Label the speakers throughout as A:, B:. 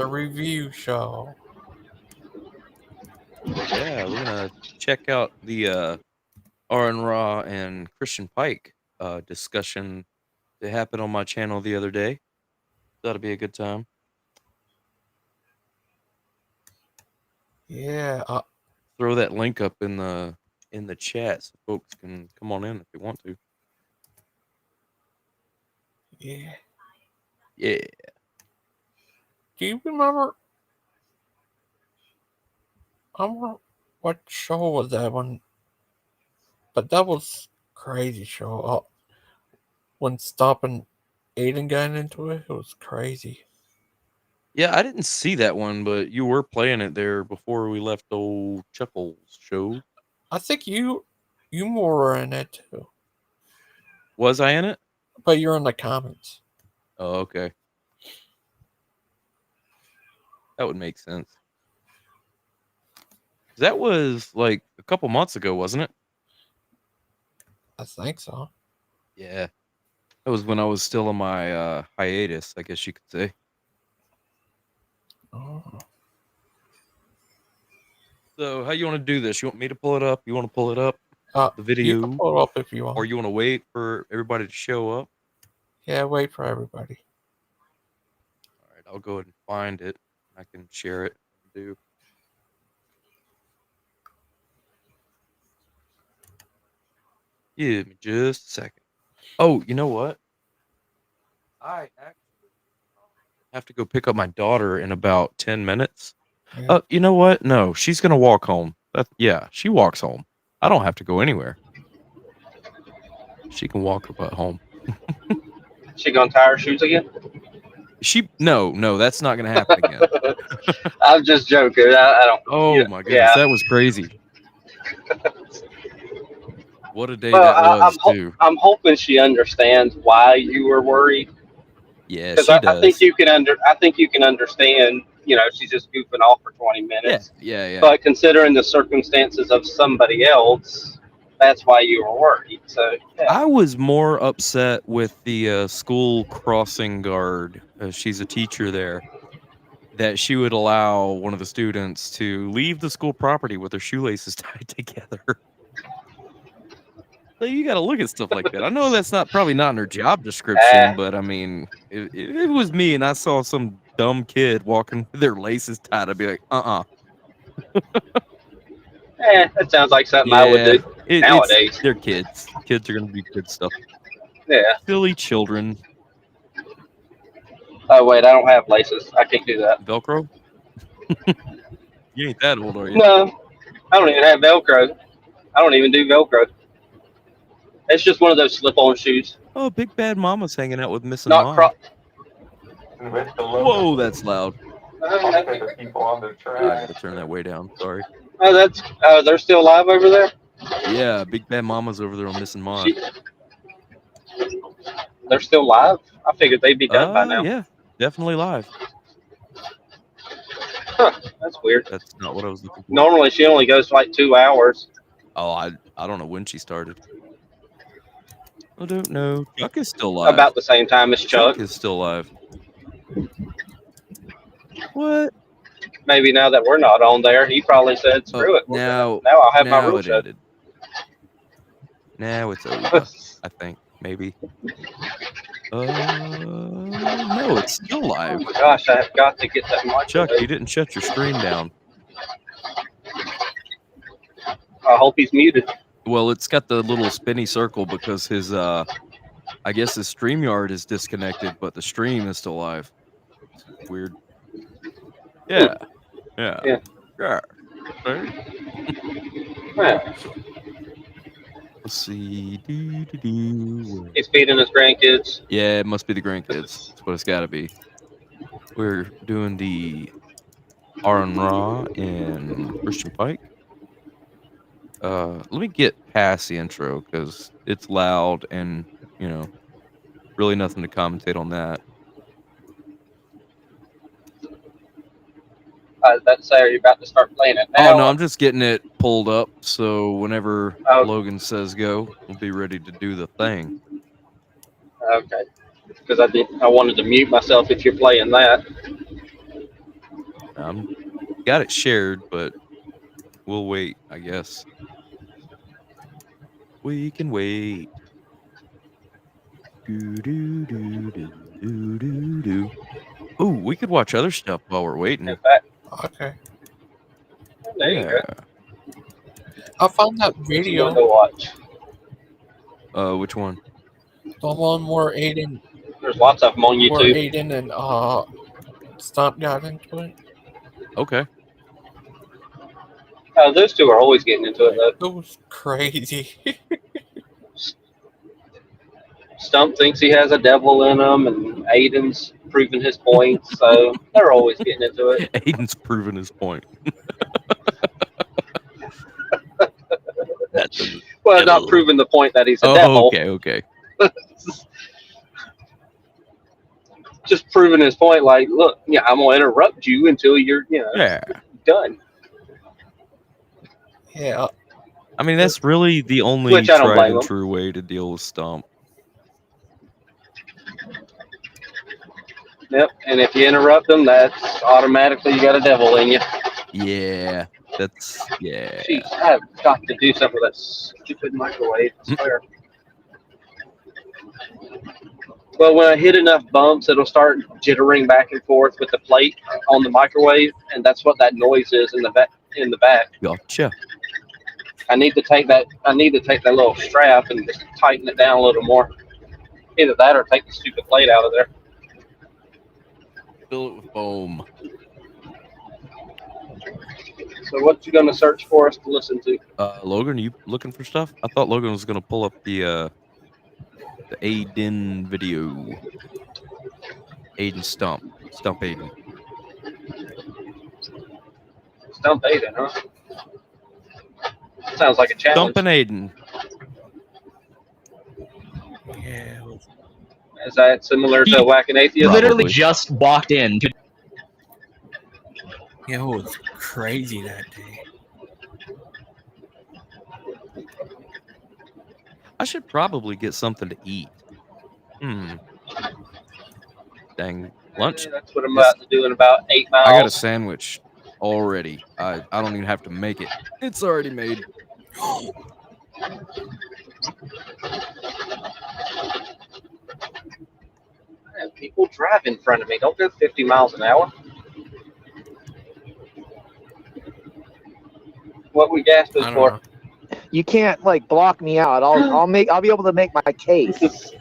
A: the review show.
B: Yeah, we're gonna check out the Aaron Ra and Christian Pike discussion that happened on my channel the other day. That'll be a good time.
A: Yeah.
B: Throw that link up in the chat so folks can come on in if they want to.
A: Yeah.
B: Yeah.
A: Do you remember? I don't know what show was that one, but that was crazy show. When stopping Aiden got into it, it was crazy.
B: Yeah, I didn't see that one, but you were playing it there before we left old Chuckles show.
A: I think you were in it too.
B: Was I in it?
A: But you're in the comments.
B: Oh, okay. That would make sense. That was like a couple months ago, wasn't it?
A: I think so.
B: Yeah. That was when I was still on my hiatus, I guess you could say.
A: Oh.
B: So how you want to do this? You want me to pull it up? You want to pull it up? The video?
A: You can pull it up if you want.
B: Or you want to wait for everybody to show up?
A: Yeah, wait for everybody.
B: All right, I'll go ahead and find it. I can share it. Give me just a second. Oh, you know what? I actually have to go pick up my daughter in about 10 minutes.
A: Yeah.
B: You know what? No, she's going to walk home. Yeah, she walks home. I don't have to go anywhere. She can walk about home.
C: She gonna tie her shoes again?
B: No, that's not going to happen again.
C: I'm just joking. I don't.
B: Oh my goodness,
C: yeah.
B: that was crazy. What a day
C: Well,
B: that was too.
C: I'm hoping she understands why you were worried.
B: Yeah,
C: because
B: she does.
C: I think you can understand. You know, she's just goofing off for 20 minutes.
B: Yeah.
C: But considering the circumstances of somebody else, that's why you were worried. So yeah.
B: I was more upset with the school crossing guard. She's a teacher there. That she would allow one of the students to leave the school property with their shoelaces tied together. So you got to look at stuff like that. I know that's probably not in her job description, but I mean, if it was me and I saw some dumb kid walking with their laces tied, I'd be like,
C: That sounds like something I would do nowadays.
B: They're kids. Kids are going to do good stuff.
C: Yeah.
B: Silly children.
C: Oh, wait, I don't have laces. I can't do that.
B: Velcro? You ain't that old, are you?
C: No, I don't even have Velcro. I don't even do Velcro. It's just one of those slip-on shoes.
B: Oh, Big Bad Mama's hanging out with Miss and
C: Not
B: Mom.
C: Whoa,
B: that's loud.
C: people on the track.
B: To turn that way down. Sorry.
C: Oh, they're still live over there?
B: Yeah, Big Bad Mama's over there on Miss and Mom.
C: They're still live? I figured they'd be done by now.
B: Yeah, definitely live.
C: Huh, that's weird.
B: That's not what I was looking for.
C: Normally, she only goes for like 2 hours.
B: Oh, I don't know when she started. I don't know. Chuck is still live.
C: About the same time as Chuck.
B: Chuck is still live. What?
C: Maybe now that we're not on there, he probably said, screw it.
B: Now
C: I'll have my room shut.
B: Now it's over, I think. Maybe. No, it's still live.
C: Oh my gosh, I have got to get that mic.
B: Chuck, you didn't shut your stream down.
C: I hope he's muted.
B: Well, it's got the little spinny circle because his, I guess his StreamYard is disconnected, but the stream is still live. It's weird. Yeah.
C: Yeah.
B: Right.
C: Yeah.
B: Let's see.
C: He's feeding his grandkids.
B: Yeah, it must be the grandkids. That's what it's got to be. We're doing the Aaron Ra and Christian Pike. Let me get past the intro because it's loud and, really nothing to commentate on that.
C: I was about to say, are you about to start playing it now?
B: Oh, no, I'm just getting it pulled up, so whenever Logan says go, we'll be ready to do the thing.
C: Okay. Because I wanted to mute myself if you're playing that.
B: Got it shared, but we'll wait, I guess. We can wait. Ooh, we could watch other stuff while we're waiting.
C: In fact,
A: Okay.
C: there you go.
A: I found that
C: What you
A: video.
C: gonna go watch?
B: Which one?
A: The one where Aiden,
C: There's lots of them on
A: where
C: YouTube.
A: Aiden and Stomp got into it.
B: Okay.
C: Those two are always getting into it, though.
A: It was crazy.
C: Stump thinks he has a devil in him, and Aiden's proving his point, so they're always getting into it.
B: Aiden's proven his point.
C: Well, not proving the point that he's a devil.
B: Okay.
C: Just proving his point, like, look, yeah, I'm gonna interrupt you until you're, done.
A: Yeah.
B: I mean, that's really the only
C: Which I don't
B: tried
C: blame
B: and
C: him.
B: true way to deal with Stomp.
C: Yep, and if you interrupt them, that's automatically you got a devil in you.
B: Yeah,
C: Jeez, I have got to do something with that stupid microwave. I swear. Well, when I hit enough bumps, it'll start jittering back and forth with the plate on the microwave, and that's what that noise is in the back.
B: Gotcha.
C: I need to take that little strap and just tighten it down a little more. Either that or take the stupid plate out of there.
B: Fill it with foam.
C: So what you gonna search for us to listen to?
B: Logan, are you looking for stuff? I thought Logan was gonna pull up the Aiden video. Aiden Stump Aiden.
C: Stump Aiden, huh? Sounds like a challenge.
B: Stumpin' Aiden.
A: Yeah.
C: Is that similar to Whacking Atheist?
D: Literally just walked in.
A: Yeah, it was crazy that day.
B: I should probably get something to eat. Dang. Lunch?
C: That's what I'm about to do in about 8 miles.
B: I got a sandwich already. I don't even have to make it. It's already made.
C: Man, people drive in front of me. Don't go 50 miles an hour. What we gassed this for?
A: Know.
E: You can't block me out. I'll be able to make my case.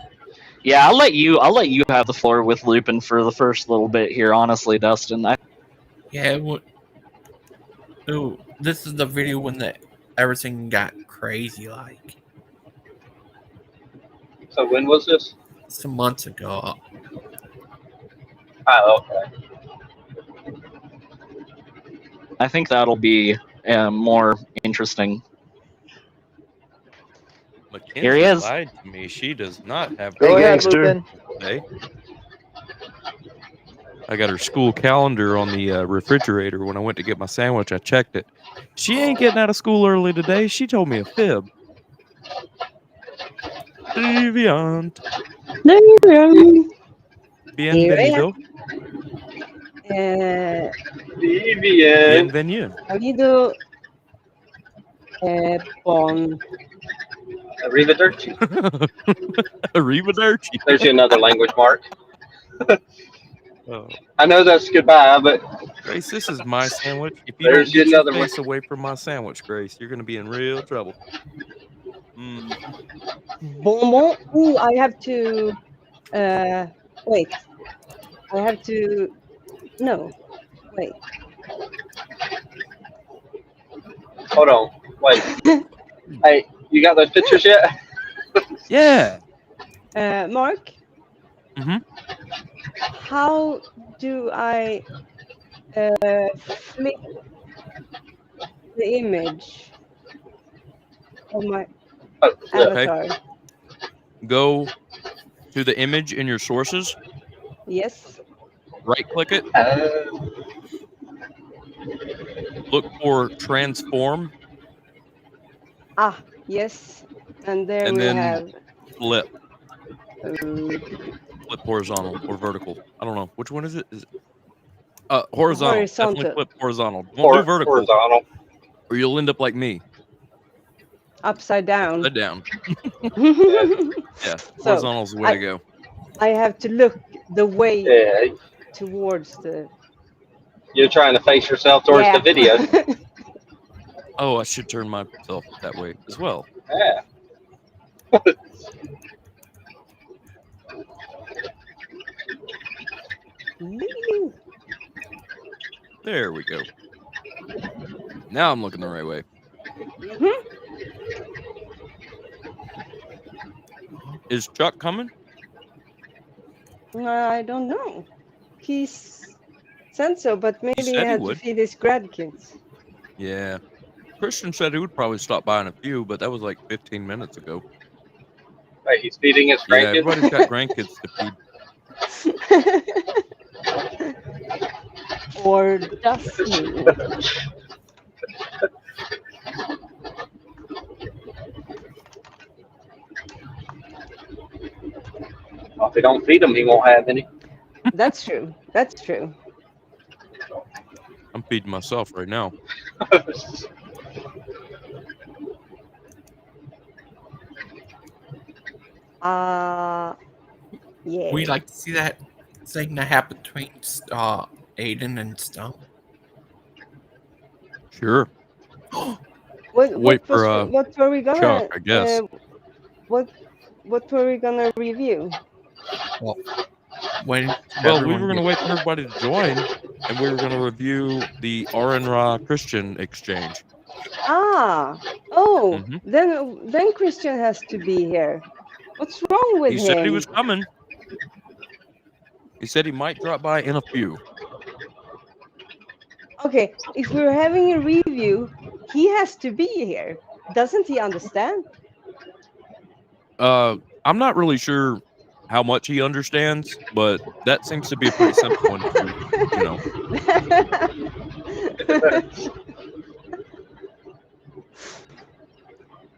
D: Yeah, I'll let you have the floor with Lupin for the first little bit here, honestly, Dustin.
A: Yeah, this is the video when everything got crazy like.
C: So when was this?
A: Some months ago.
C: Oh, okay.
D: I think that'll be more interesting.
B: Mackenzie
D: Here he is.
B: lied to me. She does not have
E: Go ahead,
D: Gangster.
E: Lupin.
B: today. I got her school calendar on the refrigerator. When I went to get my sandwich, I checked it. She ain't getting out of school early today. She told me a fib. Deviant. Bienvenido.
C: Deviant.
B: Bienvenido.
F: Habido Bon.
C: Arrivederci.
B: Arrivederci.
C: There's another language mark.
B: Oh.
C: I know that's goodbye, but
B: Grace, this is my sandwich. If you
C: There's
B: don't get
C: another
B: your
C: one.
B: face away from my sandwich, Grace, you're going to be in real trouble.
F: Bonbon. Ooh, I have to. Wait. I have to. No. Wait.
C: hold on. Wait. Hey, you got those pictures yet?
B: Yeah.
F: Mark,
B: Mhm.
F: how do I flip the image of my
C: Oh, yeah.
F: avatar?
B: Go to the image in your sources,
F: Yes.
B: right click it, look for transform,
F: Ah, yes. And there
B: and
F: we
B: then
F: have.
B: flip.
F: Um,
B: Flip horizontal or vertical. I don't know. Which one is it? Is it Horizontal.
F: Horizontal.
B: Definitely flip horizontal. Won't do vertical,
C: Horizontal.
B: or you'll end up like me.
F: Upside down.
B: Upside down. Yeah,
F: So,
B: horizontal's the way to go.
F: I have to look the way
C: Yeah,
F: towards the.
C: you're trying to face yourself towards the video.
B: Oh, I should turn myself that way as well.
C: Yeah.
B: There we go. Now I'm looking the right way.
F: Mhm.
B: Is Chuck coming?
F: I don't know. He's said so, but maybe he
B: said he
F: had to
B: would.
F: feed his grandkids.
B: Yeah. Christian said he would probably stop by in a few, but that was like 15 minutes ago.
C: Hey, he's feeding his
B: Yeah,
C: grandkids.
B: everybody's got grandkids to feed.
F: Or does he?
C: Well, if they don't feed him, he won't have any.
F: That's true. That's true.
B: I'm feeding myself right now.
F: Yeah.
A: We like to see that thing that happened between Aiden and Stump.
B: Sure.
F: What were we gonna?
B: Chuck, I guess.
F: What were we gonna review?
A: Well, when
B: Well, we were going to wait for everybody to join, and we were going to review the RN-Ra Christian exchange.
F: Mhm. Then Christian has to be here. What's wrong with
B: He
F: him?
B: said he was coming. He said he might drop by in a few.
F: Okay, if we're having a review, he has to be here. Doesn't he understand?
B: I'm not really sure how much he understands, but that seems to be a pretty simple one to,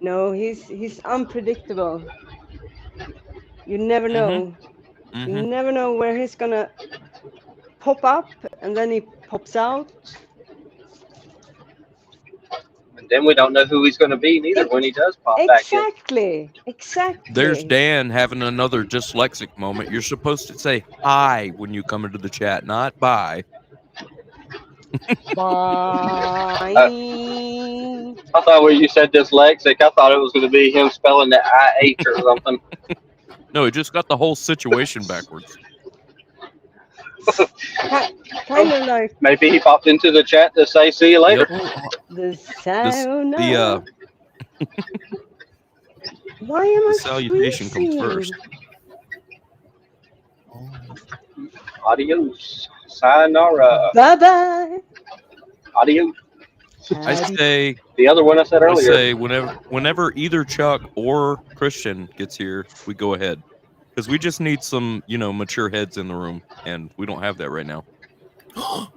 F: No, he's unpredictable. You never know. You never know where he's gonna pop up, and then he pops out.
C: And then we don't know who he's going to be neither when he does pop back in.
F: Exactly.
B: There's Dan having another dyslexic moment. You're supposed to say hi when you come into the chat, not bye.
F: Bye.
C: I thought when you said dyslexic, I thought it was going to be him spelling the IH or something.
B: No, he just got the whole situation backwards.
F: Kind of like
C: Maybe he popped into the chat to say see you later.
F: the sayonara. Why am I
B: The salutation comes
F: freezing?
B: first.
C: Adios. Sayonara.
F: Bye-bye.
C: Adios.
B: I say
C: The other one I said
B: I
C: earlier.
B: say whenever either Chuck or Christian gets here, we go ahead. Because we just need some, mature heads in the room, and we don't have that right now.
C: You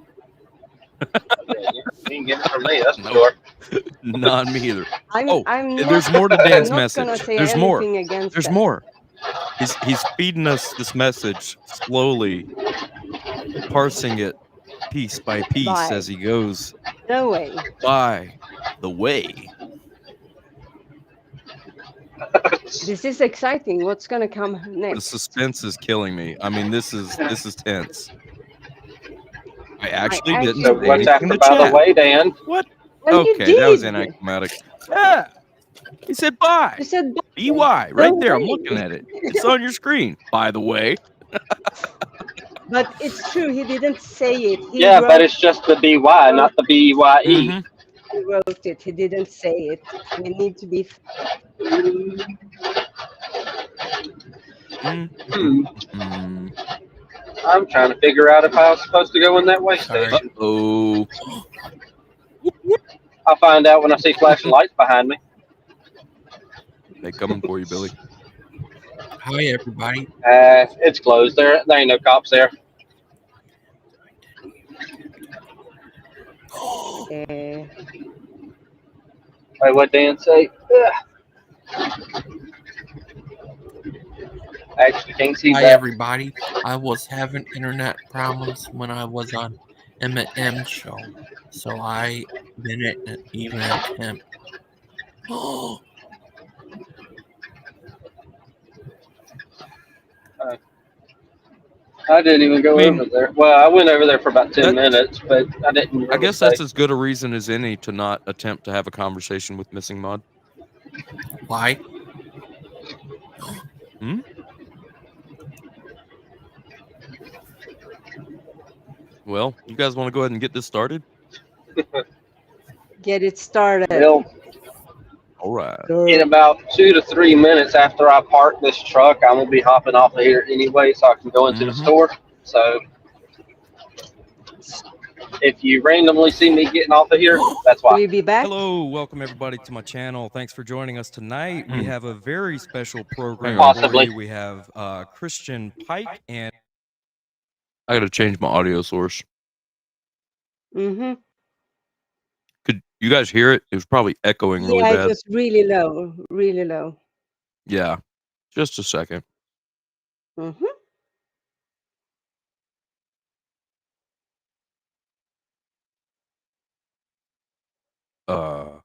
C: ain't getting it from me, that's for
B: Nope.
C: sure.
B: Not me either.
F: I'm
B: There's
F: not,
B: more to Dan's
F: I'm not
B: message.
F: gonna say
B: There's more.
F: anything against
B: There's
F: that.
B: more. He's feeding us this message slowly, parsing it piece by piece
F: Bye.
B: as he goes
F: No way.
B: by the way.
F: This is exciting. What's gonna come
B: The
F: next?
B: suspense is killing me. I mean, this is tense. I actually didn't
C: So
B: say
C: what's
B: anything in
C: after
B: the
C: by the
B: chat.
C: way, Dan?
B: What?
F: Well, you
B: Okay, that was
F: did.
B: anticlimactic. Yeah. He said bye.
F: You said
B: BY right
F: No
B: there. I'm
F: way.
B: looking at it. It's on your screen, by the way.
F: but it's true. He didn't say it. He
C: Yeah,
F: wrote,
C: but it's just the BY, not the BYE.
B: Mhm.
F: he wrote it. He didn't say it. We need to be.
B: Mm,
C: Hmm.
B: mm.
C: I'm trying to figure out if I was supposed to go in that way station.
B: Uh-oh.
C: I'll find out when I see flashing lights behind me.
B: They coming for you, Billy.
A: Hi, everybody.
C: It's closed. There ain't no cops there.
F: Uh,
C: Wait, what Dan say? Actually, can't see
A: Hi,
C: that.
A: everybody. I was having internet problems when I was on M show, so I didn't even attempt. Oh,
C: I didn't even go over there. Well, I went over there for about 10 minutes, but I didn't really
B: I guess
C: say.
B: that's as good a reason as any to not attempt to have a conversation with Missing Mod.
A: why?
B: Hmm? Well, you guys want to go ahead and get this started?
F: Get it started.
C: Well,
B: All right.
C: in about 2 to 3 minutes after I park this truck, I'm going to be hopping off of here anyway so I can go into the store. So if you randomly see me getting off of here, that's why.
F: Will you be back?
B: Hello, welcome everybody to my channel. Thanks for joining us tonight. We have a very special program
C: Possibly.
B: for you. We have Christian Pike, and I got to change my audio source.
F: Mm-hmm.
B: Could you guys hear it? It was probably echoing really
F: Yeah,
B: bad.
F: it was really low, really low.
B: Yeah, just a second.
F: Mm-hmm.
B: Oh,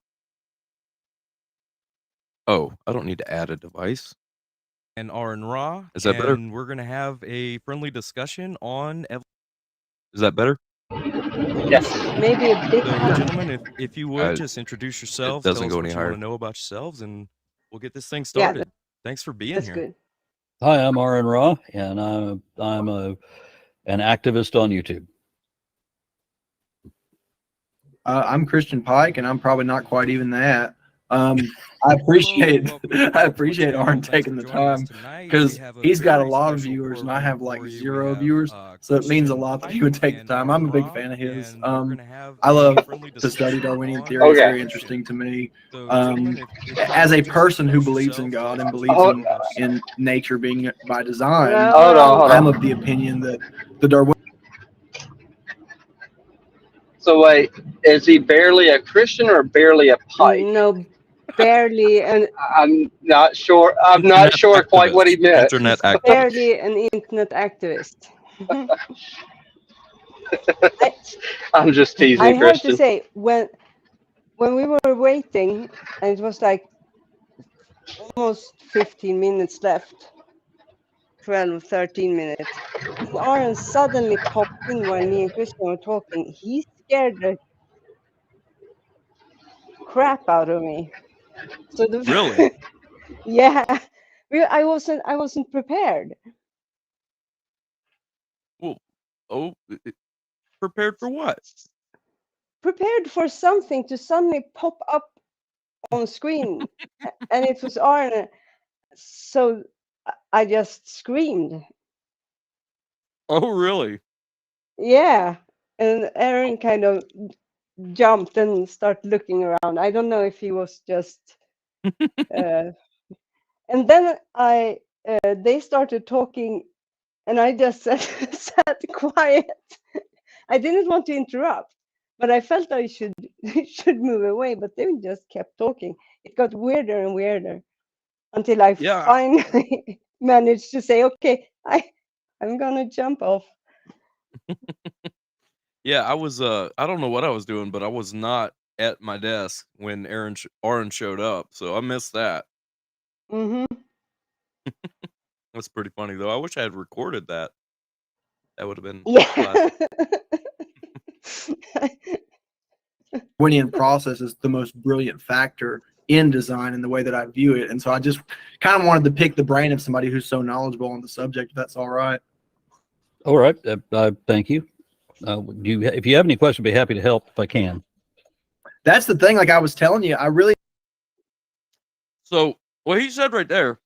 B: I don't need to add a device. And Aaron Ra. Is that better? And we're going to have a friendly discussion on... Is that better?
C: Yes.
F: Maybe a bit
B: So,
F: high.
B: gentlemen, if you would, just introduce yourselves. It doesn't tell us go
F: what
B: any
F: you
B: higher.
F: want
B: To know about yourselves, and we'll get this thing
F: Yeah,
B: started. Thanks for being
F: that's
B: here.
F: good.
G: Hi, I'm Aaron Ra, and I'm an activist on YouTube.
H: I'm Christian Pike, and I'm probably not quite even that. I appreciate Aaron taking the time because he's got a lot of viewers and I have like 0 viewers, so it means a lot that he would take the time. I'm a big fan of his. I love to study Darwinian theory. It's very interesting to me. As a person who believes in God and believes in nature being by design, I'm of the opinion that the Darwinian.
C: So wait, is he barely a Christian or barely a Pike?
F: No, barely, and
C: I'm not sure. I'm not sure quite what he meant.
B: Internet activist.
F: barely an internet activist.
C: I'm just teasing,
F: I have
C: Christian.
F: to say, when we were waiting, and it was like almost 15 minutes left, 12, 13 minutes, and Aaron suddenly popped in while me and Christian were talking. He scared the crap out of me. So
B: Really?
F: Yeah, I wasn't prepared.
B: Well, prepared for what?
F: Prepared for something to suddenly pop up on screen, and it was Arne. So I just screamed.
B: Oh, really?
F: Yeah, and Aaron kind of jumped and started looking around. I don't know if he was just. And then they started talking, and I just sat quiet. I didn't want to interrupt, but I felt I should move away. But they just kept talking. It got weirder and weirder until I finally managed to say, "Okay, I'm gonna jump off."
B: Yeah, I was. I don't know what I was doing, but I was not at my desk when Aaron showed up, so I missed that.
F: Mm-hmm.
B: That's pretty funny, though. I wish I had recorded that. That would have been
F: classic.
H: Darwinian process is the most brilliant factor in design and the way that I view it. And so I just kind of wanted to pick the brain of somebody who's so knowledgeable on the subject, if that's all right.
G: All right. Thank you. If you have any questions, I'd be happy to help if I can.
H: That's the thing. Like I was telling you, I really.
B: So what he said right there.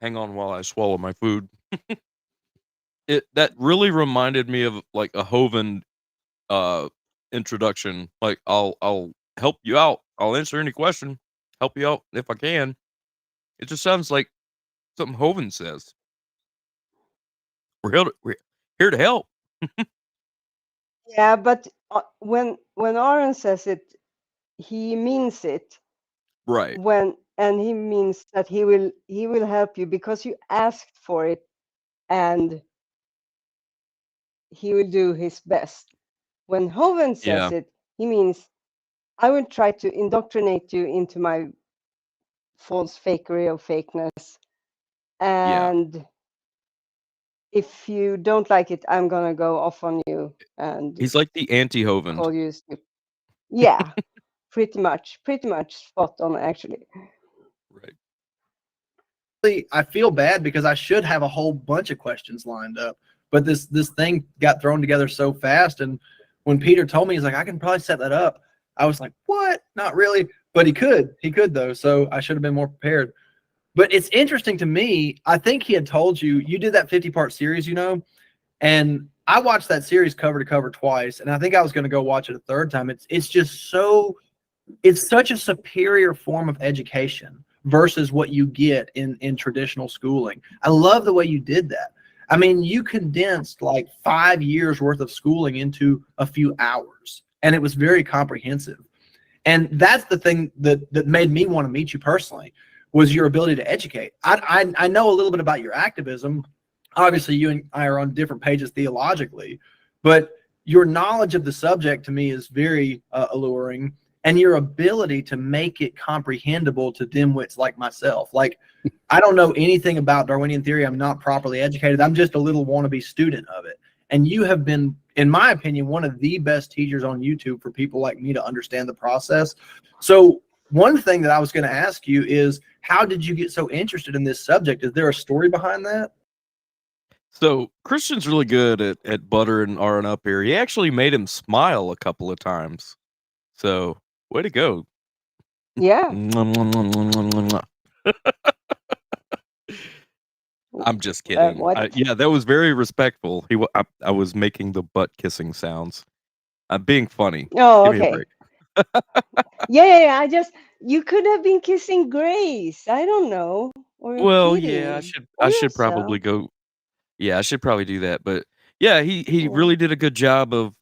B: Hang on while I swallow my food. That really reminded me of like a Hovind introduction. Like I'll help you out. I'll answer any question. Help you out if I can. It just sounds like something Hovind says. We're here to help.
F: Yeah, but when Aaron says it, he means it.
B: Right.
F: And he means that he will help you because you asked for it, and he will do his best. When Hoven says it, he means I will try to indoctrinate you into my false fakery of fakeness. And if you don't like it, I'm gonna go off on you and
B: He's like the anti-Hoven.
F: call you stupid. Yeah, pretty much spot on actually.
B: Right.
H: I feel bad because I should have a whole bunch of questions lined up, but this thing got thrown together so fast. And when Peter told me, he's like, I can probably set that up, I was like, what? Not really, but he could though. So I should have been more prepared. But it's interesting to me. I think he had told you did that 50-part series, and I watched that series cover to cover twice, and I think I was going to go watch it a third time. It's just it's such a superior form of education versus what you get in traditional schooling. I love the way you did that. I mean, you condensed like 5 years worth of schooling into a few hours, and it was very comprehensive. And that's the thing that made me want to meet you personally, was your ability to educate. I know a little bit about your activism. Obviously, you and I are on different pages theologically, but your knowledge of the subject to me is very alluring, and your ability to make it comprehensible to dimwits like myself. Like, I don't know anything about Darwinian theory. I'm not properly educated. I'm just a little wannabe student of it. And you have been, in my opinion, one of the best teachers on YouTube for people like me to understand the process. So one thing that I was going to ask you is, how did you get so interested in this subject? Is there a story behind that?
B: So Christian's really good at buttering Aaron up here. He actually made him smile a couple of times. So way to go.
F: Yeah.
B: I'm just kidding. Yeah, that was very respectful. I was making the butt kissing sounds. I'm being funny.
F: Oh,
B: Give me a
F: okay.
B: break.
F: Yeah. You could have been kissing Grace. I don't know. Or
B: Well,
F: Kitty.
B: yeah,
F: Or
B: I should probably
F: yourself.
B: go. Yeah, I should probably do that. But yeah, he really did a good job of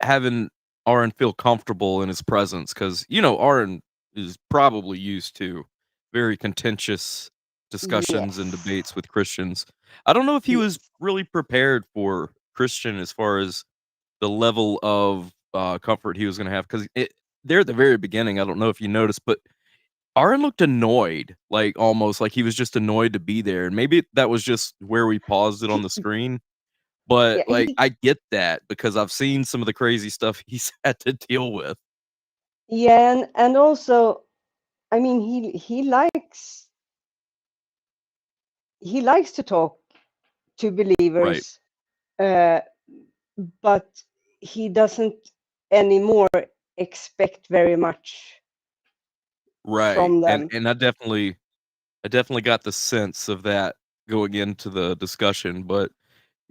B: having Aaron feel comfortable in his presence, because Aaron is probably used to very contentious discussions and
F: Yes.
B: debates with Christians. I don't know if he was
F: Yes.
B: really prepared for Christian as far as the level of comfort he was going to have, because there at the very beginning, I don't know if you noticed, but Aaron looked annoyed, like almost like he was just annoyed to be there. And maybe that was just where we paused it on the screen. But
F: Yeah,
B: like, I get that because I've seen some of the crazy stuff he's had to deal with.
F: Yeah, and also, I mean, he likes to talk to believers, but he doesn't anymore expect very much
B: Right.
F: from them.
B: And I definitely got the sense of that going into the discussion. But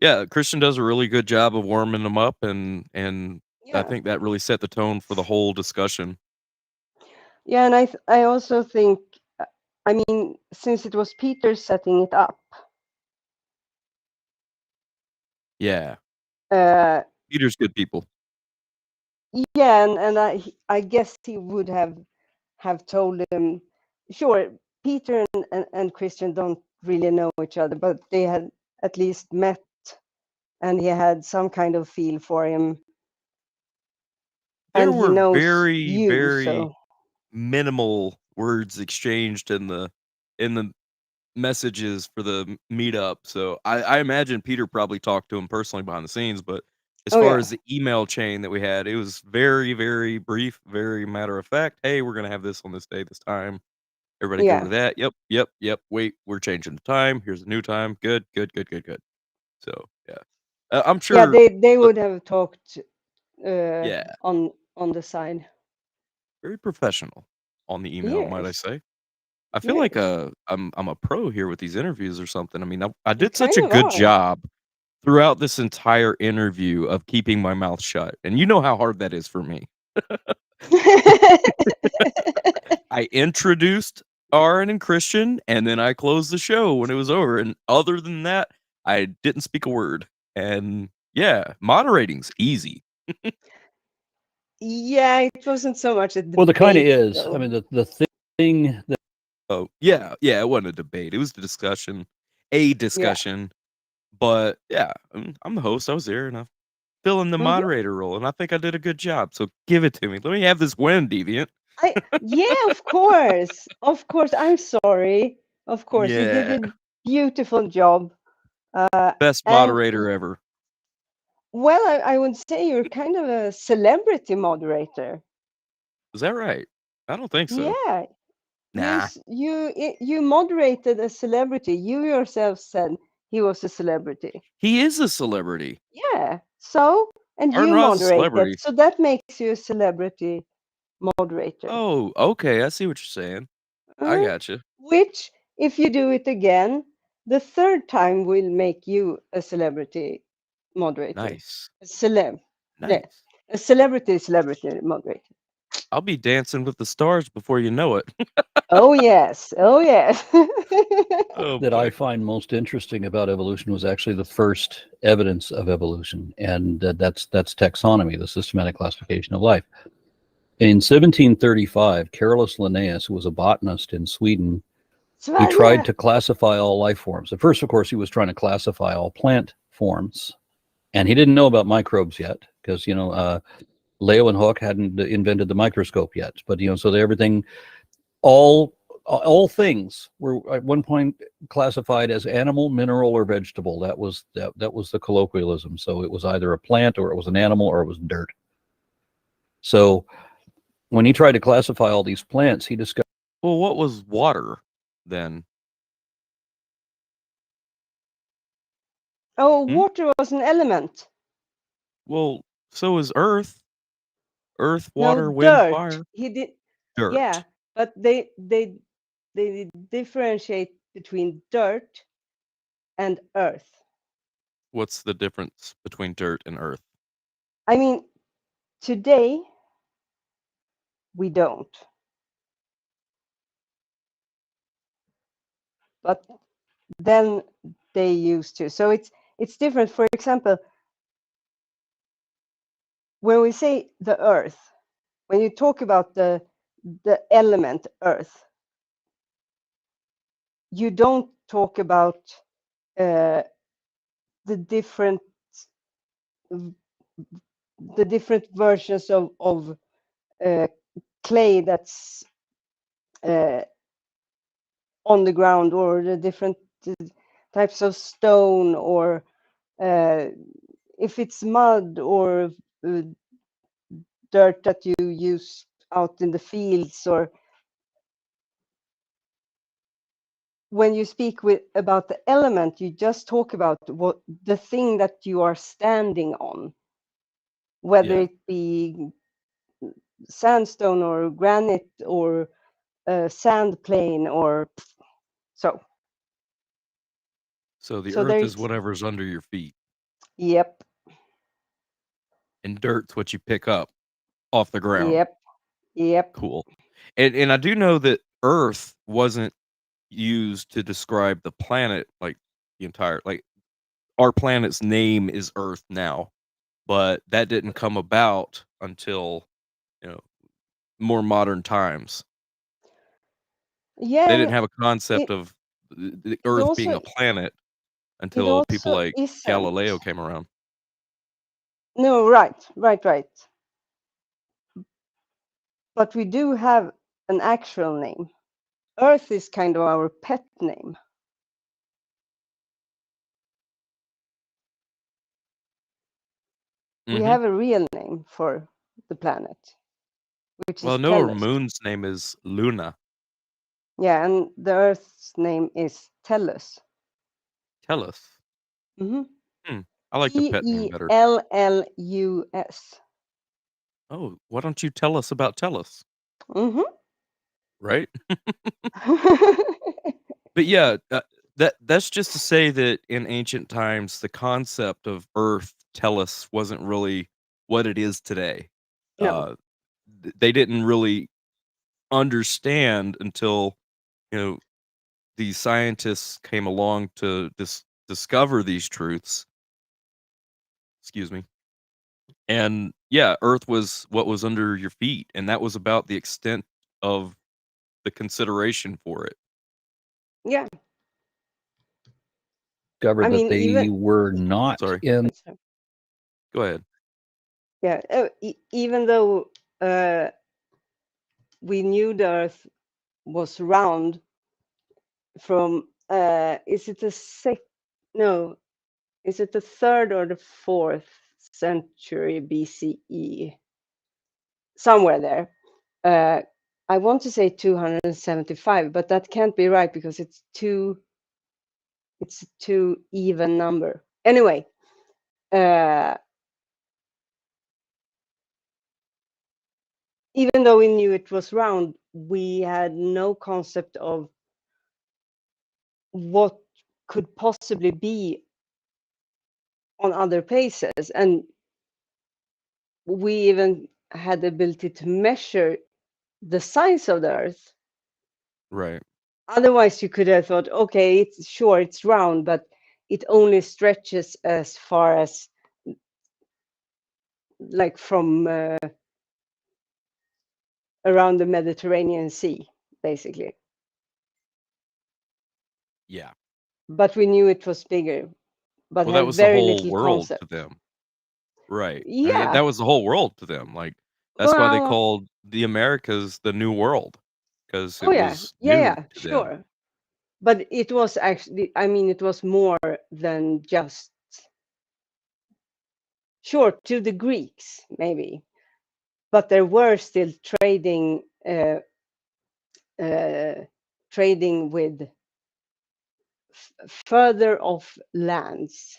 B: yeah, Christian does a really good job of warming them up, and I
F: Yeah.
B: think that really set the tone for the whole discussion.
F: Yeah, and I also think, I mean, since it was Peter setting it up,
B: Yeah.
F: uh,
B: Peter's good people.
F: yeah, and I guess he would have told him, sure, Peter and Christian don't really know each other, but they had at least met, and he had some kind of feel for him.
B: There
F: And he
B: were
F: knows
B: very,
F: you,
B: very
F: so
B: minimal words exchanged in the messages for the meetup. So I imagine Peter probably talked to him personally behind the scenes, but as far as the email chain that we had, it was very, very brief, very matter of fact. Hey, we're gonna have this on this day, this time. Everybody go to that. Yep. Wait, we're changing the time. Here's a new time. Good. So yeah, I'm sure.
F: Yeah, they would have talked
B: Yeah,
F: on the side.
B: very professional on the email, might I
F: Yes.
B: say. I feel like
F: Yes.
B: I'm a pro here with these interviews or something. I mean, I
F: You
B: did such a
F: kind of
B: good
F: are.
B: job throughout this entire interview of keeping my mouth shut, and you know how hard that is for me. I introduced Aaron and Christian, and then I closed the show when it was over. And other than that, I didn't speak a word. And yeah, moderating's easy.
F: Yeah, it wasn't so much a debate.
G: Well, the kind of is.
F: though.
G: I mean, the thing that.
B: Oh yeah, it wasn't a debate. It was a discussion, But yeah, I'm the host. I was there, and I'm filling the
F: Mhm.
B: moderator role, and I think I did a good job. So give it to me. Let me have this win, Deviant.
F: Yeah, of course. Of course. I'm sorry. Of course. You did
B: Yeah.
F: a beautiful job.
B: Best
F: And
B: moderator ever.
F: well, I would say you're kind of a celebrity moderator.
B: Is that right? I don't think so.
F: Yeah.
B: Nah.
F: You moderated a celebrity. You yourself said he was a celebrity.
B: He is a celebrity.
F: Yeah. So, and
B: Aaron
F: you
B: Rod's a celebrity.
F: moderated. So that makes you a celebrity moderator.
B: Oh, okay. I see what you're saying. I gotcha.
F: Which, if you do it again, the third time will make you a celebrity moderator.
B: Nice.
F: A celeb. Yeah.
B: Nice.
F: A celebrity moderator.
B: I'll be dancing with the stars before you know it.
F: Oh yes. Oh yes.
B: Oh,
G: that I
B: boy.
G: find most interesting about evolution was actually the first evidence of evolution, and that's taxonomy, the systematic classification of life. In 1735, Carolus Linnaeus, who was a botanist in Sweden, he tried to classify all life forms. At first, of course, he was trying to classify all plant forms, and he didn't know about microbes yet because, Leeuwenhoek hadn't invented the microscope yet. But, so everything, all things were at one point classified as animal, mineral, or vegetable. That was the colloquialism. So it was either a plant, or it was an animal, or it was dirt. So when he tried to classify all these plants, he discovered.
B: Well, what was water then?
F: Oh, water was an element.
B: Well, so is earth. Earth,
F: No,
B: water, wind,
F: dirt.
B: fire.
F: He did.
B: Dirt.
F: Yeah, but they differentiate between dirt and earth.
B: What's the difference between dirt and earth?
F: I mean, today we don't. But then they used to. So it's different. For example, when we say the earth, when you talk about the element earth, you don't talk about the different versions of clay that's on the ground, or the different types of stone, or if it's mud or dirt that you use out in the fields, or when you speak about the element, you just talk about what the thing that you are standing on, whether it be sandstone or granite or sand plane, or so.
B: So the
F: So
B: earth
F: there's-
B: is whatever's under your feet.
F: Yep.
B: And dirt's what you pick up off the ground.
F: Yep.
B: Cool. And I do know that earth wasn't used to describe the planet, like the entire, like our planet's name is Earth now, but that didn't come about until, more modern times.
F: Yeah.
B: They didn't have a concept of the Earth being a planet until people like Galileo came around.
F: No, right. But we do have an actual name. Earth is kind of our pet name. We have a real name for the planet, which is
B: Noah
F: Tellus.
B: Moon's name is Luna.
F: Yeah, and the Earth's name is Tellus.
B: Tellus.
F: Mm-hmm.
B: I like the pet name better.
F: Tellus.
B: Oh, why don't you tell us about Tellus?
F: Mm-hmm.
B: Right? But yeah, that's just to say that in ancient times, the concept of Earth, Tellus, wasn't really what it is today.
F: No.
B: They didn't really understand until, these scientists came along to discover these truths. Excuse me. And yeah, Earth was what was under your feet, and that was about the extent of the consideration for it.
F: Yeah.
G: discovered that they were not in.
B: Go ahead.
F: Yeah, even though we knew the Earth was round from, is it the third or the fourth century BCE? Somewhere there. I want to say 275, but that can't be right because it's a two even number. Anyway, even though we knew it was round, we had no concept of what could possibly be on other places. And we even had the ability to measure the size of the Earth.
B: Right.
F: Otherwise, you could have thought, okay, it's round, but it only stretches as far as, like, from around the Mediterranean Sea, basically.
B: Yeah.
F: But we knew it was bigger, but
B: Well, that
F: had
B: was the
F: very
B: whole
F: little
B: world
F: concept.
B: to them. Right. I
F: Yeah.
B: mean, that was the whole world to them. Like, that's why they
F: Well-
B: called the Americas the New World, because it
F: Oh yeah,
B: was new
F: yeah,
B: to
F: sure.
B: them.
F: But it was actually, I mean, it was more than just, sure, to the Greeks, maybe. But there were still trading with further off lands.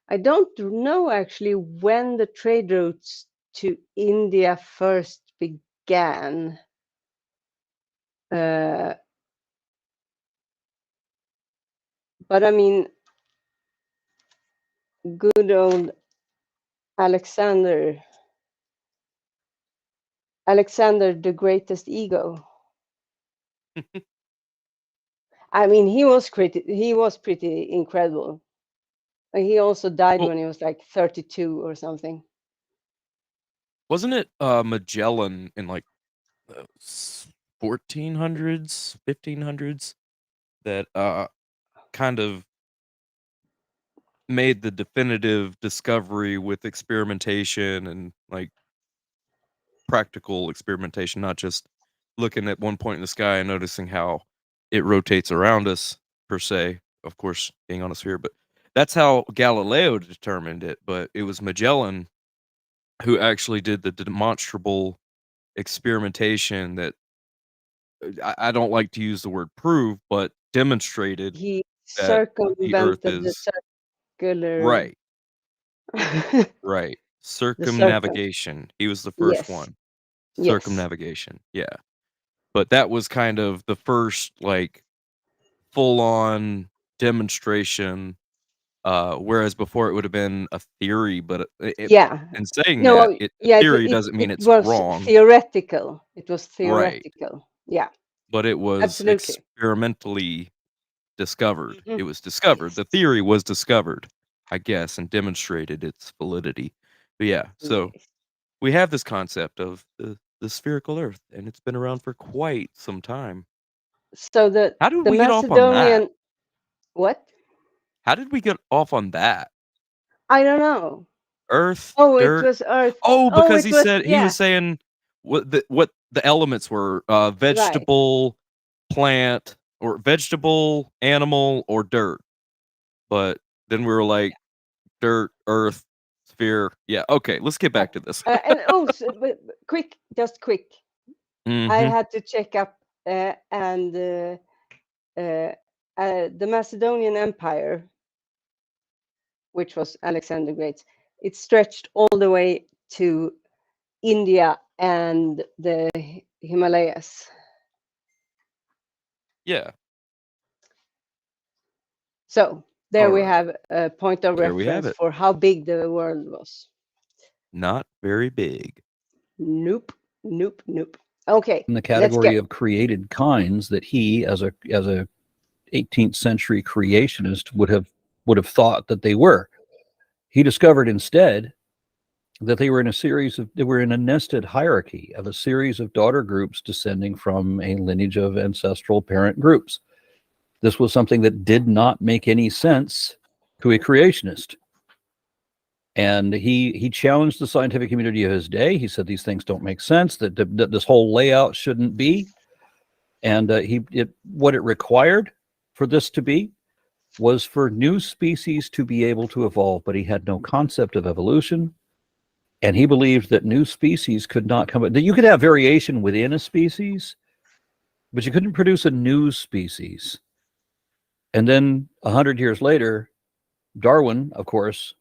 F: I don't know actually when the trade routes to India first began. But I mean, good old Alexander the Greatest Ego. I mean, he was pretty incredible. He also died when he was like 32 or something.
B: Wasn't it Magellan in like 1400s, 1500s that kind of made the definitive discovery with experimentation and like practical experimentation, not just looking at one point in the sky and noticing how it rotates around us per se, of course being on a sphere, but that's how Galileo determined it. But it was Magellan who actually did the demonstrable experimentation that I don't like to use the word prove, but demonstrated
F: He
B: that the Earth
F: circumvented the
B: is
F: circular.
B: right. Right. Circumnavigation. He was the first
F: Yes.
B: one.
F: Yes.
B: Circumnavigation. Yeah. But that was kind of the first like full on demonstration. Whereas before it would have been a theory, but
F: Yeah.
B: in saying
F: No,
B: that,
F: yeah,
B: theory doesn't mean
F: it
B: it's
F: was
B: wrong.
F: theoretical. It was
B: Right.
F: theoretical. Yeah.
B: But it was
F: Absolutely.
B: experimentally discovered.
F: Mhm.
B: It was discovered. The theory was discovered, I guess, and demonstrated its validity. But yeah, so we have this concept of the spherical Earth, and it's been around for quite some time.
F: So
B: How did
F: the
B: we get off on that?
F: Macedonian, what?
B: How did we get off on that?
F: I don't know.
B: Earth,
F: Oh,
B: dirt.
F: it was Earth.
B: Oh, because
F: it was,
B: he was saying what the elements were: vegetable, plant, or vegetable, animal, or dirt. But then we were like, dirt, earth, sphere. Yeah, okay, let's get back to this.
F: and but quick. I had to check up, and the Macedonian Empire, which was Alexander the Great, it stretched all the way to India and the Himalayas.
B: Yeah.
F: So there we
B: Alright.
F: have a point of
B: There we have
F: reference
B: it.
F: for how big the world was.
B: Not very big.
F: Nope. Okay.
G: In the category of created kinds that he, as a 18th century creationist, would have thought that they were. He discovered instead that they were in a nested hierarchy of a series of daughter groups descending from a lineage of ancestral parent groups. This was something that did not make any sense to a creationist. And he challenged the scientific community of his day. He said these things don't make sense, that this whole layout shouldn't be. And what it required for this to be was for new species to be able to evolve, but he had no concept of evolution. And he believed that new species could not come, that you could have variation within a species, but you couldn't produce a new species. And then 100 years later, Darwin, of course,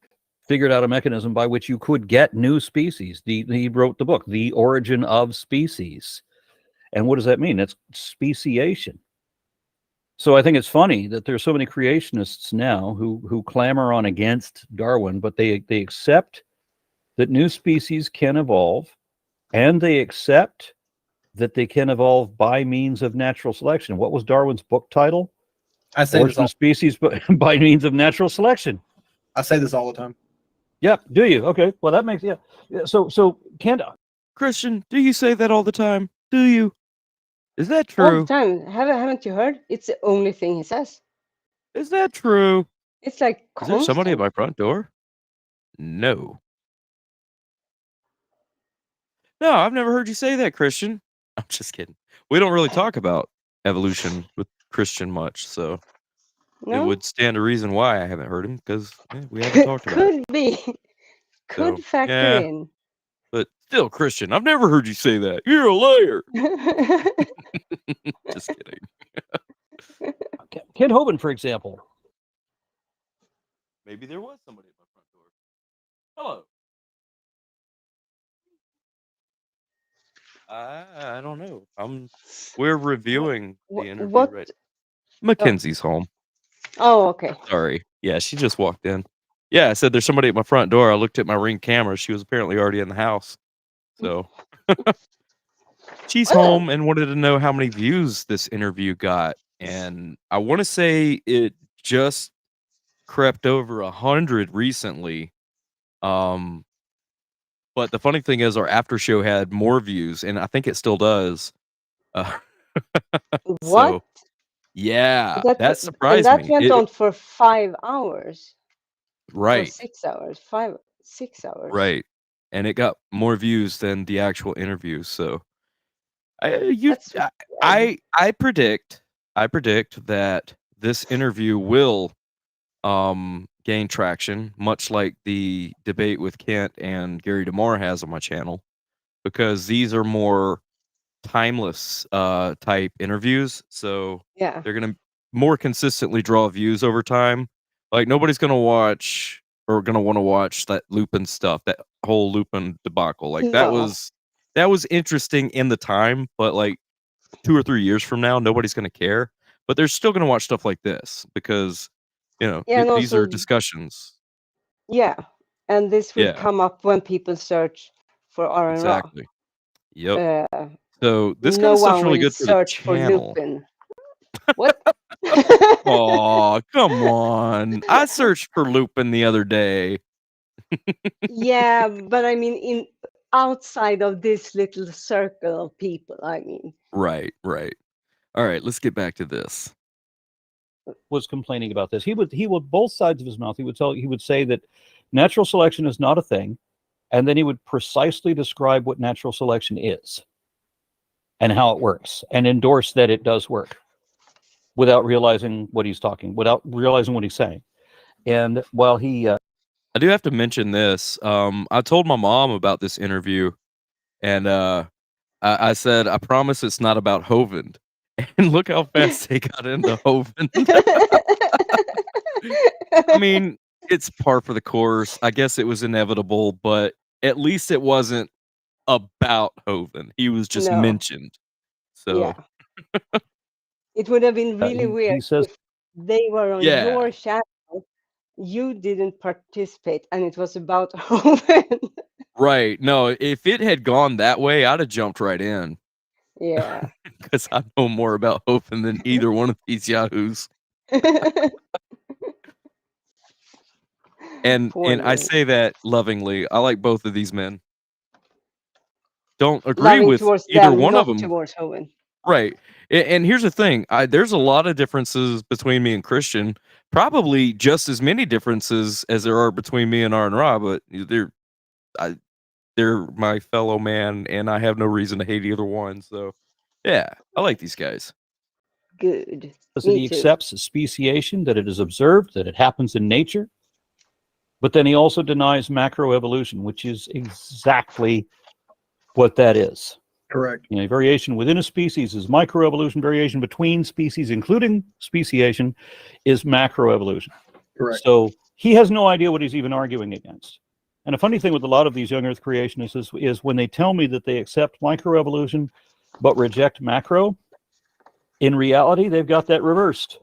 G: figured out a mechanism by which you could get new species. He wrote the book, The Origin of Species. And what does that mean? It's speciation. So I think it's funny that there's so many creationists now who clamor on against Darwin, but they accept that new species can evolve, and they accept that they can evolve by means of natural selection. What was Darwin's book title?
H: I say
G: Origin of Species by means of natural selection.
H: I say this all the time.
G: Yeah, do you? Okay, well that makes So can't
B: Christian, do you say that all the time? Do you? Is that
F: All
B: true?
F: the time. Haven't you heard? It's the only thing he says.
B: Is that true?
F: It's like
B: Is there somebody at
F: constant.
B: my front door? No. No, I've never heard you say that, Christian. I'm just kidding. We don't really talk about evolution with Christian much, so it
F: No,
B: would stand to reason why I haven't heard him, because we haven't talked about it.
F: could be, could
B: So,
F: factor
B: yeah,
F: in.
B: but still, Christian, I've never heard you say that. You're a liar. Just kidding.
G: Ken Hovind, for example.
B: Maybe there was somebody at my front door. Hello. I don't know. We're reviewing the interview
F: What?
B: right. Mackenzie's home.
F: Oh, okay.
B: Sorry. Yeah, she just walked in. Yeah, I said there's somebody at my front door. I looked at my Ring camera. She was apparently already in the house. So she's home and wanted to know how many views this interview got. And I want to say it just crept over 100 recently. But the funny thing is our after show had more views, and I think it still does.
F: What?
B: So, yeah, that surprised
F: and that
B: me.
F: went on for 5 hours. For
B: Right,
F: 6 hours. 6 hours.
B: right. And it got more views than the actual interview. So
F: That's
B: I predict that this interview will gain traction, much like the debate with Kent and Gary DeMar has on my channel, because these are more timeless type interviews. So
F: yeah.
B: they're gonna more consistently draw views over time. Like nobody's gonna watch or gonna want to watch that Lupin stuff, that whole Lupin debacle. Like that
F: No.
B: was interesting in the time, but like 2 or 3 years from now, nobody's gonna care. But they're still gonna watch stuff like this because
F: Yeah, and
B: these are
F: also
B: discussions.
F: yeah, and this will
B: Yeah,
F: come up when people search for R and Raw.
B: exactly. Yep.
F: Uh,
B: So this kind
F: no
B: of stuff's
F: one
B: really
F: will
B: good for the
F: search for
B: channel.
F: Lupin. What?
B: Oh, come on. I searched for Lupin the other day.
F: Yeah, but I mean, in outside of this little circle of people, I mean.
B: Right. All right, let's get back to this.
G: Was complaining about this. He would both sides of his mouth. He would say that natural selection is not a thing, and then he would precisely describe what natural selection is and how it works, and endorse that it does work without realizing what he's saying. And while he
B: I do have to mention this. I told my mom about this interview, and I said, I promise it's not about Hovind. And look how fast they got into Hovind. I mean, it's par for the course. I guess it was inevitable, but at least it wasn't about Hovind. He was just
F: No.
B: mentioned. So
F: Yeah. It would have been really
G: he
F: weird
G: says,
F: if they were on
B: Yeah.
F: your channel, you didn't participate, and it was about Hovind.
B: right. No, if it had gone that way, I'd have jumped right in.
F: Yeah.
B: Because I know more about Hovind than either one of these yahoos. And
F: Poor
B: I
F: man.
B: say that lovingly. I like both of these men. Don't agree
F: Loving
B: with
F: towards
B: either
F: them,
B: one
F: not
B: of them.
F: towards Hovind.
B: Right. And here's the thing. There's a lot of differences between me and Christian. Probably just as many differences as there are between me and R and Ra, but they're my fellow man, and I have no reason to hate either one. So, yeah, I like these guys.
F: Good.
G: So he accepts speciation, that it is observed, that it happens in nature, but then he also denies macroevolution, which is exactly what that is.
H: Correct.
G: You know, variation within a species is microevolution. Variation between species, including speciation, is macroevolution.
H: Correct.
G: So he has no idea what he's even arguing against. And a funny thing with a lot of these young Earth creationists is when they tell me that they accept microevolution but reject macro, in reality, they've got that reversed.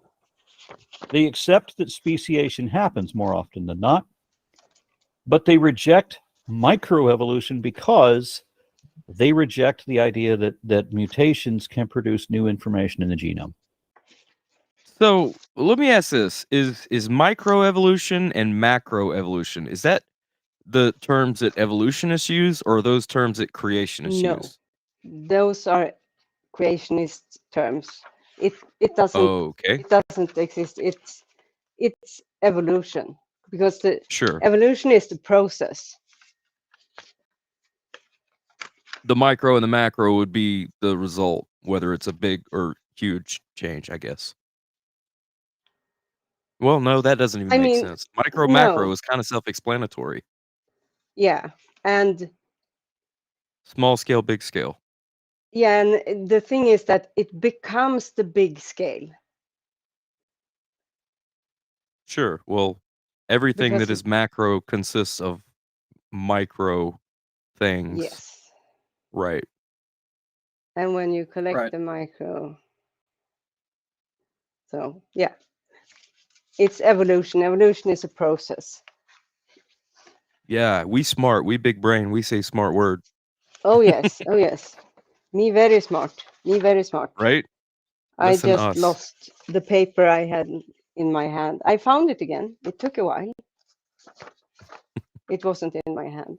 G: They accept that speciation happens more often than not, but they reject microevolution because they reject the idea that mutations can produce new information in the genome.
B: So let me ask this: is microevolution and macroevolution, is that the terms that evolutionists use, or are those terms that creationists use?
F: Those are creationist terms. It doesn't
B: Okay.
F: it doesn't exist. It's evolution, because the
B: Sure.
F: evolution is the process.
B: The micro and the macro would be the result, whether it's a big or huge change, I guess. Well, no, that doesn't even make sense. Micro, macro is kind of self-explanatory.
F: Yeah, and
B: small scale, big scale.
F: Yeah, and the thing is that it becomes the big scale.
B: Sure. Well, everything
F: Because
B: that is macro consists of micro things.
F: Yes.
B: Right.
F: And when you collect the micro, so yeah, it's evolution. Evolution is a process.
B: Yeah, we smart. We big brain. We say smart word.
F: Oh yes, oh yes. Me very smart. Me very smart.
B: Right?
F: I
B: Listen to
F: just
B: us.
F: lost the paper I had in my hand. I found it again. It took a while. It wasn't in my hand.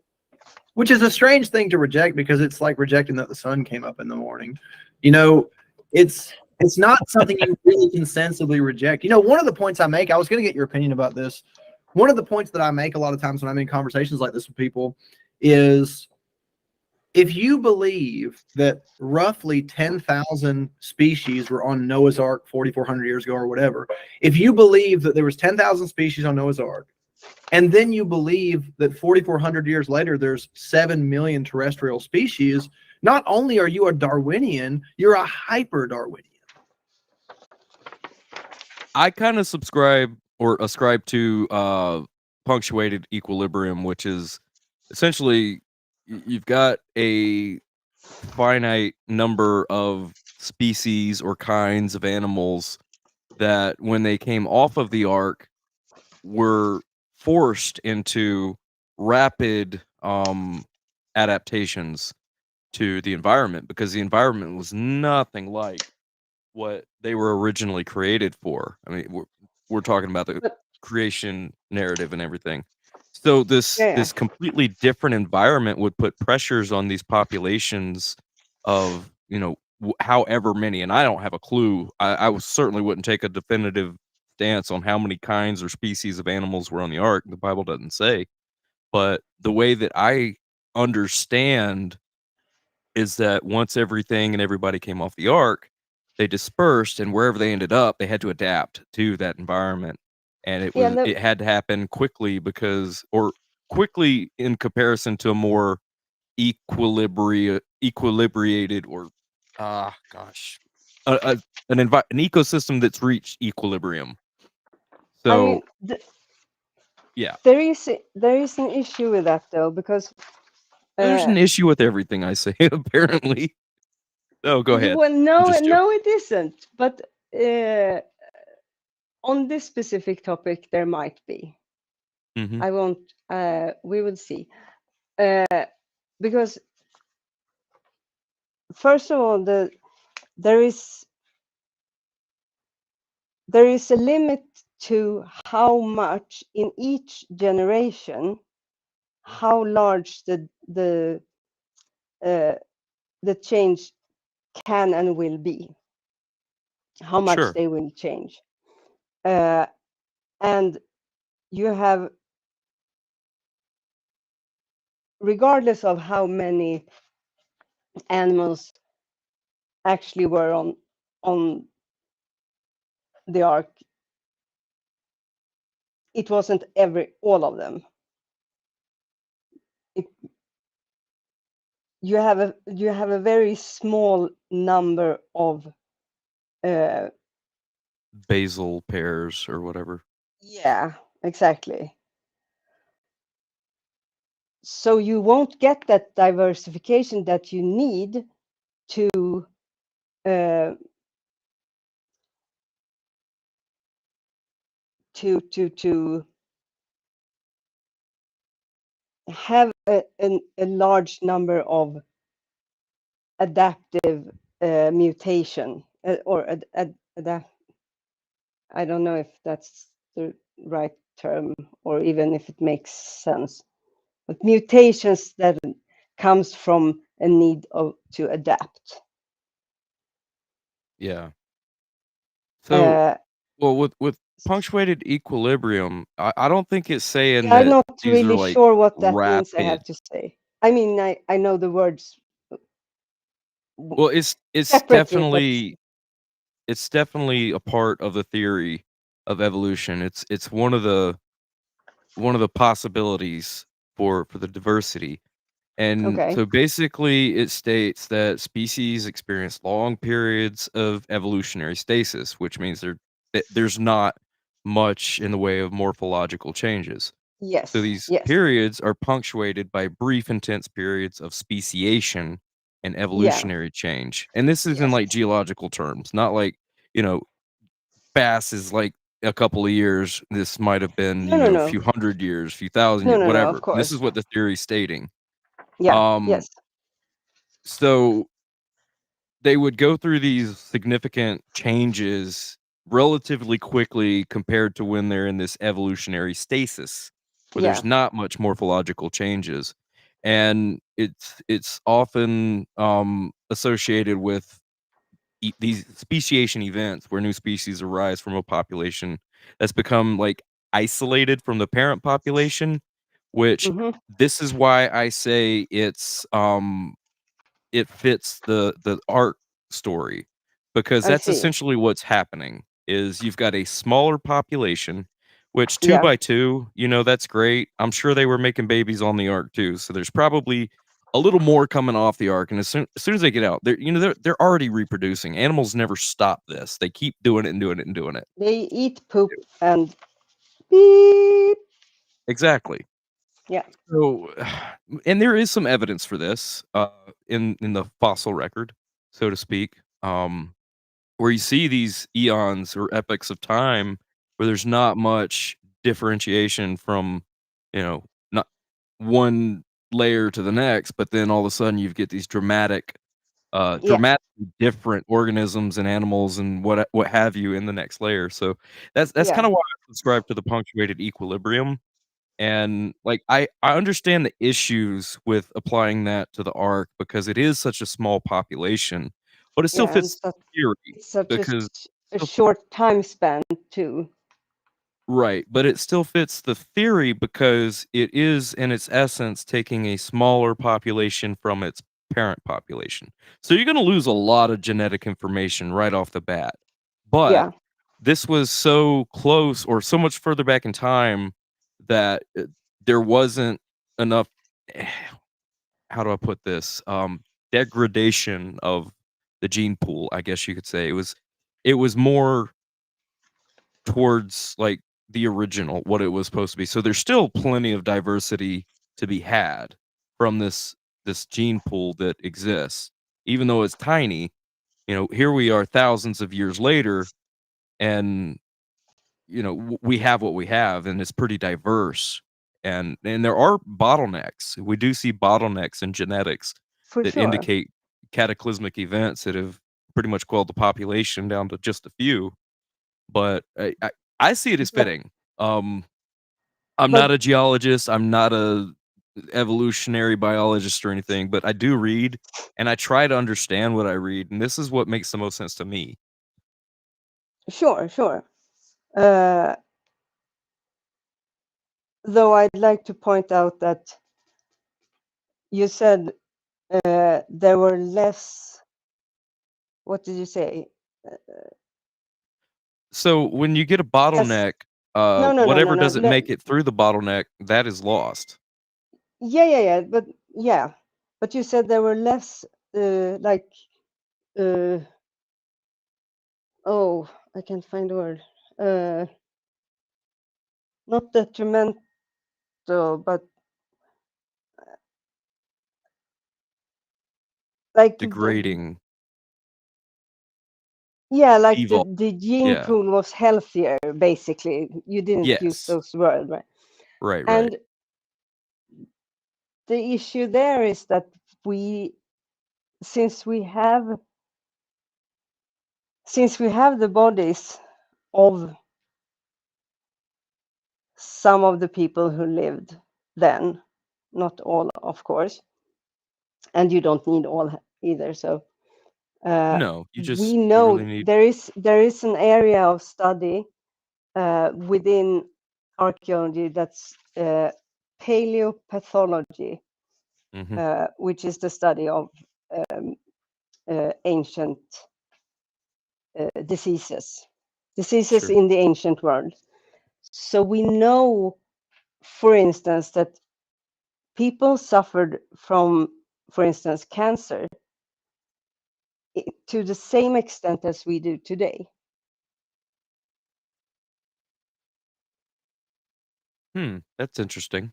H: Which is a strange thing to reject, because it's like rejecting that the sun came up in the morning. You know, it's not something you really can sensibly reject. You know, one of the points I make, I was going to get your opinion about this. One of the points that I make a lot of times when I'm in conversations like this with people is, if you believe that roughly 10,000 species were on Noah's Ark 4,400 years ago or whatever, if you believe that there was 10,000 species on Noah's Ark, and then you believe that 4,400 years later there's 7 million terrestrial species, not only are you a Darwinian, you're a hyper-Darwinian.
B: I kind of subscribe or ascribe to punctuated equilibrium, which is essentially you've got a finite number of species or kinds of animals that when they came off of the ark were forced into rapid adaptations to the environment, because the environment was nothing like what they were originally created for. I mean, we're talking about the creation narrative and everything. So this completely different environment would put pressures on these populations of, you know, however many, and I don't have a clue. I certainly wouldn't take a definitive stance on how many kinds or species of animals were on the ark. The Bible doesn't say. But the way that I understand is that once everything and everybody came off the ark, they dispersed, and wherever they ended up, they had to adapt to that environment. And it had to happen quickly, because, or quickly in comparison to a more equilibrated, or an ecosystem that's reached equilibrium. So
F: I mean,
B: yeah,
F: there is an issue with that though, because
B: there's an issue with everything I say, apparently. Oh, go ahead.
F: Well, no, it isn't. But on this specific topic, there might be.
B: Mm-hmm.
F: I won't. We will see. Because first of all, there is a limit to how much in each generation, how large the change can and will be, how much
B: Sure.
F: they will change. And you have, regardless of how many animals actually were on the ark, it wasn't all of them. You have a very small number of
B: Basal pairs or whatever.
F: yeah, exactly. So you won't get that diversification that you need to have a large number of adaptive mutation or adapt. I don't know if that's the right term or even if it makes sense, but mutations that comes from a need to adapt.
B: Yeah. So, well, with punctuated equilibrium, I don't think it's saying
F: I'm
B: that
F: not
B: these are
F: really
B: like
F: sure what that means, I
B: rapid.
F: have to say. I mean, I know the words
B: Well, it's
F: separately,
B: definitely a part of the theory of evolution. It's one of the possibilities for the diversity. And
F: okay.
B: so basically it states that species experience long periods of evolutionary stasis, which means there's not much in the way of morphological changes.
F: Yes.
B: So these
F: Yes.
B: periods are punctuated by brief, intense periods of speciation and evolutionary change. And this is in like geological terms, not like, you know, fast is like a couple of years. This might have been, a
F: No.
B: few hundred years, few thousand
F: No,
B: years,
F: of
B: whatever. This
F: course.
B: is what the theory is stating.
F: Yeah. Yes.
B: So they would go through these significant changes relatively quickly compared to when they're in this evolutionary stasis, where there's not much morphological changes. And it's often associated with these speciation events where new species arise from a population that's become like isolated from the parent population, which this is why I say it fits the art story, because
F: I
B: that's
F: see.
B: essentially what's happening is you've got a smaller population, which 2
F: Yeah.
B: by 2, that's great. I'm sure they were making babies on the ark too, so there's probably a little more coming off the ark, and as soon as they get out, they're already reproducing. Animals never stop this. They keep doing it and doing it and doing it.
F: They eat poop and beep.
B: Exactly.
F: Yeah.
B: So, and there is some evidence for this in the fossil record, so to speak, where you see these eons or epochs of time where there's not much differentiation from, not one layer to the next, but then all of a sudden you get these dramatically different organisms and animals and what have you in the next layer. So that's kind of why I subscribe to the punctuated equilibrium. And like I understand the issues with applying that to the ark because it is such a small population, but it still fits the theory
F: It's such
B: because
F: a short time span too.
B: right, but it still fits the theory because it is in its essence taking a smaller population from its parent population. So you're going to lose a lot of genetic information right off the bat. But this was so close or so much further back in time that there wasn't enough how do I put this? Degradation of the gene pool, I guess you could say. It was more towards like the original, what it was supposed to be. So there's still plenty of diversity to be had from this gene pool that exists. Even though it's tiny, here we are thousands of years later, and we have what we have, and it's pretty diverse. And there are bottlenecks. We do see bottlenecks in genetics that indicate cataclysmic events that have pretty much quelled the population down to just a few. But I see it as fitting. I'm not a geologist. I'm not a evolutionary biologist or anything, but I do read, and I try to understand what I read, and this is what makes the most sense to me.
F: Sure. Though I'd like to point out that you said there were less. What did you say?
B: So when you get a bottleneck,
F: No.
B: whatever doesn't make it through the bottleneck, that is lost.
F: Yeah. But you said there were less oh, I can't find the word. Not detrimental, but like
B: Degrading.
F: like
B: evil.
F: the gene
B: Yeah.
F: pool was healthier, basically. You didn't use
B: Yes.
F: those words, right?
B: Right.
F: And the issue there is that since we have the bodies of some of the people who lived then, not all, of course, and you don't need all either. So
B: No,
F: we know
B: really need...
F: there is an area of study within archaeology that's paleopathology, which is the study of ancient diseases
B: Sure.
F: in the ancient world. So we know, for instance, that people suffered from, for instance, cancer to the same extent as we do today.
B: That's interesting.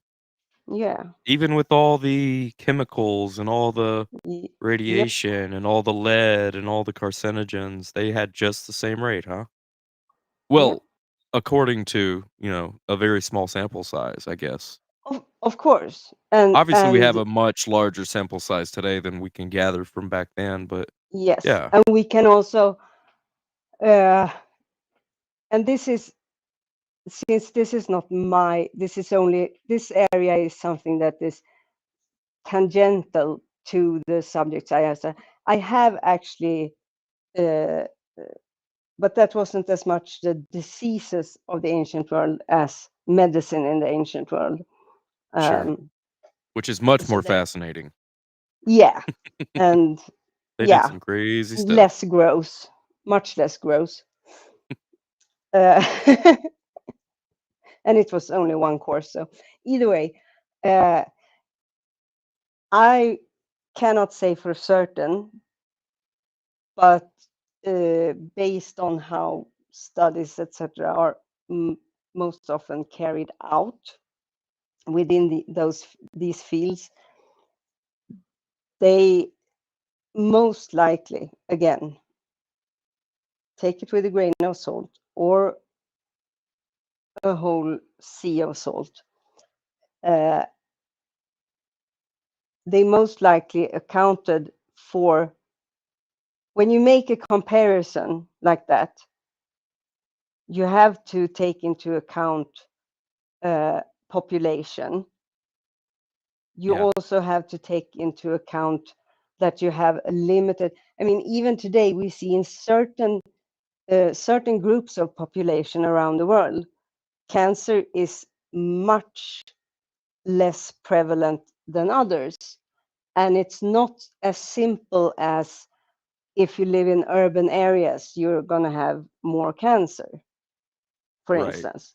F: Yeah.
B: Even with all the chemicals and all the radiation and all the lead and all the carcinogens, they had just the same rate, huh? Well, according to, a very small sample size, I guess.
F: Of course. And
B: obviously we have a much larger sample size today than we can gather from back then, but
F: yes.
B: yeah.
F: And we can also and this is, since this is not this area is something that is tangential to the subjects I asked. I have actually but that wasn't as much the diseases of the ancient world as medicine in the ancient world.
B: Sure. Which is much more fascinating.
F: Yeah. And
B: they did some crazy stuff.
F: Less gross. Much less gross. And it was only one course. So either way, I cannot say for certain, but based on how studies, etc., are most often carried out within these fields, they most likely, again, take it with a grain of salt or a whole sea of salt. They most likely accounted for, when you make a comparison like that, you have to take into account population. You also have to take into account that you have a limited, I mean, even today we see in certain groups of population around the world, cancer is much less prevalent than others. And it's not as simple as if you live in urban areas, you're going to have more cancer, for instance.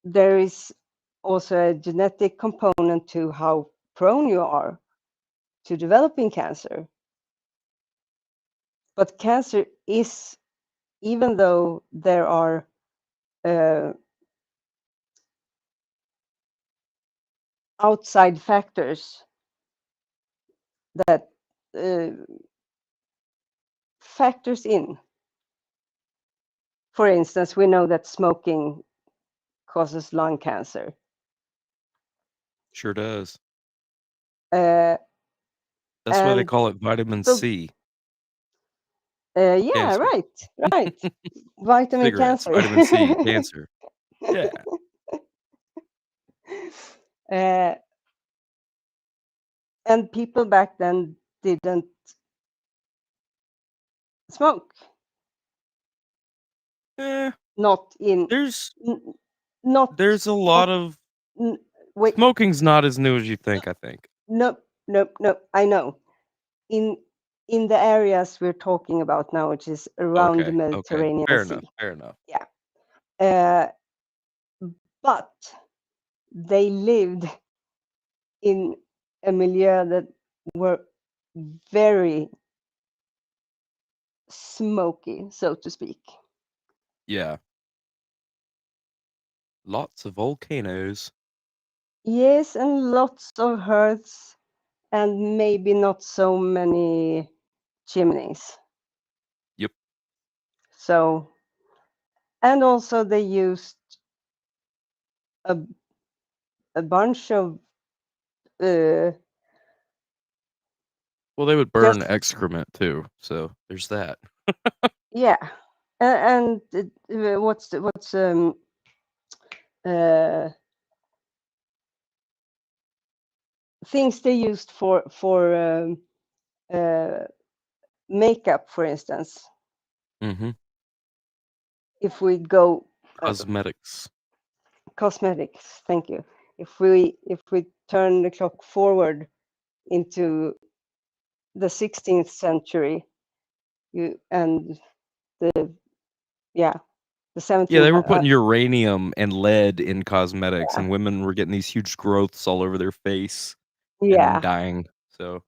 F: There is also a genetic component to how prone you are to developing cancer. But cancer is, even though there are outside factors that factors in. For instance, we know that smoking causes lung cancer.
B: Sure does. That's why they call it vitamin C.
F: Yeah, cancer. Right. Vitamin
B: Cigarettes,
F: cancer.
B: vitamin C, cancer. Yeah.
F: and people back then didn't smoke. Not in
B: There's
F: not
B: a lot of
F: wait.
B: Smoking's not as new as you think, I think.
F: No. I know. In the areas we're talking about now, which is around the Mediterranean Sea.
B: Fair enough.
F: Yeah. But they lived in a milieu that were very smoky, so to speak.
B: Yeah. Lots of volcanoes.
F: Yes, and lots of hearths, and maybe not so many chimneys.
B: Yep.
F: So, and also they used a bunch of
B: well, they would burn excrement too, so there's that.
F: Yeah, and what's things they used for makeup, for instance.
B: Mm-hmm.
F: If we go
B: cosmetics,
F: thank you. If we turn the clock forward into the 16th century, the 17th.
B: Yeah, they were putting uranium and lead in cosmetics, and women were getting these huge growths all over their face. And then dying. So,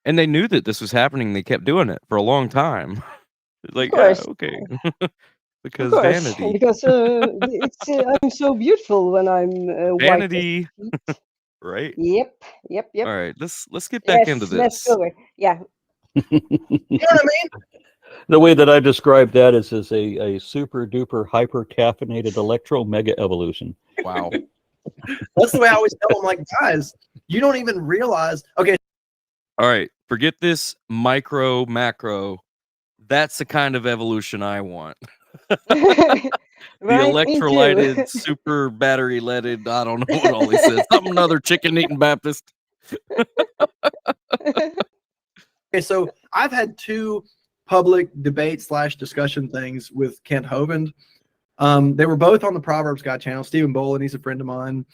B: and they knew that this was happening. They kept doing it for a long time. Like, yeah, okay. Because vanity.
F: Because it's I'm so beautiful when I'm
B: vanity.
F: White.
B: Right.
F: Yep.
B: All right, let's get back into this.
F: Let's go. Yeah.
H: You know what I mean?
G: The way that I describe that is as a super duper hyper caffeinated electro mega evolution.
B: Wow.
H: That's the way I always tell them, like, guys, you don't even realize. Okay.
B: All right. Forget this micro, macro. That's the kind of evolution I want. The electrolyted, super battery leaded. I don't know what all he said. Something other chicken eating Baptist.
H: Okay, so I've had 2 public debate / discussion things with Kent Hovind. They were both on the Proverbs Guy channel. Stephen Bolin, he's a friend of mine.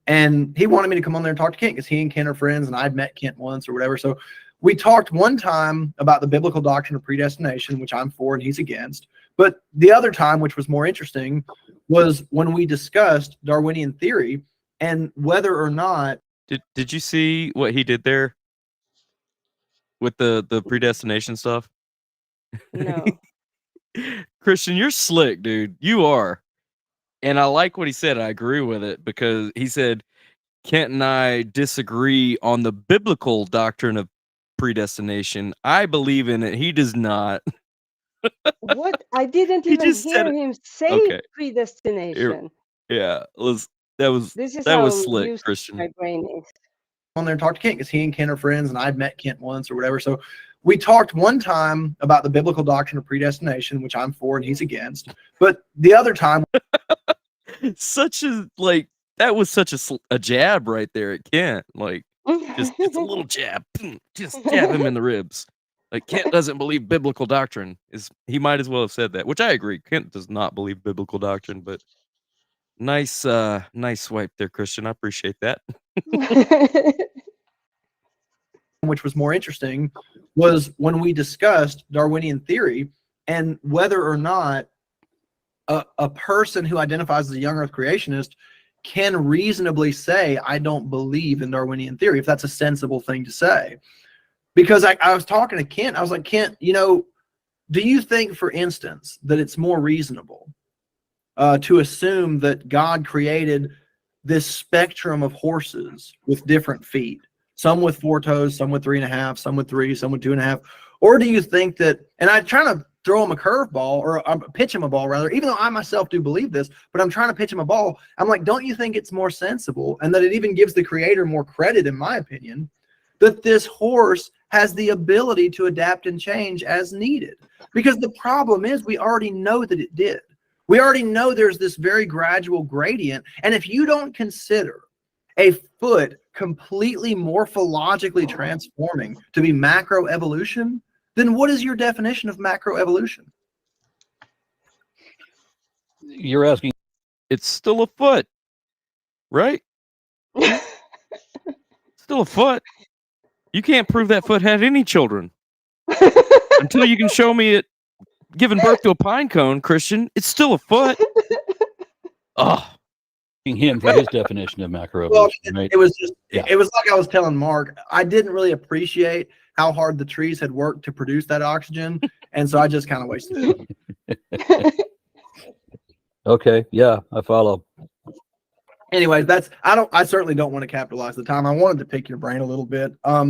H: And he wanted me to come on there and talk to Kent because he and Kent are friends, and I'd met Kent once or whatever. So we talked one time about the biblical doctrine of predestination, which I'm for and he's against. But the other time, which was more interesting, was when we discussed Darwinian theory and whether or not.
B: Did you see what he did there with the predestination stuff?
F: No.
B: Christian, you're slick, dude. You are. And I like what he said. I agree with it because he said, Kent and I disagree on the biblical doctrine of predestination. I believe in it. He does not.
F: What? I didn't even hear him say predestination.
B: Yeah, that was slick, Christian.
F: My brain is.
H: On there and talk to Kent because he and Kent are friends, and I'd met Kent once or whatever. So we talked one time about the biblical doctrine of predestination, which I'm for and he's against. But the other time,
B: that was such a jab right there at Kent. Like, just a little jab, just jab him in the ribs. Like, Kent doesn't believe biblical doctrine. He might as well have said that, which I agree. Kent does not believe biblical doctrine, but nice swipe there, Christian. I appreciate that.
H: Which was more interesting, was when we discussed Darwinian theory and whether or not a person who identifies as a young earth creationist can reasonably say, I don't believe in Darwinian theory, if that's a sensible thing to say. Because I was talking to Kent, I was like, Kent, do you think, for instance, that it's more reasonable to assume that God created this spectrum of horses with different feet, some with 4 toes, some with 3.5, some with 3, some with 2.5? Or do you think that, and I'm trying to throw him a curveball, or pitch him a ball rather, even though I myself do believe this, but I'm trying to pitch him a ball. I'm like, don't you think it's more sensible, and that it even gives the creator more credit, in my opinion, that this horse has the ability to adapt and change as needed? Because the problem is, we already know that it did. We already know there's this very gradual gradient. And if you don't consider a foot completely morphologically transforming to be macroevolution, then what is your definition of macroevolution?
G: You're asking.
B: It's still a foot, right? Still a foot. You can't prove that foot had any children until you can show me it giving birth to a pine cone, Christian. It's still a foot. Oh,
G: Him for his definition of macroevolution.
H: Well,
G: right?
H: it was just it was like I was telling Mark, I didn't really appreciate how hard the trees had worked to produce that oxygen, and so I just kind of wasted it.
G: Okay, yeah, I follow.
H: Anyways, I certainly don't want to capitalize the time. I wanted to pick your brain a little bit. I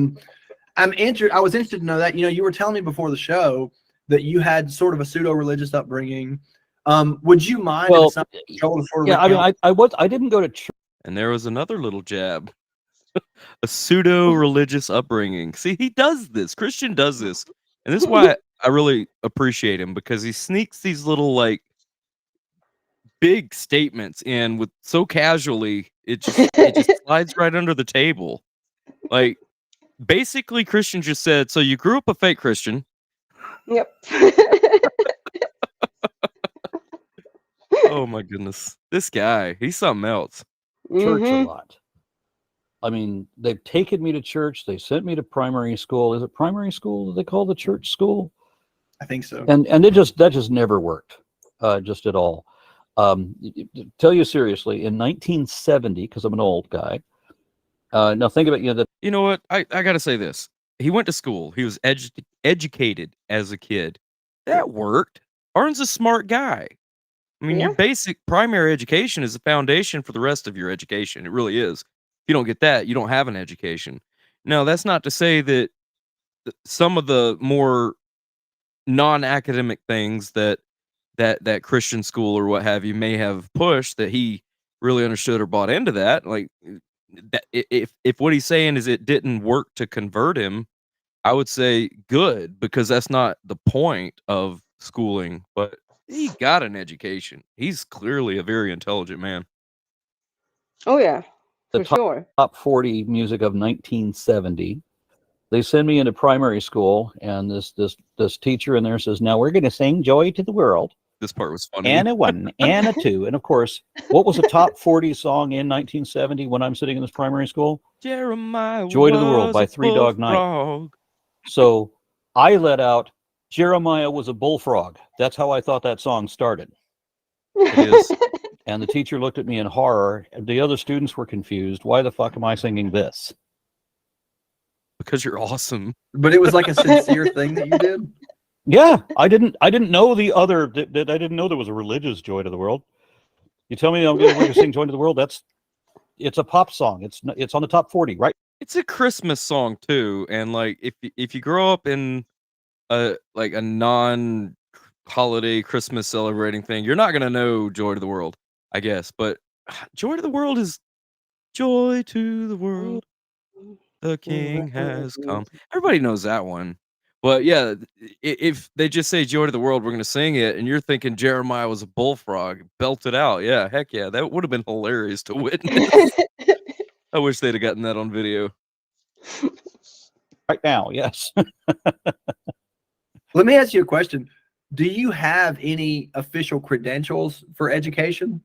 H: was interested to know that, you were telling me before the show that you had sort of a pseudo-religious upbringing. Would you mind?
G: Well,
H: I
G: didn't go to church.
B: And there was another little jab. A pseudo-religious upbringing. See, he does this. Christian does this. And this is why I really appreciate him, because he sneaks these little, like, big statements in with so casually, it just slides right under the table. Like, basically, Christian just said, so you grew up a fake Christian.
F: Yep.
B: Oh my goodness. This guy, he's something else.
G: Church a lot. I mean, they've taken me to church. They sent me to primary school. Is it primary school that they call the church school?
H: I think so.
G: And that just never worked, just at all. Tell you seriously, in 1970, because I'm an old guy. Now think about
B: you know what? I gotta say this. He went to school. He was educated as a kid. That worked. Arn's a smart guy. I mean, your basic primary education is the foundation for the rest of your education. It really is. If you don't get that, you don't have an education. Now, that's not to say that some of the more non-academic things that Christian school or what have you may have pushed, that he really understood or bought into that. Like, that if what he's saying is it didn't work to convert him, I would say good, because that's not the point of schooling. But he got an education. He's clearly a very intelligent man.
F: Oh yeah, for
G: the
F: sure.
G: top 40 music of 1970. They send me into primary school, and this teacher in there says, "Now we're going to sing Joy to the World."
B: This part was funny.
G: And a 1, and a 2. And of course, what was the top 40 song in 1970 when I'm sitting in this primary school?
B: Jeremiah
G: Joy to the World by Three Dog Night. So I let out Jeremiah was a bullfrog. That's how I thought that song started.
B: It is.
G: And the teacher looked at me in horror. The other students were confused. Why the fuck am I singing this?
B: Because you're awesome.
H: But it was like a sincere thing that you did?
G: Yeah, I didn't know the other. I didn't know there was a religious Joy to the World. You tell me I'm going to sing Joy to the World? It's a pop song. It's on the top 40, right?
B: It's a Christmas song too, and like if you grow up in a non-holiday Christmas celebrating thing, you're not gonna know Joy to the World, I guess. But Joy to the World is Joy to the World, the King has come. Everybody knows that one. But yeah, if they just say Joy to the World, we're going to sing it, and you're thinking Jeremiah was a bullfrog, belt it out. Yeah, heck yeah. That would have been hilarious to witness. I wish they'd have gotten that on video.
G: Right now, yes.
H: Let me ask you a question. Do you have any official credentials for education?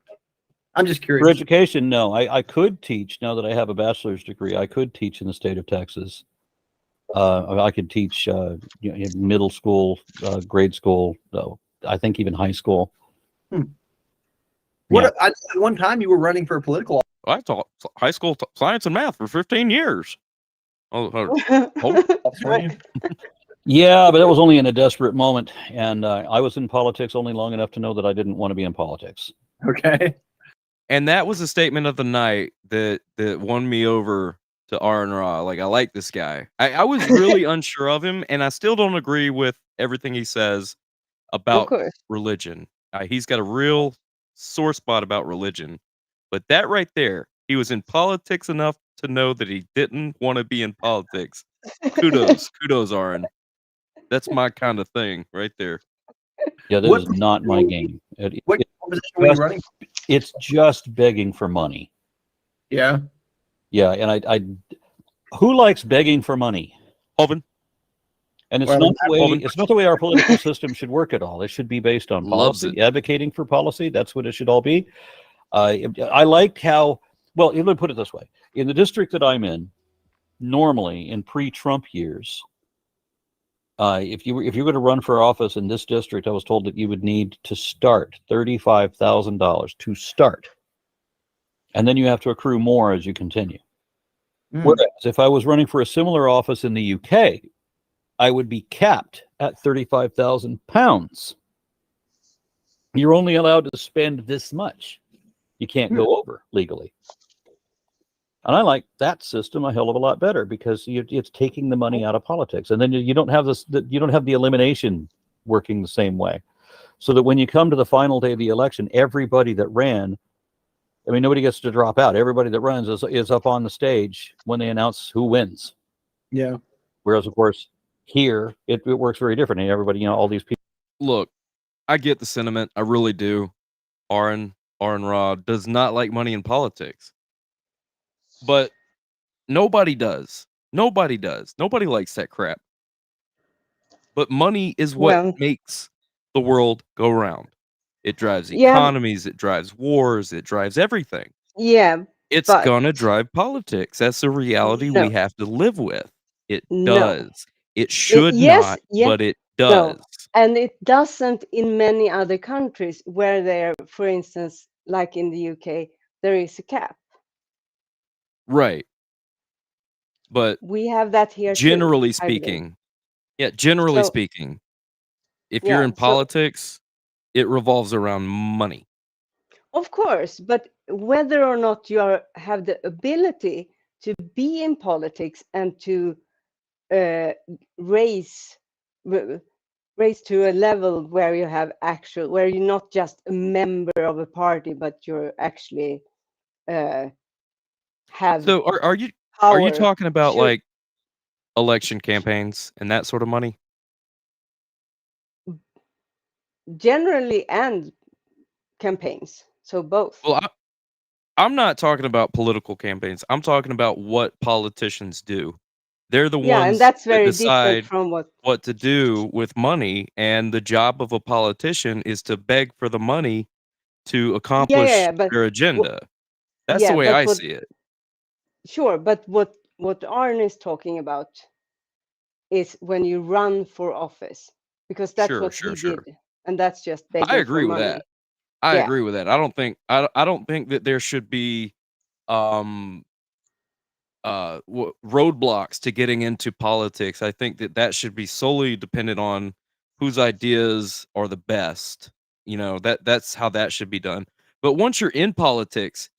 H: I'm just curious.
G: For education, no. I could teach, now that I have a bachelor's degree, I could teach in the state of Texas. I could teach middle school, grade school, I think even high school.
H: What? Yeah. One time you were running for a political.
B: I taught high school science and math for 15 years.
G: Yeah, but that was only in a desperate moment, and I was in politics only long enough to know that I didn't want to be in politics.
H: Okay.
B: And that was a statement of the night that won me over to R&R. Like, I like this guy. I was really unsure of him, and I still don't agree with everything he says about religion. He's got a real sore spot about religion. But that right there, he was in politics enough to know that he didn't want to be in politics. Kudos, Aaron. That's my kind of thing right there.
G: Yeah, that is not my game. It's just begging for money.
H: Yeah.
G: Yeah, and I who likes begging for money?
B: Alvin.
G: And it's
H: Well,
G: not the way it's not the way our political system should work at all. It should be based on
B: Loves
G: policy,
B: it.
G: advocating for policy. That's what it should all be. I like how, well, let me put it this way. In the district that I'm in, normally in pre-Trump years, if you were going to run for office in this district, I was told that you would need to start $35,000 to start, and then you have to accrue more as you continue. Whereas if I was running for a similar office in the UK, I would be capped at 35,000 pounds. You're only allowed to spend this much. You can't go over legally. And I like that system a hell of a lot better because it's taking the money out of politics, and then you don't have this. You don't have the elimination working the same way, so that when you come to the final day of the election, everybody that ran, I mean, nobody gets to drop out. Everybody that runs is up on the stage when they announce who wins.
H: Yeah.
G: Whereas, of course, here it works very differently. Everybody, all these people.
B: Look, I get the sentiment. I really do. Aaron Rod does not like money in politics. But nobody does. Nobody does. Nobody likes that crap. But money is what makes the world go round. It drives economies, it drives wars, it drives everything.
F: Yeah.
B: It's gonna drive politics. That's a reality we have to live with. It does. It should not, but it does.
F: No. And it doesn't in many other countries where there, for instance, like in the UK, there is a cap.
B: Right. But
F: we have that here
B: generally
F: too,
B: speaking. Yeah, generally speaking, if you're in politics, it revolves around money.
F: Of course, but whether or not you have the ability to be in politics and to raise to a level where you have where you're not just a member of a party, but you're actually have.
B: So are you talking about like election campaigns and that sort of money?
F: Generally, and campaigns, so both.
B: Well, I'm not talking about political campaigns. I'm talking about what politicians do. They're the ones
F: and that's very
B: that decide
F: different from
B: what to do with money, and the job of a politician is to beg for the money to accomplish their agenda. That's the way I see it.
F: Sure, but what Arne is talking about is when you run for office, because that's what he did, and that's just begging
B: I agree
F: for
B: with
F: money.
B: that. I agree with that. I don't think that there should be roadblocks to getting into politics. I think that should be solely dependent on whose ideas are the best. That's how that should be done. But once you're in politics,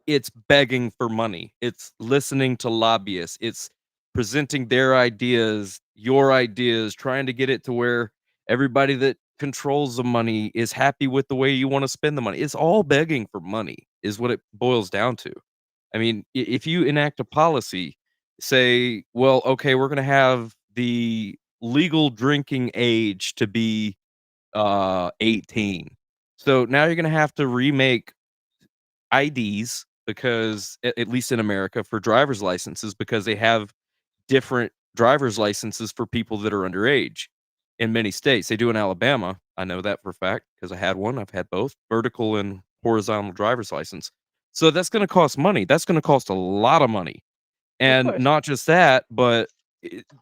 B: it's begging for money. It's listening to lobbyists. It's presenting their ideas, your ideas, trying to get it to where everybody that controls the money is happy with the way you want to spend the money. It's all begging for money is what it boils down to. I mean, if you enact a policy, say, well, okay, we're going to have the legal drinking age to be 18. So now you're going to have to remake IDs because at least in America for driver's licenses, because they have different driver's licenses for people that are underage in many states. They do in Alabama. I know that for a fact because I had one. I've had both vertical and horizontal driver's license. So that's going to cost money. That's going to cost a lot of money. And not just that, but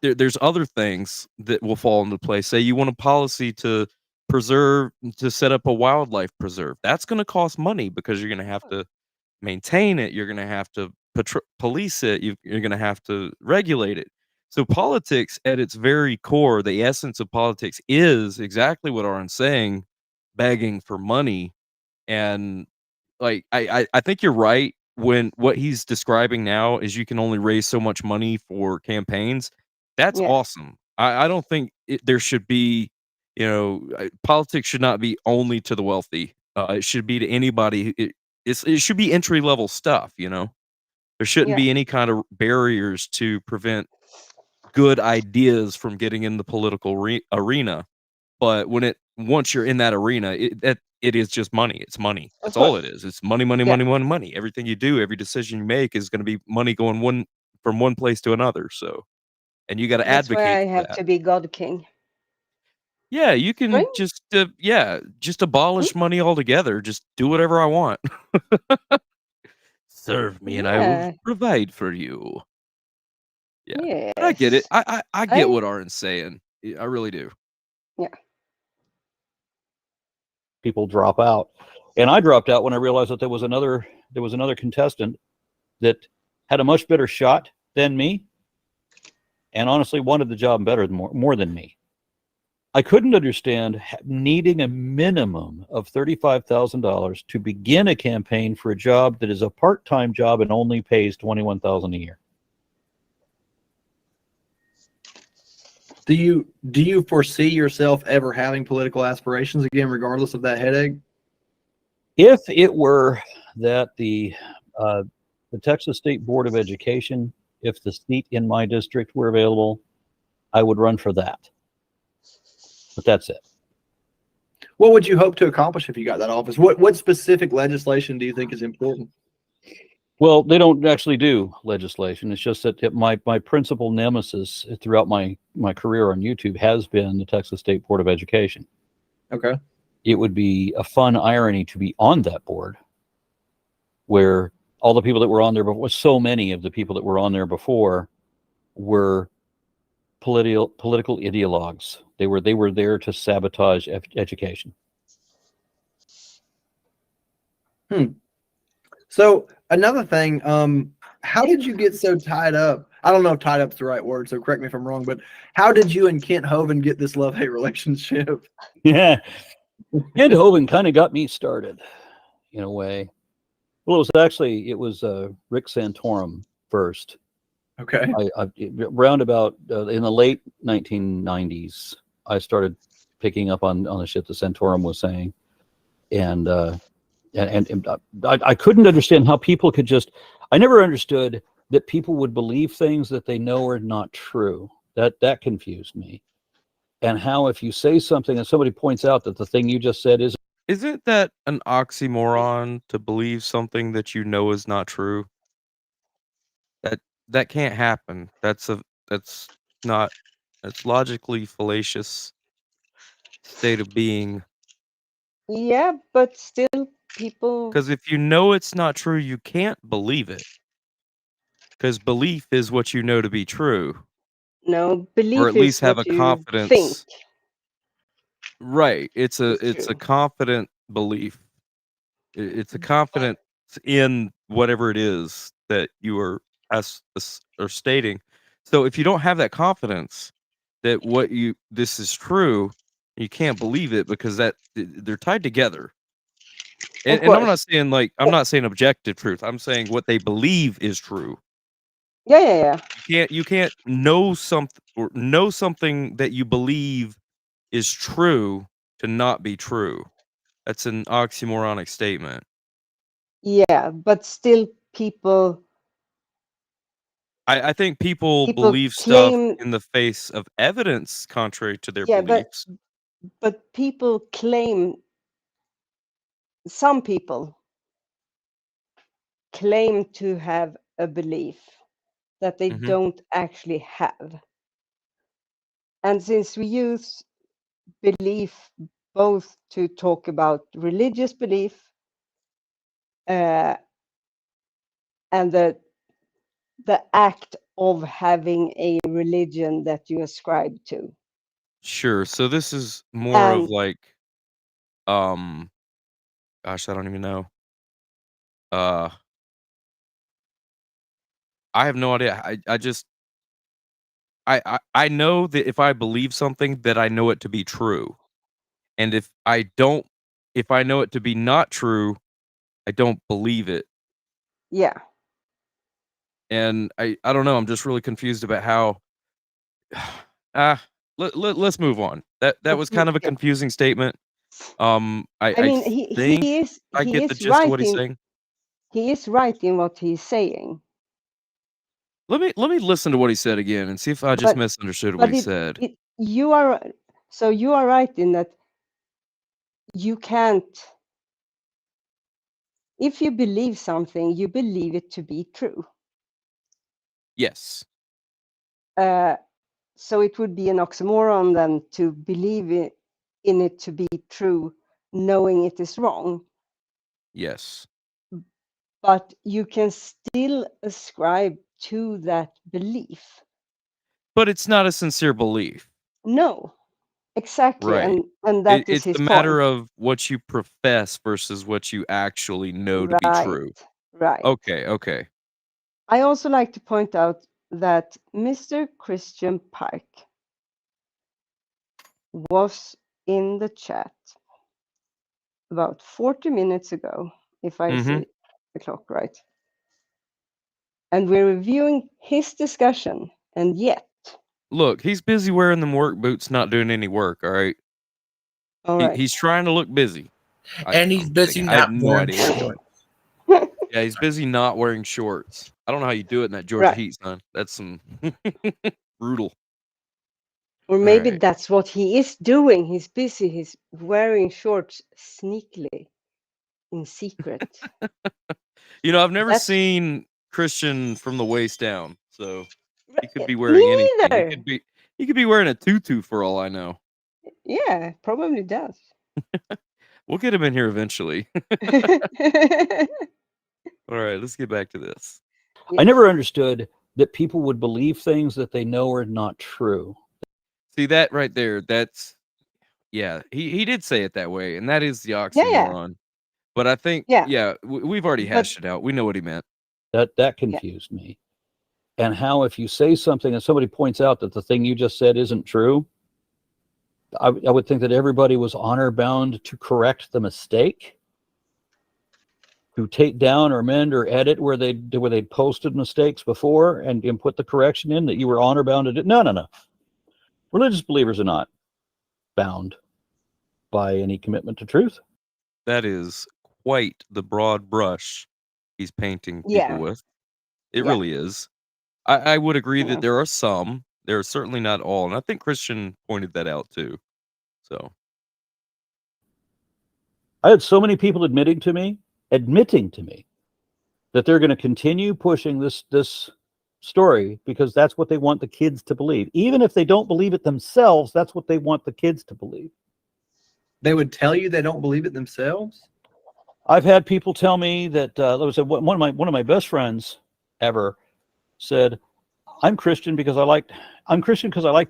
B: there's other things that will fall into place. Say you want a policy to set up a wildlife preserve. That's going to cost money because you're going to have to maintain it. You're going to have to police it. You're going to have to regulate it. So politics at its very core, the essence of politics is exactly what Aaron's saying, begging for money. And like, I think you're right when what he's describing now is you can only raise so much money for campaigns. That's awesome. I don't think there should be, politics should not be only to the wealthy. It should be to anybody. It should be entry level stuff. There shouldn't be any kind of barriers to prevent good ideas from getting in the political arena. But once you're in that arena, it is just money. It's money.
F: Of
B: That's all
F: course.
B: it is. It's money, money,
F: Yeah.
B: money, money, money. Everything you do, every decision you make is going to be money going from one place to another. So, and you got to
F: That's why
B: advocate
F: I
B: for
F: have
B: that.
F: to be God King.
B: Yeah, you can
F: Right?
B: just abolish money altogether. Just do whatever I want. Serve me and I will
F: Yeah.
B: provide for you. Yeah.
F: Yes.
B: But I get it. I get what Arden's saying. I really do.
F: Yeah.
G: People drop out, and I dropped out when I realized that there was another contestant that had a much better shot than me, and honestly wanted the job better than more than me. I couldn't understand needing a minimum of $35,000 to begin a campaign for a job that is a part-time job and only pays $21,000 a year.
H: Do you foresee yourself ever having political aspirations again, regardless of that headache?
G: If it were that the Texas State Board of Education, if the seat in my district were available, I would run for that. But that's it.
H: What would you hope to accomplish if you got that office? What specific legislation do you think is important?
G: Well, they don't actually do legislation. It's just that my principal nemesis throughout my career on YouTube has been the Texas State Board of Education.
H: Okay.
G: It would be a fun irony to be on that board where all the people that were on there before, so many of the people that were on there before were political ideologues. They were there to sabotage education.
H: So another thing, how did you get so tied up? I don't know if tied up's the right word, so correct me if I'm wrong, but how did you and Kent Hovind get this love-hate relationship?
G: Yeah. Kent Hovind kind of got me started in a way. Well, it was Rick Santorum first.
H: Okay.
G: Round about in the late 1990s, I started picking up on the shit that Santorum was saying, and I couldn't understand how people could I never understood that people would believe things that they know are not true. That confused me. And how if you say something and somebody points out that the thing you just said
B: Isn't that an oxymoron to believe something that you know is not true? That can't happen. That's logically fallacious state of being.
F: Yeah, but still people.
B: Because if you know it's not true, you can't believe it. Because belief is what you know to be true.
F: No, belief
B: or at least
F: is
B: have a
F: what you
B: confidence.
F: think.
B: Right. It's a
F: true.
B: confident belief. It's a confidence in whatever it is that you are stating. So if you don't have that confidence that this is true, you can't believe it because they're tied together. And I'm not saying objective truth. I'm saying what they believe is true.
F: Yeah.
B: You can't know something that you believe is true to not be true. That's an oxymoronic statement.
F: Yeah, but still people.
B: I think people believe
F: claim,
B: stuff in the face of evidence contrary to their
F: yeah,
B: beliefs.
F: But people claim. Some people claim to have a belief that they don't actually have. And since we use belief both to talk about religious belief and the act of having a religion that you ascribe to.
B: Sure. So this is more of like, gosh, I don't even know. I have no idea. I know that if I believe something that I know it to be true. And if I know it to be not true, I don't believe it.
F: Yeah.
B: And I don't know. I'm just really confused about how. Let's move on. That was kind of a confusing statement. I mean,
F: he is.
B: I get the gist of what he's saying.
F: He is right in what he's saying.
B: Let me listen to what he said again and see if I just misunderstood what he said.
F: You are right in that you can't if you believe something, you believe it to be true.
B: Yes.
F: So it would be an oxymoron then to believe in it to be true, knowing it is wrong.
B: Yes.
F: But you can still ascribe to that belief.
B: But it's not a sincere belief.
F: No, exactly.
B: Right.
F: And that is
B: It's
F: his
B: a matter
F: point.
B: of what you profess versus what you actually know to be true.
F: Right.
B: Okay.
F: I also like to point out that Mr. Christian Pike was in the chat about 40 minutes ago, if I see the clock right. And we're reviewing his discussion, and yet...
B: Look, he's busy wearing them work boots, not doing any work, all right?
F: All right.
B: He's trying to look busy.
A: And he's busy
B: I have
A: not
B: no
A: wearing
B: idea what he's doing.
A: shorts.
B: Yeah, he's busy not wearing shorts. I don't know how you do it in that Georgia heat, son. That's some brutal.
F: Or maybe that's what he is doing. He's busy. He's wearing shorts sneakily, in secret.
B: I've never seen Christian from the waist down, so he could be wearing anything. He could be wearing a tutu for all I know.
F: Yeah, probably does.
B: We'll get him in here eventually. All right, let's get back to this.
G: I never understood that people would believe things that they know are not true.
B: See that right there? That's he did say it that way, and that is the oxymoron. But I think we've already hashed it out. We know what he meant.
G: That confused me. And how if you say something and somebody points out that the thing you just said isn't true, I would think that everybody was honor bound to correct the mistake, to take down or amend or edit where they posted mistakes before and put the correction in, that you were honor bound to do. No. Religious believers are not bound by any commitment to truth.
B: That is quite the broad brush he's painting people with. It really is. I would agree that there are some. There are certainly not all. And I think Christian pointed that out too. So
G: I had so many people admitting to me that they're going to continue pushing this story because that's what they want the kids to believe. Even if they don't believe it themselves, that's what they want the kids to believe.
H: They would tell you they don't believe it themselves?
G: I've had people tell me that one of my best friends ever said, I'm Christian because I like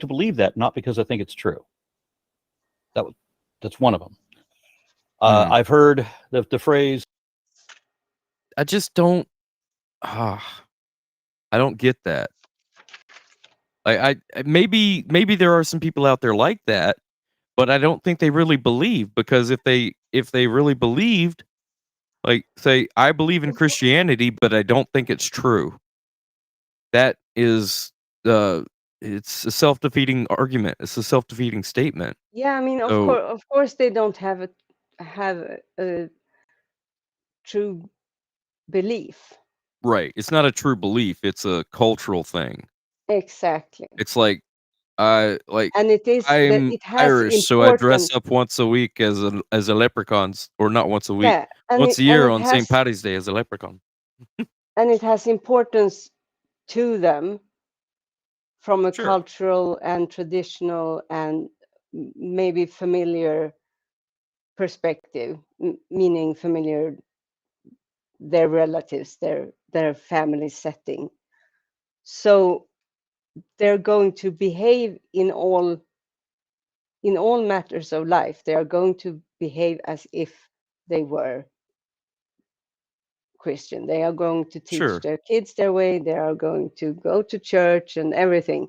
G: to believe that, not because I think it's true. That's one of them. I've heard the phrase,
B: I just don't I don't get that. I maybe there are some people out there like that, but I don't think they really believe, because if they really believed, like, say, I believe in Christianity, but I don't think it's true. That is it's a self-defeating argument. It's a self-defeating statement.
F: Yeah, I mean, of course they don't have a true belief.
B: Right. It's not a true belief. It's a cultural thing.
F: Exactly.
B: It's like, and I'm
F: it has
B: Irish, so I dress up once a week as a leprechaun, or not once a week, once a year on St. Paddy's Day as a leprechaun.
F: And it has importance to them from a cultural and traditional and maybe familiar perspective, meaning familiar, their relatives, their family setting. So they're going to behave in all matters of life. They are going to behave as if they were Christian. They are going to teach their kids their way. They are going to go to church and everything.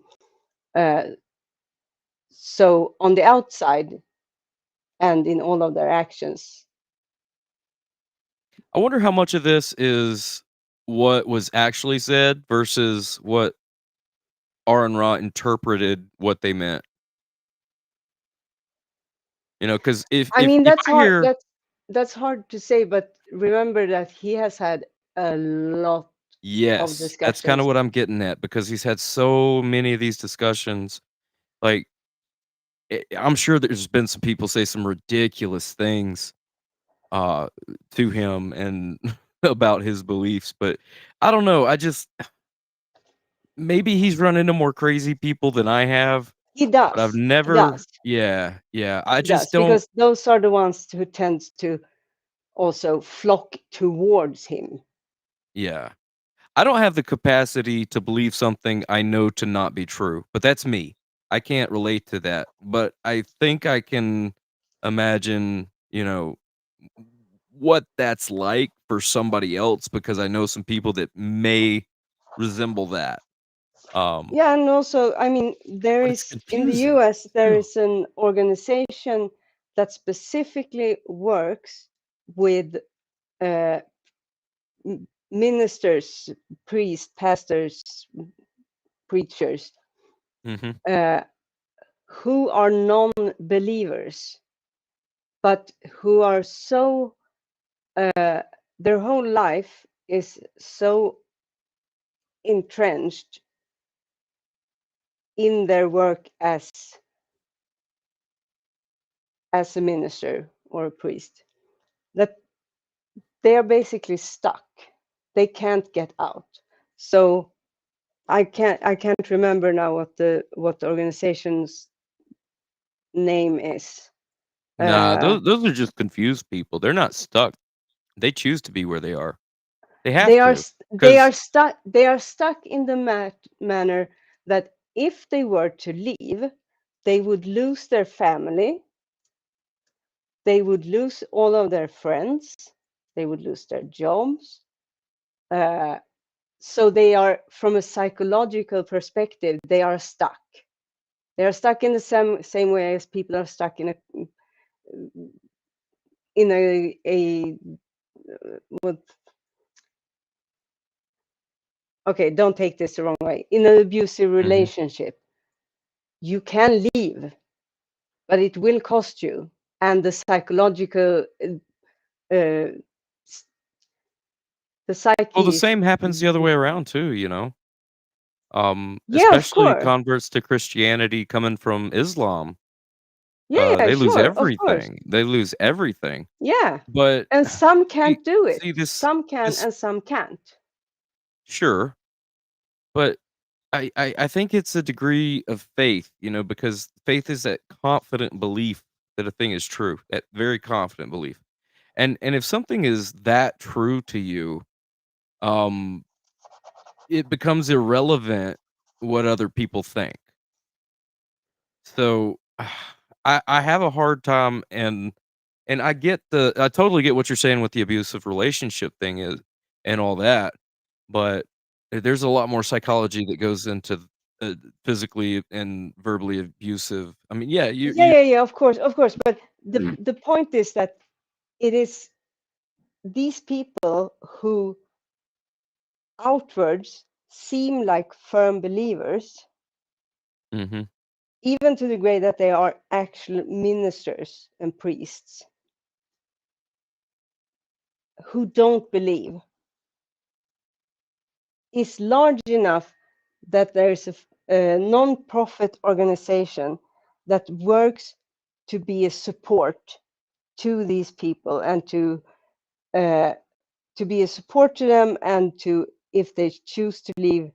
F: So on the outside and in all of their actions.
B: I wonder how much of this is what was actually said versus what R and Ra interpreted what they meant. Because
F: that's hard to say, but remember that he has had a lot of discussions.
B: That's kind of what I'm getting at, because he's had so many of these discussions. Like, I'm sure there's been some people say some ridiculous things, to him and about his beliefs. But I don't know. Maybe he's run into more crazy people than I have.
F: He
B: But I've
F: does. He
B: never.
F: does.
B: Yeah. I
F: He
B: just
F: does,
B: don't.
F: because those are the ones who tend to also flock towards him.
B: Yeah. I don't have the capacity to believe something I know to not be true, but that's me. I can't relate to that, but I think I can imagine, what that's like for somebody else, because I know some people that may resemble that.
F: Yeah, and also, I mean, there
B: But it's
F: is in the
B: confusing.
F: US, there
B: Ugh.
F: is an organization that specifically works with ministers, priests, pastors, preachers,
B: Mhm.
F: who are non-believers, but who are so their whole life is so entrenched in their work as a minister or a priest that they are basically stuck. They can't get out. So I can't remember now what the organization's name is.
B: Nah, those are just confused people. They're not stuck. They choose to be where they are. They have
F: They are
B: to,
F: they are
B: 'cause
F: stuck. They are stuck in the manner that if they were to leave, they would lose their family. They would lose all of their friends. They would lose their jobs. So they are, from a psychological perspective, they are stuck. They are stuck in the same way as people are stuck in a what? Okay, don't take this the wrong way. In an abusive relationship, you can leave, but it will cost you, and the psychological the psyche
B: well, the
F: is,
B: same happens the other way around too,
F: yeah, of
B: especially
F: course,
B: converts to Christianity coming from Islam.
F: yeah,
B: They lose
F: sure, of course,
B: everything. They lose everything.
F: yeah,
B: But
F: and some
B: see
F: can't do it.
B: see this
F: Some can
B: this
F: and some can't.
B: sure, but I think it's a degree of faith, because faith is that confident belief that a thing is true, that very confident belief. And if something is that true to you, um, it becomes irrelevant what other people think. So I have a hard time, and I totally get what you're saying with the abusive relationship thing is and all that, but there's a lot more psychology that goes into physically and verbally abusive. I mean, yeah,
F: Yeah, of course, but the point is that it is these people who outwards seem like firm believers,
B: Mhm.
F: even to the grade that they are actual ministers and priests who don't believe, is large enough that there is a non-profit organization that works to be a support to these people and to be a support to them, and to, if they choose to leave,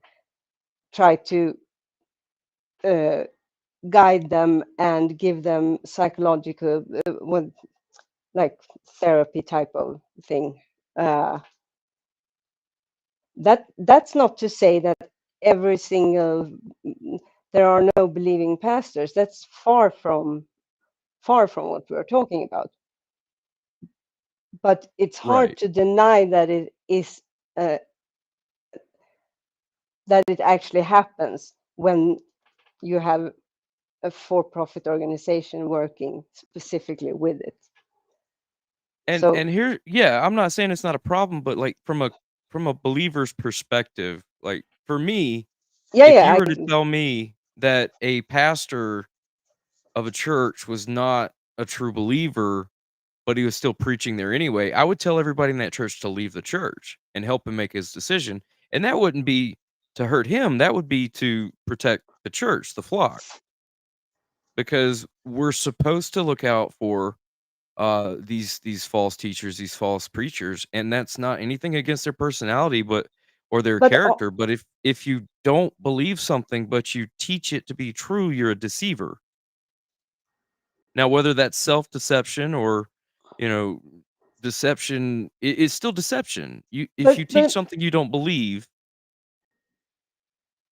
F: try to guide them and give them psychological like therapy type of thing. That's not to say that every single there are no believing pastors. That's far from what we're talking about. But it's hard
B: Right.
F: to deny that it is that it actually happens when you have a for-profit organization working specifically with it.
B: And
F: So
B: and here yeah, I'm not saying it's not a problem, but, like, from a believer's perspective, like, for me, if you
F: yeah,
B: were to tell me that a pastor of a church was not a true believer, but he was still preaching there anyway, I would tell everybody in that church to leave the church and help him make his decision, and that wouldn't be to hurt him, that would be to protect the church, the flock, because we're supposed to look out for these false teachers, these false preachers, and that's not anything against their personality, but or their
F: But
B: character. But if you don't believe something, but you teach it to be true, you're a deceiver. Now, whether that's self-deception or, you know, deception, it's still deception. If you teach
F: but
B: something you don't believe,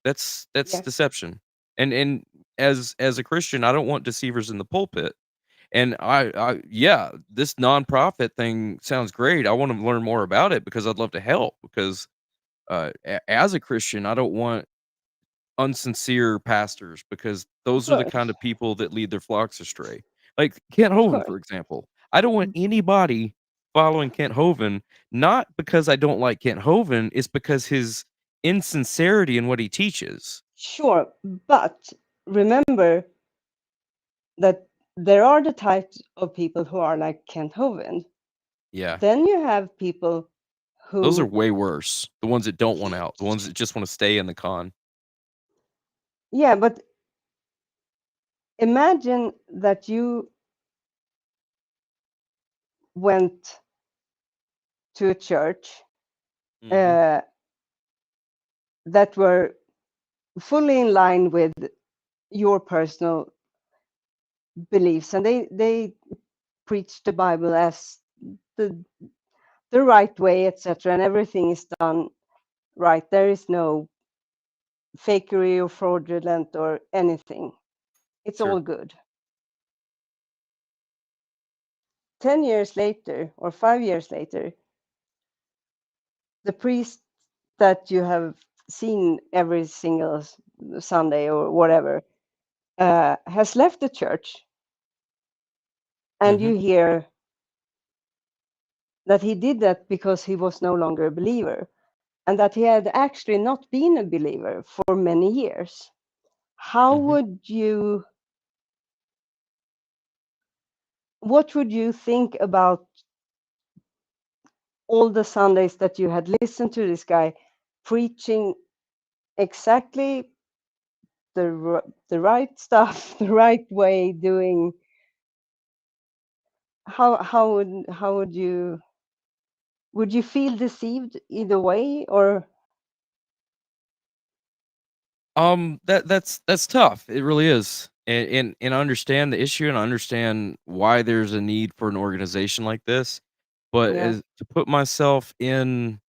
B: that's
F: yes,
B: deception. And as a Christian, I don't want deceivers in the pulpit. And yeah, this nonprofit thing sounds great. I want to learn more about it because I'd love to help. Because as a Christian, I don't want unsincere pastors because
F: of
B: those are the kind
F: course,
B: of people that lead their flocks astray. Like Kent
F: of
B: Hovind,
F: course.
B: for example. I don't want anybody following Kent Hovind, not because I don't like Kent Hovind, it's because his insincerity in what he teaches.
F: Sure, but remember that there are the types of people who are like Kent Hovind.
B: Yeah.
F: Then you have people
B: Those are
F: who,
B: way worse. The ones that don't want out, the ones that just want to stay in the con.
F: yeah, but imagine that you went to a church
B: Mhm.
F: that were fully in line with your personal beliefs, and they preach the Bible as the right way, etc., and everything is done right. There is no fakery or fraudulent or anything. It's
B: Sure.
F: all good. 10 years later or 5 years later, the priest that you have seen every single Sunday or whatever has left the church, and
B: Mhm.
F: you hear that he did that because he was no longer a believer, and that he had actually not been a believer for many years. How
B: Mhm.
F: would you, what would you think about all the Sundays that you had listened to this guy preaching exactly the right stuff, the right way, doing? How would you feel deceived either way, or?
B: That's tough. It really is. And I understand the issue and I understand why there's a need for an organization like this. But
F: Yeah,
B: as to put myself in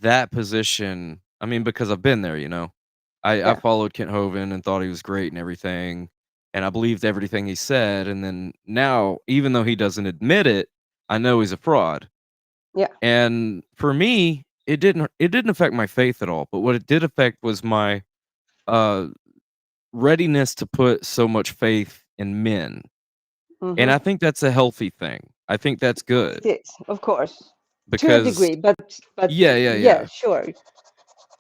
B: that position, I mean, because I've been there, you know. I
F: yeah,
B: followed Kent Hovind and thought he was great and everything, and I believed everything he said, and then now, even though he doesn't admit it, I know he's a fraud.
F: yeah.
B: And for me, it didn't affect my faith at all, but what it did affect was my uh readiness to put so much faith in men. And
F: Hmm.
B: I think that's a healthy thing. I think that's good
F: It is, of course, to a
B: because
F: degree, but
B: yeah, yeah,
F: yeah,
B: yeah.
F: sure,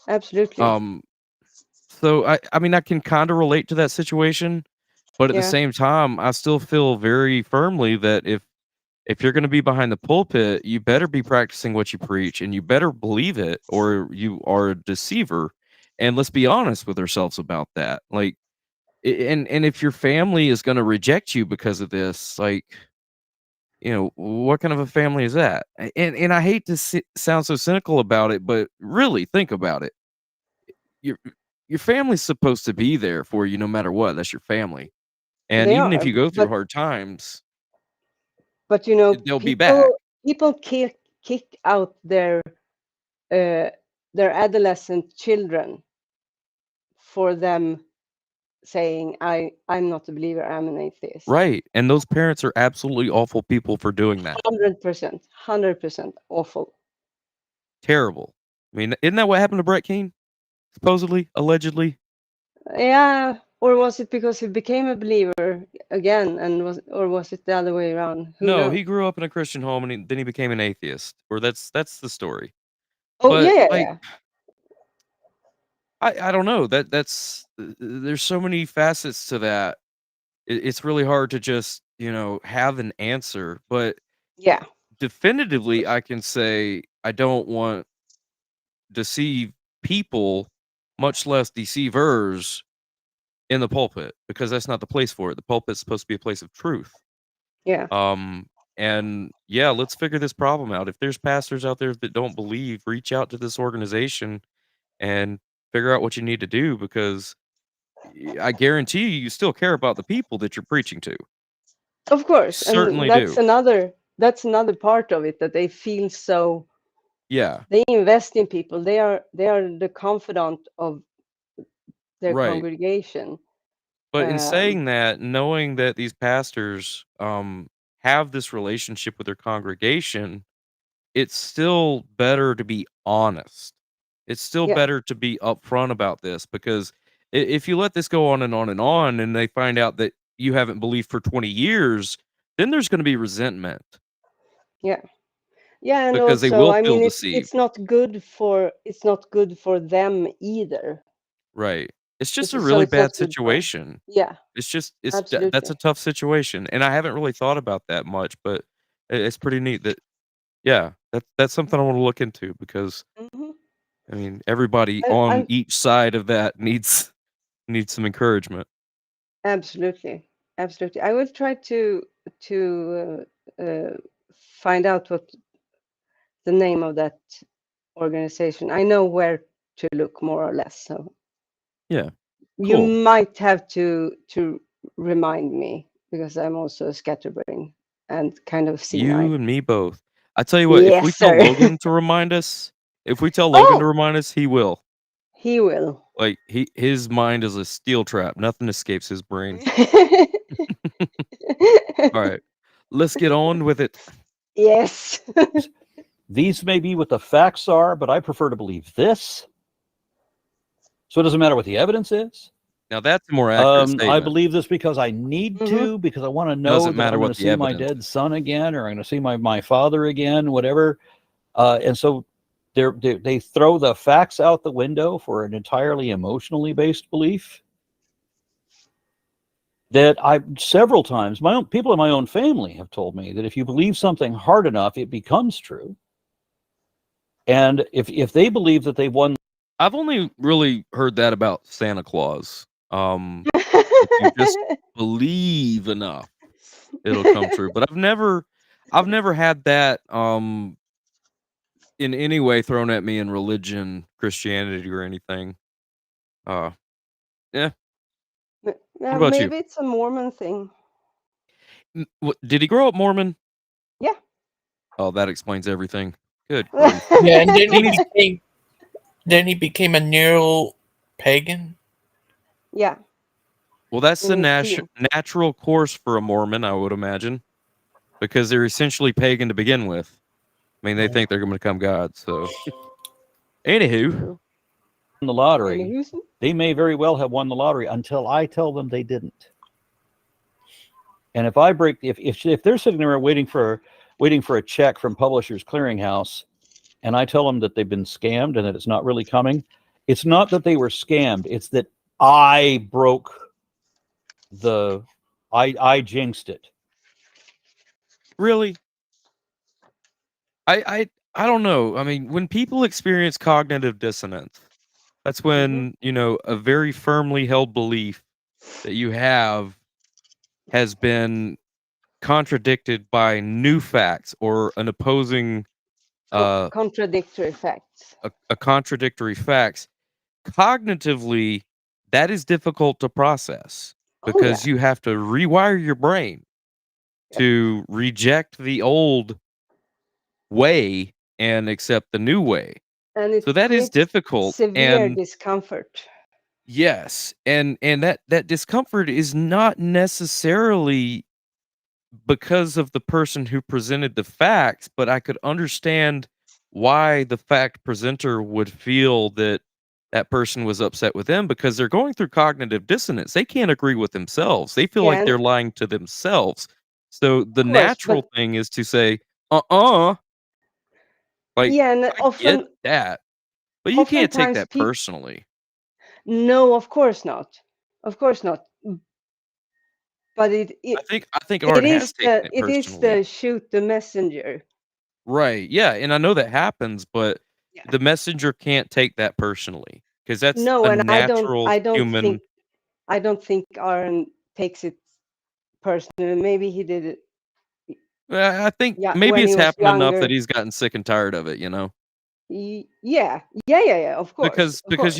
F: absolutely,
B: Um so I mean I can kind of relate to that situation, but at the
F: yeah,
B: same time I still feel very firmly that if you're going to be behind the pulpit, you better be practicing what you preach and you better believe it or you are a deceiver. And let's be honest with ourselves about that. Like and if your family is going to reject you because of this, like, you know, what kind of a family is that? And I hate to sound so cynical about it, but really think about it. Your your family's supposed to be there for you no matter what. That's your family. And
F: they
B: even if
F: are,
B: you go through hard times,
F: but
B: they'll be back.
F: people kick out uh, their adolescent children for them saying, I'm not a believer, I'm an atheist.
B: Right. And those parents are absolutely awful people for doing that.
F: 100% awful.
B: Terrible. I mean, isn't that what happened to Brett Keane? Supposedly, allegedly.
F: Yeah, or was it because he became a believer again, and was it the other way around? Who
B: No,
F: knows?
B: he grew up in a Christian home and then he became an atheist. Or that's the story.
F: Oh yeah,
B: But
F: yeah,
B: like
F: yeah.
B: I don't know. That's there's so many facets to that. It's really hard to just, you know, have an answer, but
F: Yeah.
B: definitively I can say I don't want deceive people, much less deceivers in the pulpit because that's not the place for it. The pulpit's supposed to be a place of truth.
F: Yeah.
B: Um And yeah, let's figure this problem out. If there's pastors out there that don't believe, reach out to this organization and figure out what you need to do, because I guarantee you still care about the people that you're preaching to.
F: Of course,
B: Certainly
F: and
B: do.
F: that's another part of it, that they feel so.
B: Yeah.
F: They invest in people. They are the confidant of their
B: Right.
F: congregation.
B: But in saying that, knowing that these pastors have this relationship with their congregation, it's still better to be honest. It's still
F: Yeah.
B: better to be upfront about this, because if you let this go on and on and on, and they find out that you haven't believed for 20 years, then there's going to be resentment,
F: Yeah, and
B: because they
F: also,
B: will
F: I
B: feel
F: mean,
B: deceived.
F: it's not good for them either.
B: Right. It's just a
F: So
B: really
F: it's not
B: bad
F: good for.
B: situation.
F: Yeah,
B: That's a
F: absolutely.
B: tough situation, and I haven't really thought about that much, but it's pretty neat that, yeah, that's something I want to look into, because
F: Hmm.
B: I mean, everybody
F: And
B: on each side of that needs some encouragement.
F: absolutely, I will try to find out what the name of that organization. I know where to look, more or less. So
B: Yeah,
F: you
B: cool.
F: might have to remind me, because I'm also a scatterbrain and kind of senile.
B: You and me both. I tell you what, if we
F: Yes,
B: tell
F: sir.
B: Logan to remind us, he will.
F: He will.
B: Like, his mind is a steel trap. Nothing escapes his brain. All right, let's get on with it.
F: Yes.
G: These may be what the facts are, but I prefer to believe this. So it doesn't matter what the evidence is.
B: Now that's a more accurate statement.
G: I believe this because I need to, because I want to know
B: Doesn't
G: that
B: matter
G: I'm going
B: what
G: to
B: the
G: see my
B: evidence
G: dead son again, or I'm going to see my father again, whatever. And so they throw the facts out the window for an entirely emotionally based belief that I several times, people in my own family have told me that if you believe something hard enough, it becomes true. And if they believe that they've won,
B: I've only really heard that about Santa Claus. If you just believe enough, it'll come true. But I've never had that in any way thrown at me in religion, Christianity, or anything. Yeah. What about you?
F: Maybe it's a Mormon thing.
B: Did he grow up Mormon?
F: Yeah.
B: Oh, that explains everything. Good grief.
A: Yeah, and then he became a neo pagan.
F: Yeah.
B: Well, that's the
F: Mm,
B: natural course for a Mormon, I would imagine, because they're essentially pagan to begin with. I mean, they think they're going to become God. So, anywho,
G: the lottery, they may very well have won the lottery until I tell them they didn't. And if I break, if they're sitting there waiting for a check from Publishers Clearinghouse, and I tell them that they've been scammed and that it's not really coming, it's not that they were scammed. It's that I I jinxed it.
B: really, I don't know. I mean, when people experience cognitive dissonance, that's when, a very firmly held belief that you have has been contradicted by new facts, or an opposing
F: contradictory facts.
B: a contradictory facts. Cognitively, that is difficult to process, because you have to rewire your brain to reject the old way and accept the new way.
F: And
B: So that is difficult.
F: Severe
B: And
F: discomfort.
B: yes, and that discomfort is not necessarily because of the person who presented the facts, but I could understand why the fact presenter would feel that that person was upset with them, because they're going through cognitive dissonance. They can't agree with themselves. They feel like they're lying to themselves. So the natural thing is to say, like,
F: and
B: I
F: often
B: get that, but you can't take that personally.
F: No, of course not. Of course not. But
B: I think Art has taken it
F: it is
B: personally.
F: the shoot the messenger.
B: Right. Yeah, and I know that happens, but the messenger can't take that personally, because that's
F: No,
B: a
F: and
B: natural human.
F: I don't think Aaron takes it personally. Maybe he did it
B: I think
F: Yeah,
B: maybe
F: when
B: it's
F: he was
B: happened enough
F: younger.
B: that he's gotten sick and tired of it,
F: Yeah. Of course,
B: Because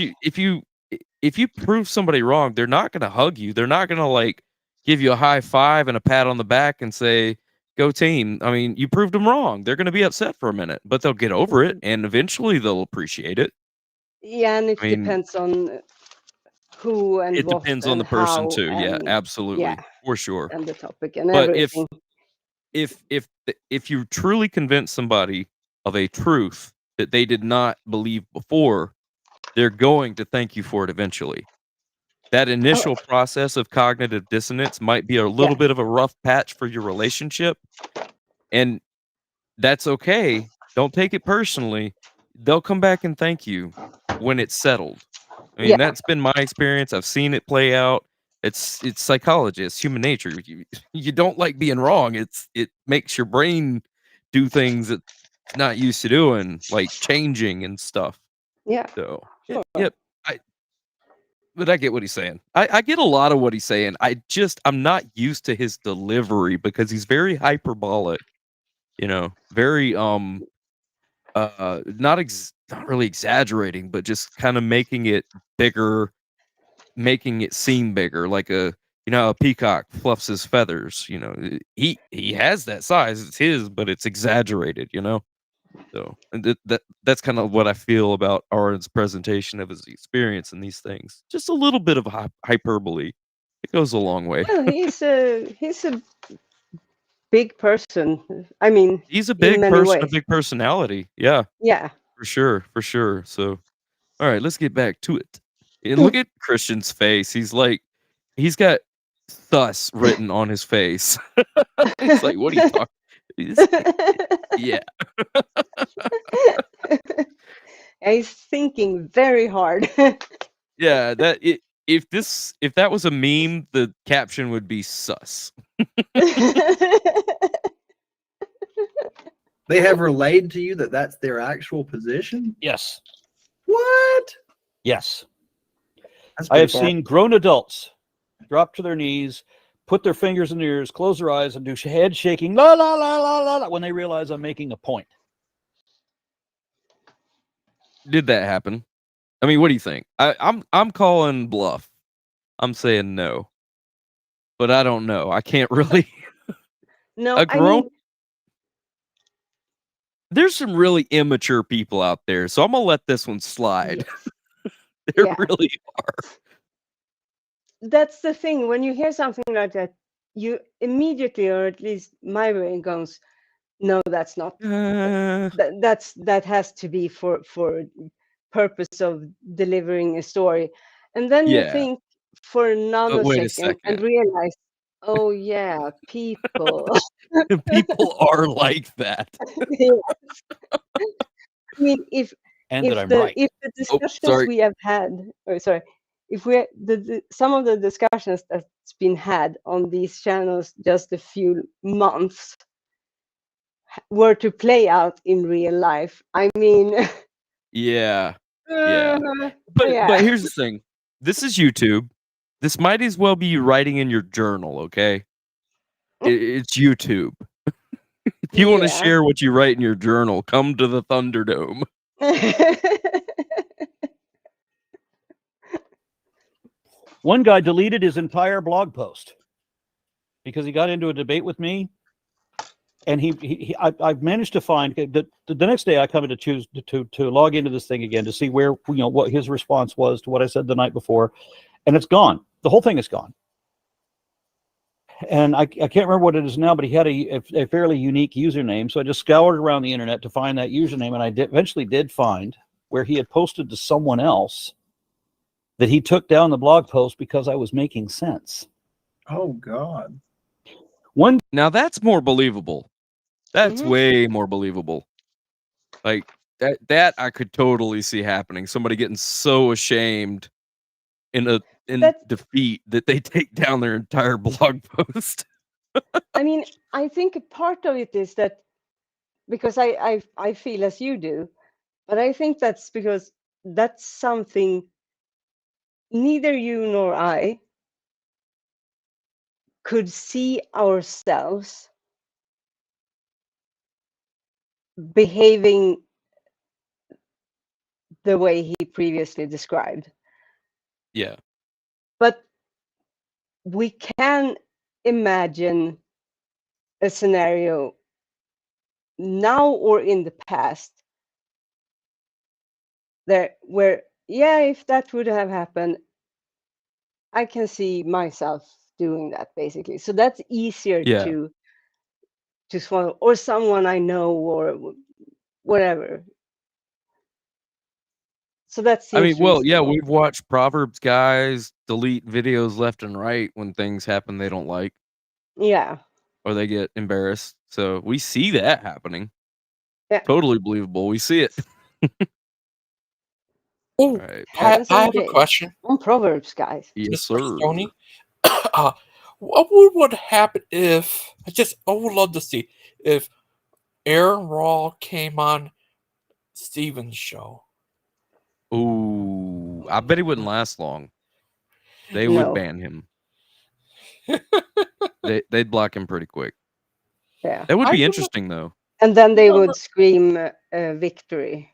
B: if you prove somebody wrong, they're not going to hug you. They're not going to like give you a high five and a pat on the back and say, "Go team." I mean, you proved them wrong. They're going to be upset for a minute, but they'll get over it and eventually they'll appreciate it.
F: Yeah, and it
B: I mean,
F: depends on who and
B: it
F: what
B: depends on
F: and
B: the person
F: how
B: too. Yeah,
F: and
B: absolutely. For sure.
F: and the topic and
B: But
F: everything.
B: if you truly convince somebody of a truth that they did not believe before, they're going to thank you for it eventually. That initial process of cognitive dissonance might be a little bit of a rough patch for your relationship, and that's okay. Don't take it personally. They'll come back and thank you when it's settled. I mean, that's been my experience. I've seen it play out. It's psychology. It's human nature. You don't like being wrong. It makes your brain do things it's not used to doing, like changing and stuff.
F: Yeah.
B: So, yep. But I get what he's saying. I get a lot of what he's saying. I'm not used to his delivery because he's very hyperbolic, very not really exaggerating, but just kind of making it bigger, making it seem bigger, like a peacock fluffs his feathers, he has that size, it's his, but it's exaggerated, So, and that's kind of what I feel about Aaron's presentation of his experience in these things. Just a little bit of hyperbole. It goes a long way.
F: Well, he's a big person. I mean,
B: He's a
F: in
B: big
F: many
B: person, a
F: ways.
B: big personality. Yeah,
F: Yeah.
B: for sure. So, all right, let's get back to it. And look at Christian's face. He's got "sus" written on his face. It's like, what are you talking? Yeah.
F: He's thinking very hard.
B: Yeah, if that was a meme, the caption would be "sus."
H: They have relayed to you that that's their actual position?
G: Yes.
H: What?
G: Yes.
H: That's
G: I have
H: far.
G: seen grown adults drop to their knees, put their fingers in their ears, close their eyes, and do head shaking, la la la la la la, when they realize I'm making a point.
B: Did that happen? I mean, what do you think? I'm calling bluff. I'm saying no, but I don't know. I can't really.
F: No,
B: A grown. There's some really immature people out there, so I'm gonna let this one slide. There really are.
F: That's the thing. When you hear something like that, you immediately, or at least my brain goes, "No, that's not. That has to be for purpose of delivering a story." And then you think for a nanosecond and realize, "Oh yeah, people."
B: People are like that.
F: Yes. I mean, if the discussions we have had, if some of the discussions that's been had on these channels just a few months were to play out in real life, I mean,
B: yeah. But here's the thing. This is YouTube. This might as well be you writing in your journal, okay? It's YouTube. If you want to share what you write in your journal, come to the Thunderdome.
G: One guy deleted his entire blog post because he got into a debate with me, and I've managed to find that the next day I come in to choose to log into this thing again to see where what his response was to what I said the night before, and it's gone. The whole thing is gone. And I can't remember what it is now, but he had a fairly unique username. So I just scoured around the internet to find that username, and I eventually did find where he had posted to someone else that he took down the blog post because I was making sense.
H: Oh God.
B: Now that's more believable. That's way more believable. Like that I could totally see happening. Somebody getting so ashamed in defeat that they take down their entire blog post.
F: I mean, I think a part of it is that because I feel as you do, but I think that's because that's something neither you nor I could see ourselves behaving the way he previously described.
B: Yeah.
F: But we can imagine a scenario now or in the past there where, yeah, if that would have happened, I can see myself doing that, basically. So that's easier
B: Yeah.
F: to swallow, or someone I know, or whatever. So that
B: I mean,
F: seems
B: well, yeah,
F: reasonable.
B: we've watched Proverbs guys delete videos left and right when things happen they don't like
F: Yeah.
B: or they get embarrassed. So we see that happening.
F: Yeah.
B: Totally believable. We see it.
A: Oh,
B: Right.
F: Happens
A: I
F: every
A: have a
F: day
A: question.
F: on Proverbs, guys.
B: Yes,
A: Just for
B: sir.
A: Sony. What would happen if I would love to see if Aaron Raw came on Steven's show?
B: Ooh, I bet he wouldn't last long. They
F: No.
B: would ban him. They'd block him pretty quick.
F: Yeah.
B: That would
A: I
B: be
A: remember-
B: interesting, though.
F: And then they
A: Remember-
F: would scream victory.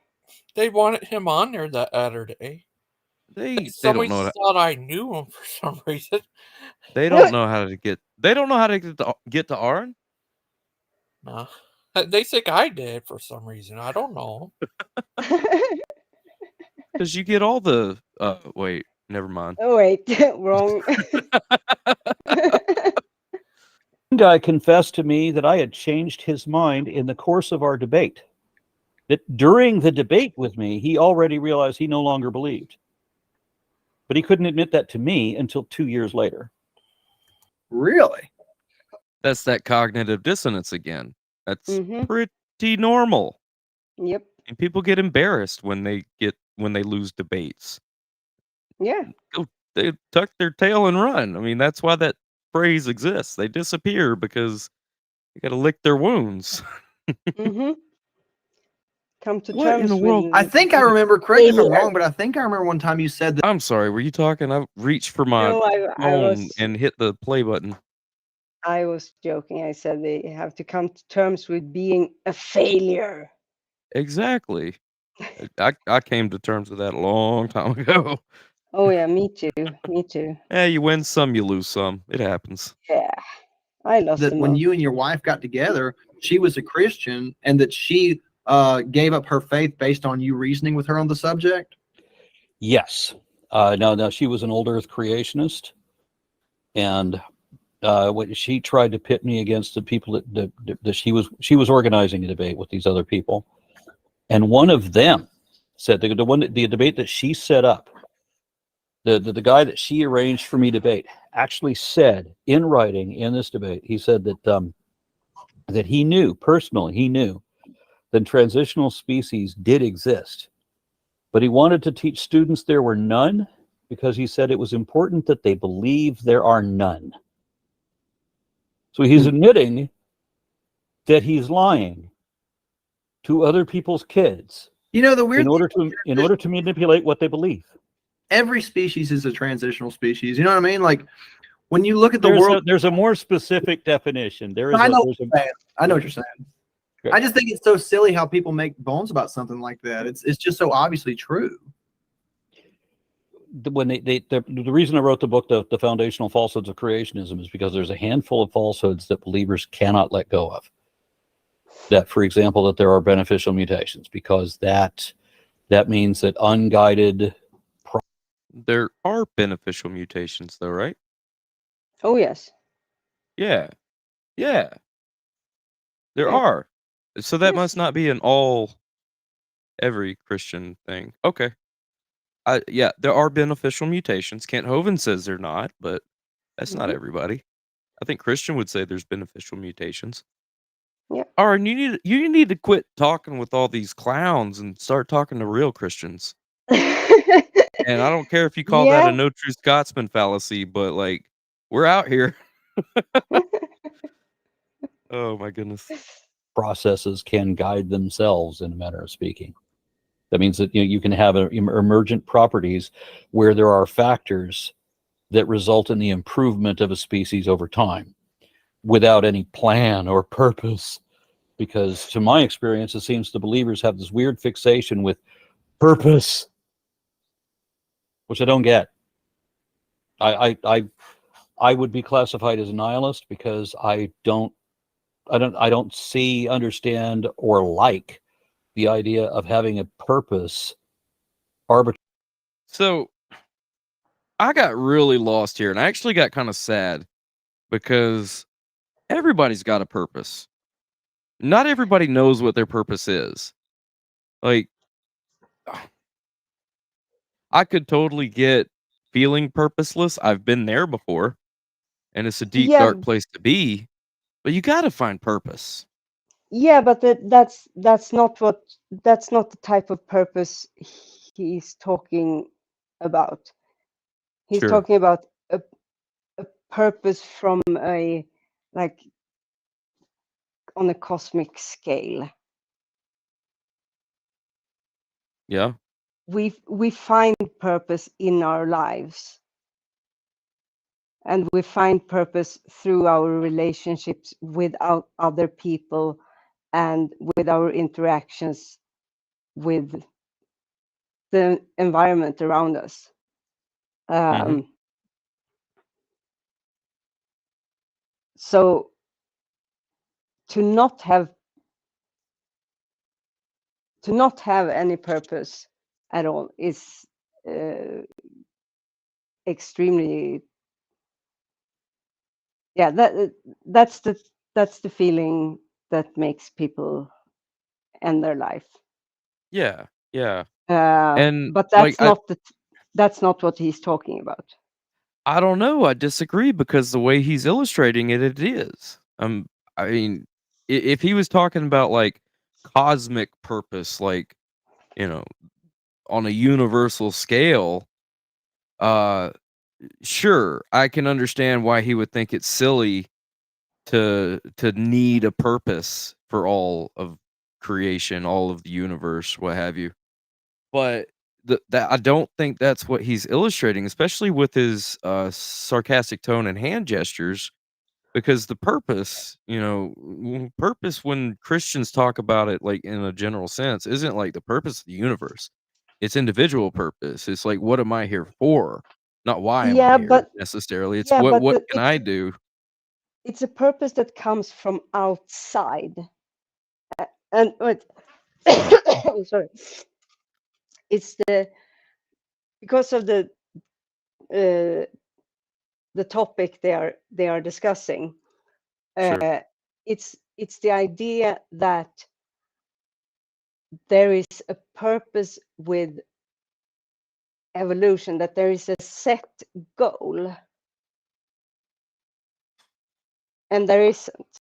A: They wanted him on there that other day.
B: They don't
A: Somebody
B: know.
A: thought I knew him for some reason.
B: They don't know how to get. They don't know how to get to Aaron.
A: No. They think I did for some reason. I don't know.
B: Because you get all the. Wait, never mind.
F: Oh, wait, wrong.
G: One guy confessed to me that I had changed his mind in the course of our debate. That during the debate with me, he already realized he no longer believed. But he couldn't admit that to me until 2 years later.
H: Really?
B: That's that cognitive dissonance again. That's
F: Mhm.
B: pretty normal.
F: Yep.
B: And people get embarrassed when they lose debates.
F: Yeah.
B: They tuck their tail and run. I mean, that's why that phrase exists. They disappear because you got to lick their wounds.
F: Mm-hmm. Come to
B: What in
F: terms
B: the world?
F: with.
H: I think I remember, correct me if I'm
F: Failure.
H: wrong, but I think I remember one time you said that.
B: I'm sorry. Were you talking? I reached for my
F: No, I
B: phone
F: was.
B: and hit the play button.
F: I was joking. I said they have to come to terms with being a failure.
B: Exactly. I came to terms with that a long time ago.
F: Oh yeah, me too. Me too.
B: Yeah, you win some, you lose some. It happens.
F: Yeah, I lost
H: That
F: the
H: when
F: most.
H: you and your wife got together, she was a Christian, and that she gave up her faith based on you reasoning with her on the subject.
G: Yes. Now she was an old Earth creationist, and when she tried to pit me against the people that she was organizing a debate with these other people, and one of them said the debate that she set up, the guy that she arranged for me to debate actually said in writing in this debate, he said that that he knew that transitional species did exist, but he wanted to teach students there were none because he said it was important that they believe there are none. So he's admitting that he's lying to other people's kids.
H: You know, the weird
G: in order to manipulate what they believe.
H: Every species is a transitional species. You know what I mean? Like when you look at the world,
G: There's a more specific definition.
H: I know what you're saying.
G: Great.
H: I just think it's so silly how people make bones about something like that. It's just so obviously true.
G: When the reason I wrote the book, the Foundational Falsehoods of Creationism, is because there's a handful of falsehoods that believers cannot let go of. That, for example, that there are beneficial mutations, because that means that unguided.
B: There are beneficial mutations, though, right?
F: Oh yes.
B: Yeah. There
F: Yeah.
B: are. So that
F: Yes.
B: must not be an every Christian thing. Okay. Yeah, there are beneficial mutations. Kent Hovind says they're not, but that's not
F: Mhm.
B: everybody. I think Christian would say there's beneficial mutations.
F: Yeah.
B: Aaron, you need to quit talking with all these clowns and start talking to real Christians. And I don't care if you call that a no true Scotsman fallacy, but like we're out here. Oh my goodness.
G: Processes can guide themselves, in a manner of speaking. That means that you can have emergent properties where there are factors that result in the improvement of a species over time without any plan or purpose Because to my experience, it seems the believers have this weird fixation with purpose, which I don't get. I would be classified as a nihilist because I don't see, understand, or like the idea of having a purpose arbitrary.
B: So I got really lost here, and I actually got kind of sad because everybody's got a purpose. Not everybody knows what their purpose is. Like, I could totally get feeling purposeless. I've been there before, and it's a deep,
F: Yeah,
B: dark place to be, but you got to find purpose.
F: yeah, but that's not the type of purpose he's talking about. He's
B: Sure.
F: talking about a purpose from a, like, on a cosmic scale.
B: Yeah.
F: We find purpose in our lives, and we find purpose through our relationships with other people and with our interactions with the environment around us. So to not have any purpose at all is extremely, yeah, that's the feeling that makes people end their life.
B: Yeah. Yeah. And
F: But
B: like,
F: that's not what he's talking about.
B: I don't know. I disagree because the way he's illustrating it, it is. I mean, if he was talking about like cosmic purpose, like, you know, on a universal scale, sure, I can understand why he would think it's silly to need a purpose for all of creation, all of the universe, what have you. But that I don't think that's what he's illustrating, especially with his sarcastic tone and hand gestures, because the purpose, purpose when Christians talk about it, like in a general sense, isn't like the purpose of the universe. It's individual purpose. It's like, what am I here for? Not why am I
F: Yeah,
B: here
F: but
B: necessarily. It's
F: yeah,
B: what
F: but
B: can I do?
F: it's a purpose that comes from outside. And wait, sorry, it's because of the topic they are discussing.
B: Sure.
F: It's the idea that there is a purpose with evolution, that there is a set goal, and there isn't.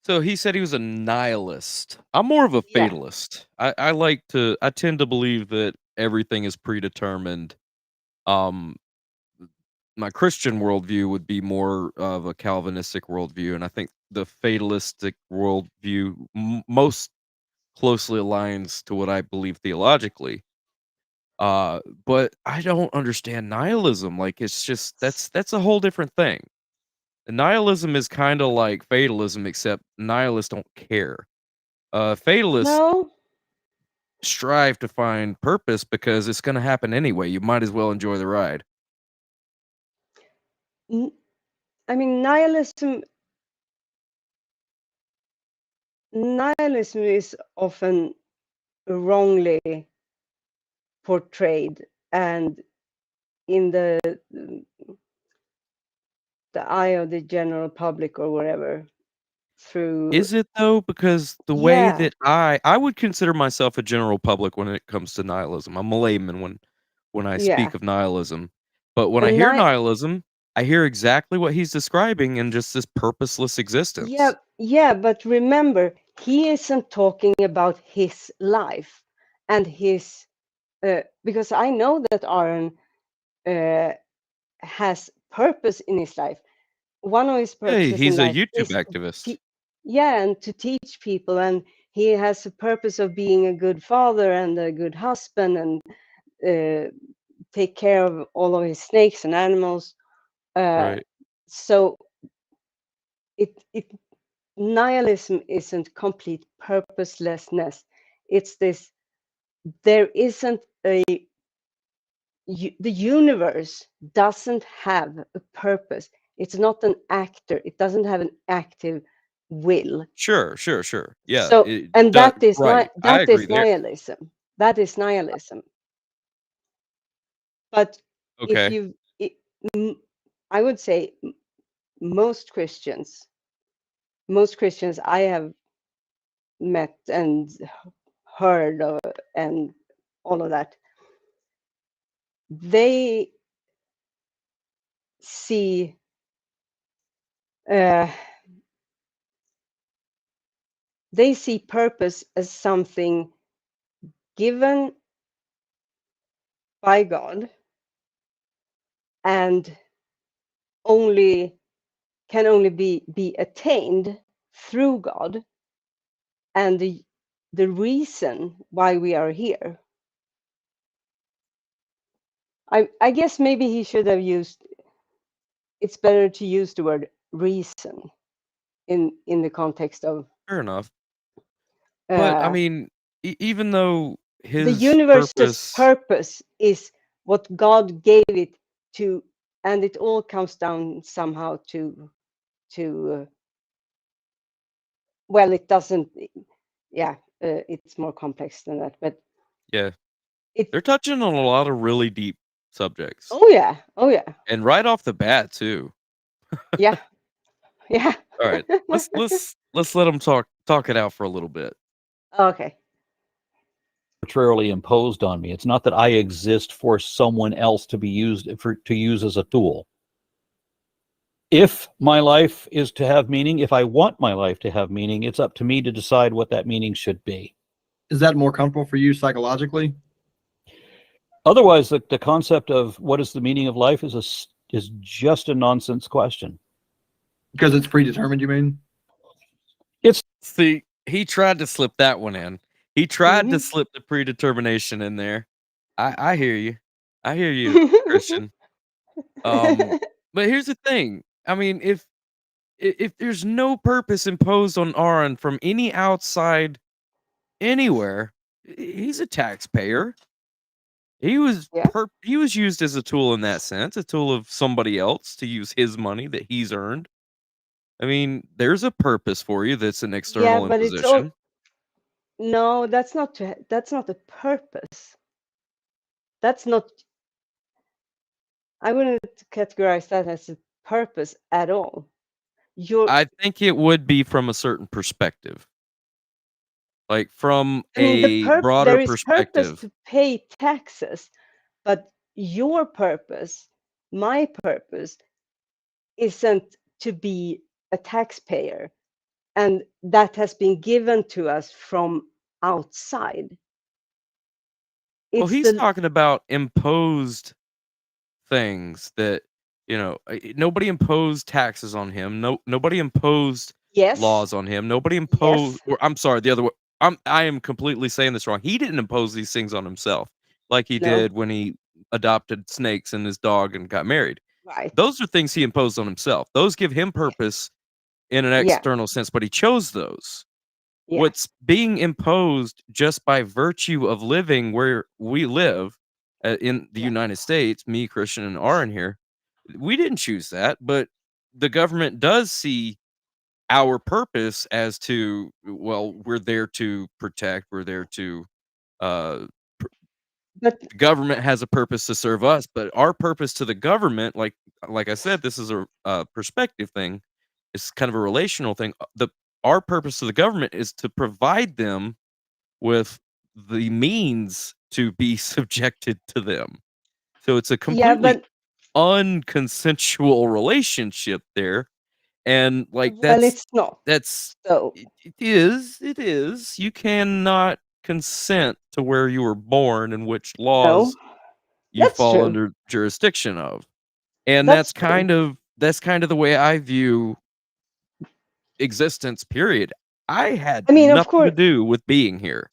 B: So he said he was a nihilist. I'm more of a
F: Yeah.
B: fatalist. I tend to believe that everything is predetermined. Um, my Christian worldview would be more of a Calvinistic worldview, and I think the fatalistic worldview most closely aligns to what I believe theologically. But I don't understand nihilism. Like, it's just that's a whole different thing. Nihilism is kind of like fatalism, except nihilists don't care. Fatalists
F: No.
B: strive to find purpose because it's going to happen anyway. You might as well enjoy the ride.
F: I mean, nihilism is often wrongly portrayed, and in the eye of the general public or whatever, through
B: Is it though? Because the way
F: yeah
B: that I would consider myself a general public when it comes to nihilism. I'm a layman when I
F: yeah
B: speak of nihilism. But when I
F: and
B: hear nihilism, I hear exactly what he's describing in just this purposeless
F: yeah
B: existence.
F: but remember, he isn't talking about his life and his because I know that Aaron has purpose in his life. One of his
B: Hey,
F: purposes in
B: he's a
F: life
B: YouTube
F: is
B: activist.
F: and to teach people, and he has a purpose of being a good father and a good husband, and take care of all of his snakes and animals.
B: Right.
F: So nihilism isn't complete purposelessness. It's this, there isn't the universe doesn't have a purpose. It's not an actor. It doesn't have an active will.
B: Sure. Yeah.
F: So, and that is
B: right.
F: that is nihilism. That is nihilism. But
B: okay.
F: I would say most Christians I have met and heard of, and all of that, they see purpose as something given by God and can only be attained through God, and the reason why we are here. I guess maybe he should have used, it's better to use the word reason in the context of.
B: Fair enough. But I mean, even though
F: the universe's purpose is what God gave it to, and it all comes down somehow to well, it doesn't. Yeah, it's more complex than that, but
B: yeah, they're touching on a lot of really deep subjects.
F: Oh yeah,
B: and right off the bat too.
F: yeah.
B: All right, let's let them talk it out for a little bit.
F: Okay.
G: Arbitrarily imposed on me. It's not that I exist for someone else to be used to use as a tool. If my life is to have meaning, if I want my life to have meaning, it's up to me to decide what that meaning should be.
H: Is that more comfortable for you psychologically?
G: Otherwise, the concept of what is the meaning of life is just a nonsense question.
H: Because it's predetermined, you mean?
B: See, he tried to slip that one in. He tried to slip the predetermination in there. I hear you. I hear you, Christian. But here's the thing. I mean, if there's no purpose imposed on Aaron from any outside anywhere, he's a taxpayer. He was he was used as a tool in that sense, a tool of somebody else to use his money that he's earned. I mean, there's a purpose for you that's an external imposition.
F: It's all, no, that's not the purpose. That's not. I wouldn't categorize that as a purpose at all.
B: I think it would be from a certain perspective, like from a broader
F: there is
B: perspective.
F: Purpose to pay taxes, but your purpose, my purpose, isn't to be a taxpayer, and that has been given to us from outside.
B: Well, he's talking about imposed things that, nobody imposed taxes on him. Nobody imposed laws on him. Nobody imposed, or I'm sorry, the other way. I am completely saying this wrong. He didn't impose these things on himself like he did when he adopted snakes and his dog and got married.
F: Right.
B: Those are things he imposed on himself. Those give him purpose in an external sense, but he chose those.
F: Yeah.
B: What's being imposed just by virtue of living where we live in the United States, me, Christian, and Aaron here, we didn't choose that, but the government does see our purpose as to, well, we're there to protect, we're there to, the government has a purpose to serve us, but our purpose to the government, like I said, this is a perspective thing. It's kind of a relational thing. Our purpose to the government is to provide them with the means to be subjected to them. So it's a completely unconsensual relationship there. And
F: it's not.
B: That's
F: so.
B: It is. You cannot consent to where you were born and which laws you fall under jurisdiction of. And that's kind of the way I view existence, period. I had nothing to do with being here.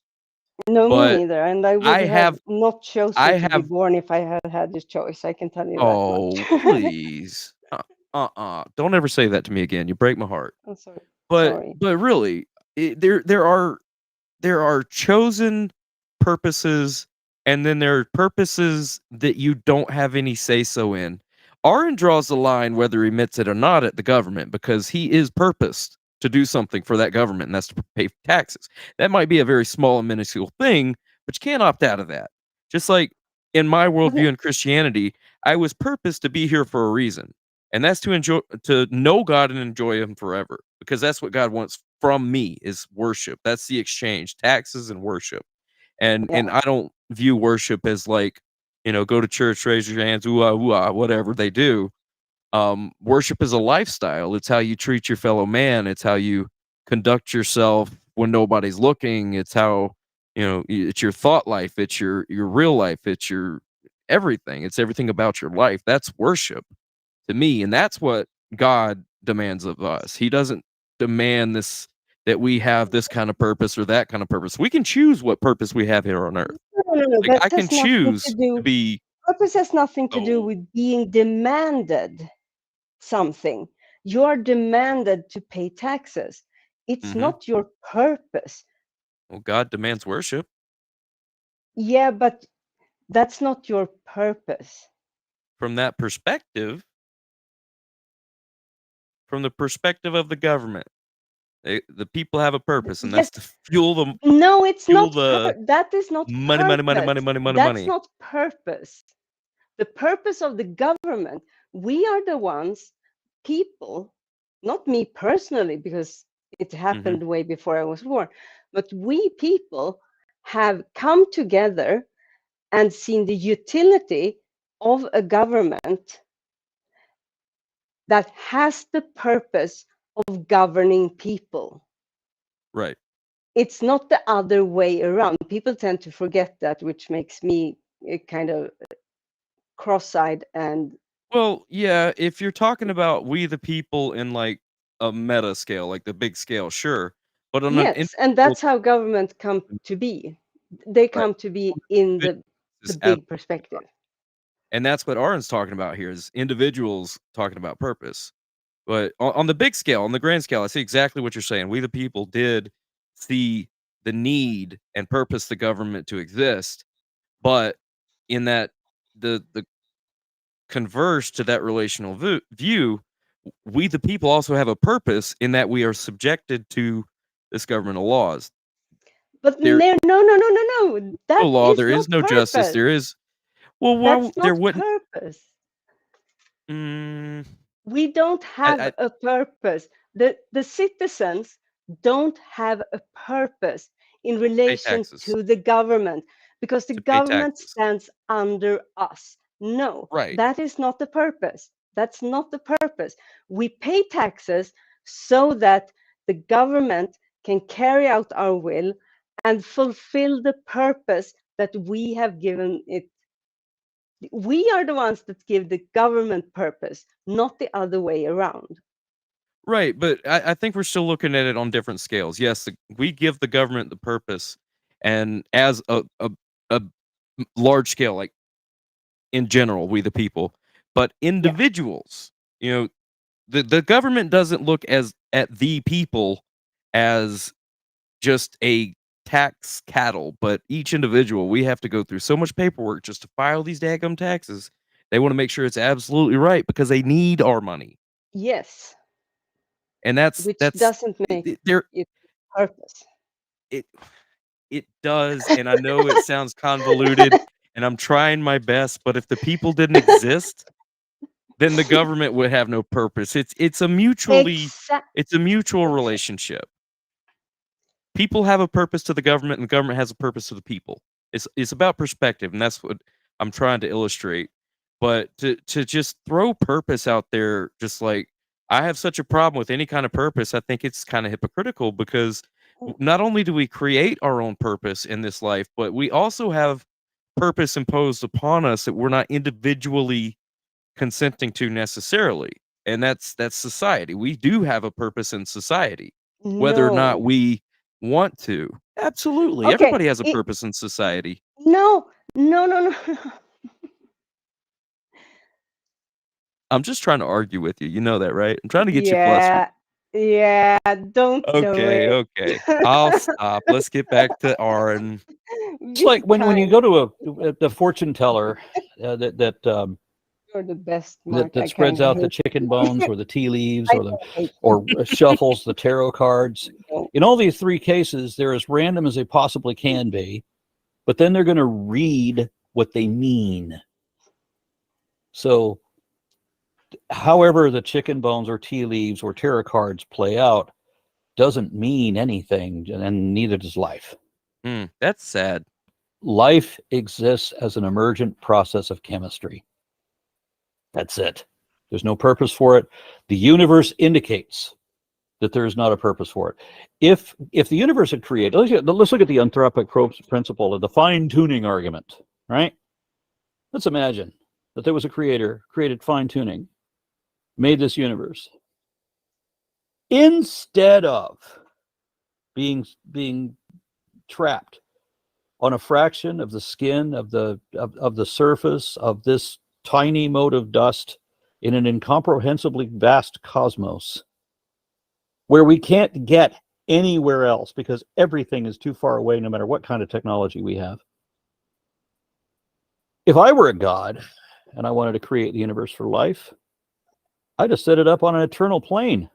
F: No, me neither. And I would have not chosen to be born if I had had this choice. I can tell you that much.
B: Please. Don't ever say that to me again. You break my heart.
F: I'm sorry.
B: But
F: Sorry.
B: really, there are chosen purposes, and then there are purposes that you don't have any say so in. Aaron draws the line, whether he admits it or not, at the government, because he is purposed to do something for that government, and that's to pay taxes. That might be a very small and minuscule thing, but you can't opt out of that. Just like in my worldview in Christianity, I was purposed to be here for a reason, and that's to know God and enjoy Him forever, because that's what God wants from me is worship. That's the exchange, taxes and worship. And I don't view worship as like, go to church, raise your hands, ooh ah, whatever they do. Worship is a lifestyle. It's how you treat your fellow man. It's how you conduct yourself when nobody's looking. It's how, it's your thought life. It's your real life. It's your everything. It's everything about your life. That's worship to me. And that's what God demands of us. He doesn't demand that we have this kind of purpose or that kind of purpose. We can choose what purpose we have here on earth.
F: No.
B: Like,
F: That
B: I can
F: has nothing
B: choose
F: to do.
B: to be.
F: Purpose has nothing to do with being demanded something. You are demanded to pay taxes. It's not your purpose.
B: Well, God demands worship.
F: Yeah, but that's not your purpose.
B: From that perspective, from the perspective of the government, the people have a purpose, and that's to fuel them.
F: No, it's
B: fuel
F: not. That is not
B: money.
F: That's not purpose. The purpose of the government. We are the ones, people, not me personally, because it happened way before I was born, but we people have come together and seen the utility of a government that has the purpose of governing people.
B: Right.
F: It's not the other way around. People tend to forget that, which makes me kind of cross-eyed. And
B: well, yeah, if you're talking about we the people in like a meta scale, like the big scale, sure, but on
F: yes, and that's how government come to be. They come to be in the big perspective.
B: And that's what Aaron's talking about here is individuals talking about purpose. But on the big scale, on the grand scale, I see exactly what you're saying. We the people did see the need and purpose the government to exist, but in that the converse to that relational view, we the people also have a purpose in that we are subjected to this governmental laws.
F: But no. That
B: no law, there is no
F: purpose.
B: justice. There is
F: that's
B: there
F: not
B: wouldn't
F: purpose. We don't have a purpose. The citizens don't have a purpose in relation to the government, because the government stands under us. No, that is not the purpose. That's not the purpose. We pay taxes so that the government can carry out our will and fulfill the purpose that we have given it. We are the ones that give the government purpose, not the other way around.
B: Right, but I think we're still looking at it on different scales. Yes, we give the government the purpose, and as a large scale, like in general, we the people, but individuals, the government doesn't look at the people as just a tax cattle, but each individual, we have to go through so much paperwork just to file these daggum taxes. They want to make sure it's absolutely right because they need our money.
F: Yes.
B: And that's
F: doesn't make it purpose.
B: It does, and I know it sounds convoluted, and I'm trying my best, but if the people didn't exist, then the government would have no purpose. It's a mutual relationship. People have a purpose to the government, and the government has a purpose to the people. It's about perspective, and that's what I'm trying to illustrate. But to just throw purpose out there, just like I have such a problem with any kind of purpose, I think it's kind of hypocritical because not only do we create our own purpose in this life, but we also have purpose imposed upon us that we're not individually consenting to necessarily. And that's society. We do have a purpose in society, whether or not we want to. Absolutely. Okay. Everybody has a purpose in society.
F: No.
B: I'm just trying to argue with you. You know that, right? I'm trying to get you flustered.
F: Yeah, don't do
B: Okay,
F: it.
B: okay. I'll stop. Let's get back to Aaron.
G: It's like when you go to the fortune teller
F: You're the best, Mark.
G: that spreads out the chicken bones or the tea leaves or shuffles the tarot cards. In all these three cases, they're as random as they possibly can be, but then they're going to read what they mean. So however the chicken bones or tea leaves or tarot cards play out doesn't mean anything, and neither does life.
B: That's sad.
G: Life exists as an emergent process of chemistry. That's it. There's no purpose for it. The universe indicates that there is not a purpose for it. If the universe had created, let's look at the anthropic principle of the fine-tuning argument, right? Let's imagine that there was a creator, created fine-tuning, made this universe. Instead of being trapped on a fraction of the skin of the surface of this tiny mote of dust in an incomprehensibly vast cosmos where we can't get anywhere else because everything is too far away no matter what kind of technology we have. If I were a god and I wanted to create the universe for life, I'd just set it up on an eternal plane.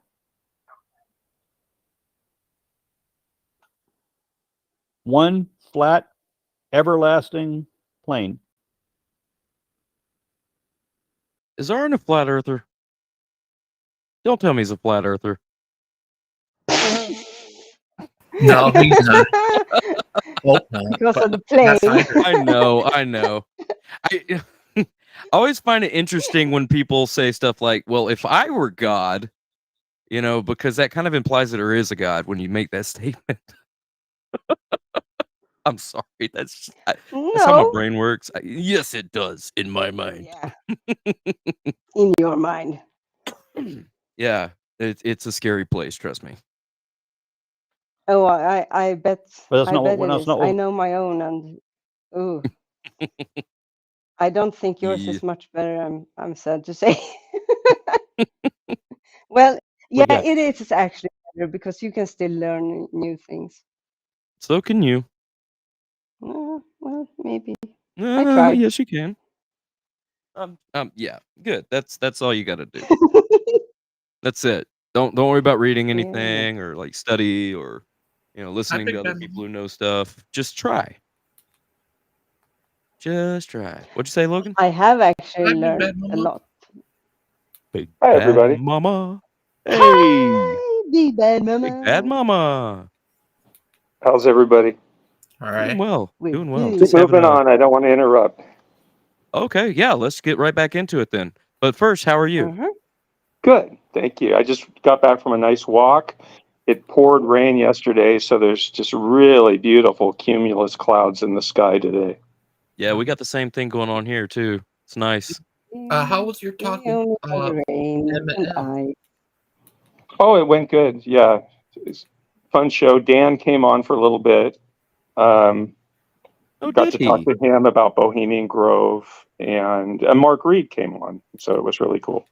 G: One flat, everlasting plane.
B: Is Aaron a flat earther? Don't tell me he's a flat earther.
A: No, he's not. Oh, no.
F: Because of the plane.
B: I know. I always find it interesting when people say stuff like, well, if I were God, because that kind of implies that there is a God when you make that statement. I'm sorry. That's how my brain works. Yes, it does in my mind.
F: Yeah. In your mind.
B: Yeah, it's a scary place. Trust me.
F: Oh, I bet.
G: But that's
F: I
G: not
F: bet
G: what.
F: it
G: That's
F: is.
G: not what.
F: I know my own, and I don't think yours is much better. I'm sad to say. Well, yeah, it is actually better because you can still learn new things.
B: So can you.
F: Well, maybe. I tried.
B: Yes, you can. Yeah, good. That's all you got to do. That's it. Don't worry about reading anything or like study or listening to other people who know stuff. Just try. Just try. What'd you say, Logan?
F: I have actually learned a lot.
B: Big
I: Hi, everybody.
B: Bad Mama.
G: Hey,
F: Hi, Big Bad Mama.
B: Big Bad Mama.
I: How's everybody?
A: All right.
B: Doing well.
F: Good.
B: Just
I: Moving on. I don't want to interrupt.
B: Okay, yeah, let's get right back into it then. But first, how are you?
I: Good, thank you. I just got back from a nice walk. It poured rain yesterday, so there's just really beautiful cumulus clouds in the sky today.
B: Yeah, we got the same thing going on here too. It's nice.
A: How was your talk with
I: Oh, it went good. Yeah, it's a fun show. Dan came on for a little bit. Got to talk to him about Bohemian Grove, and Mark Reed came on, so it was really cool.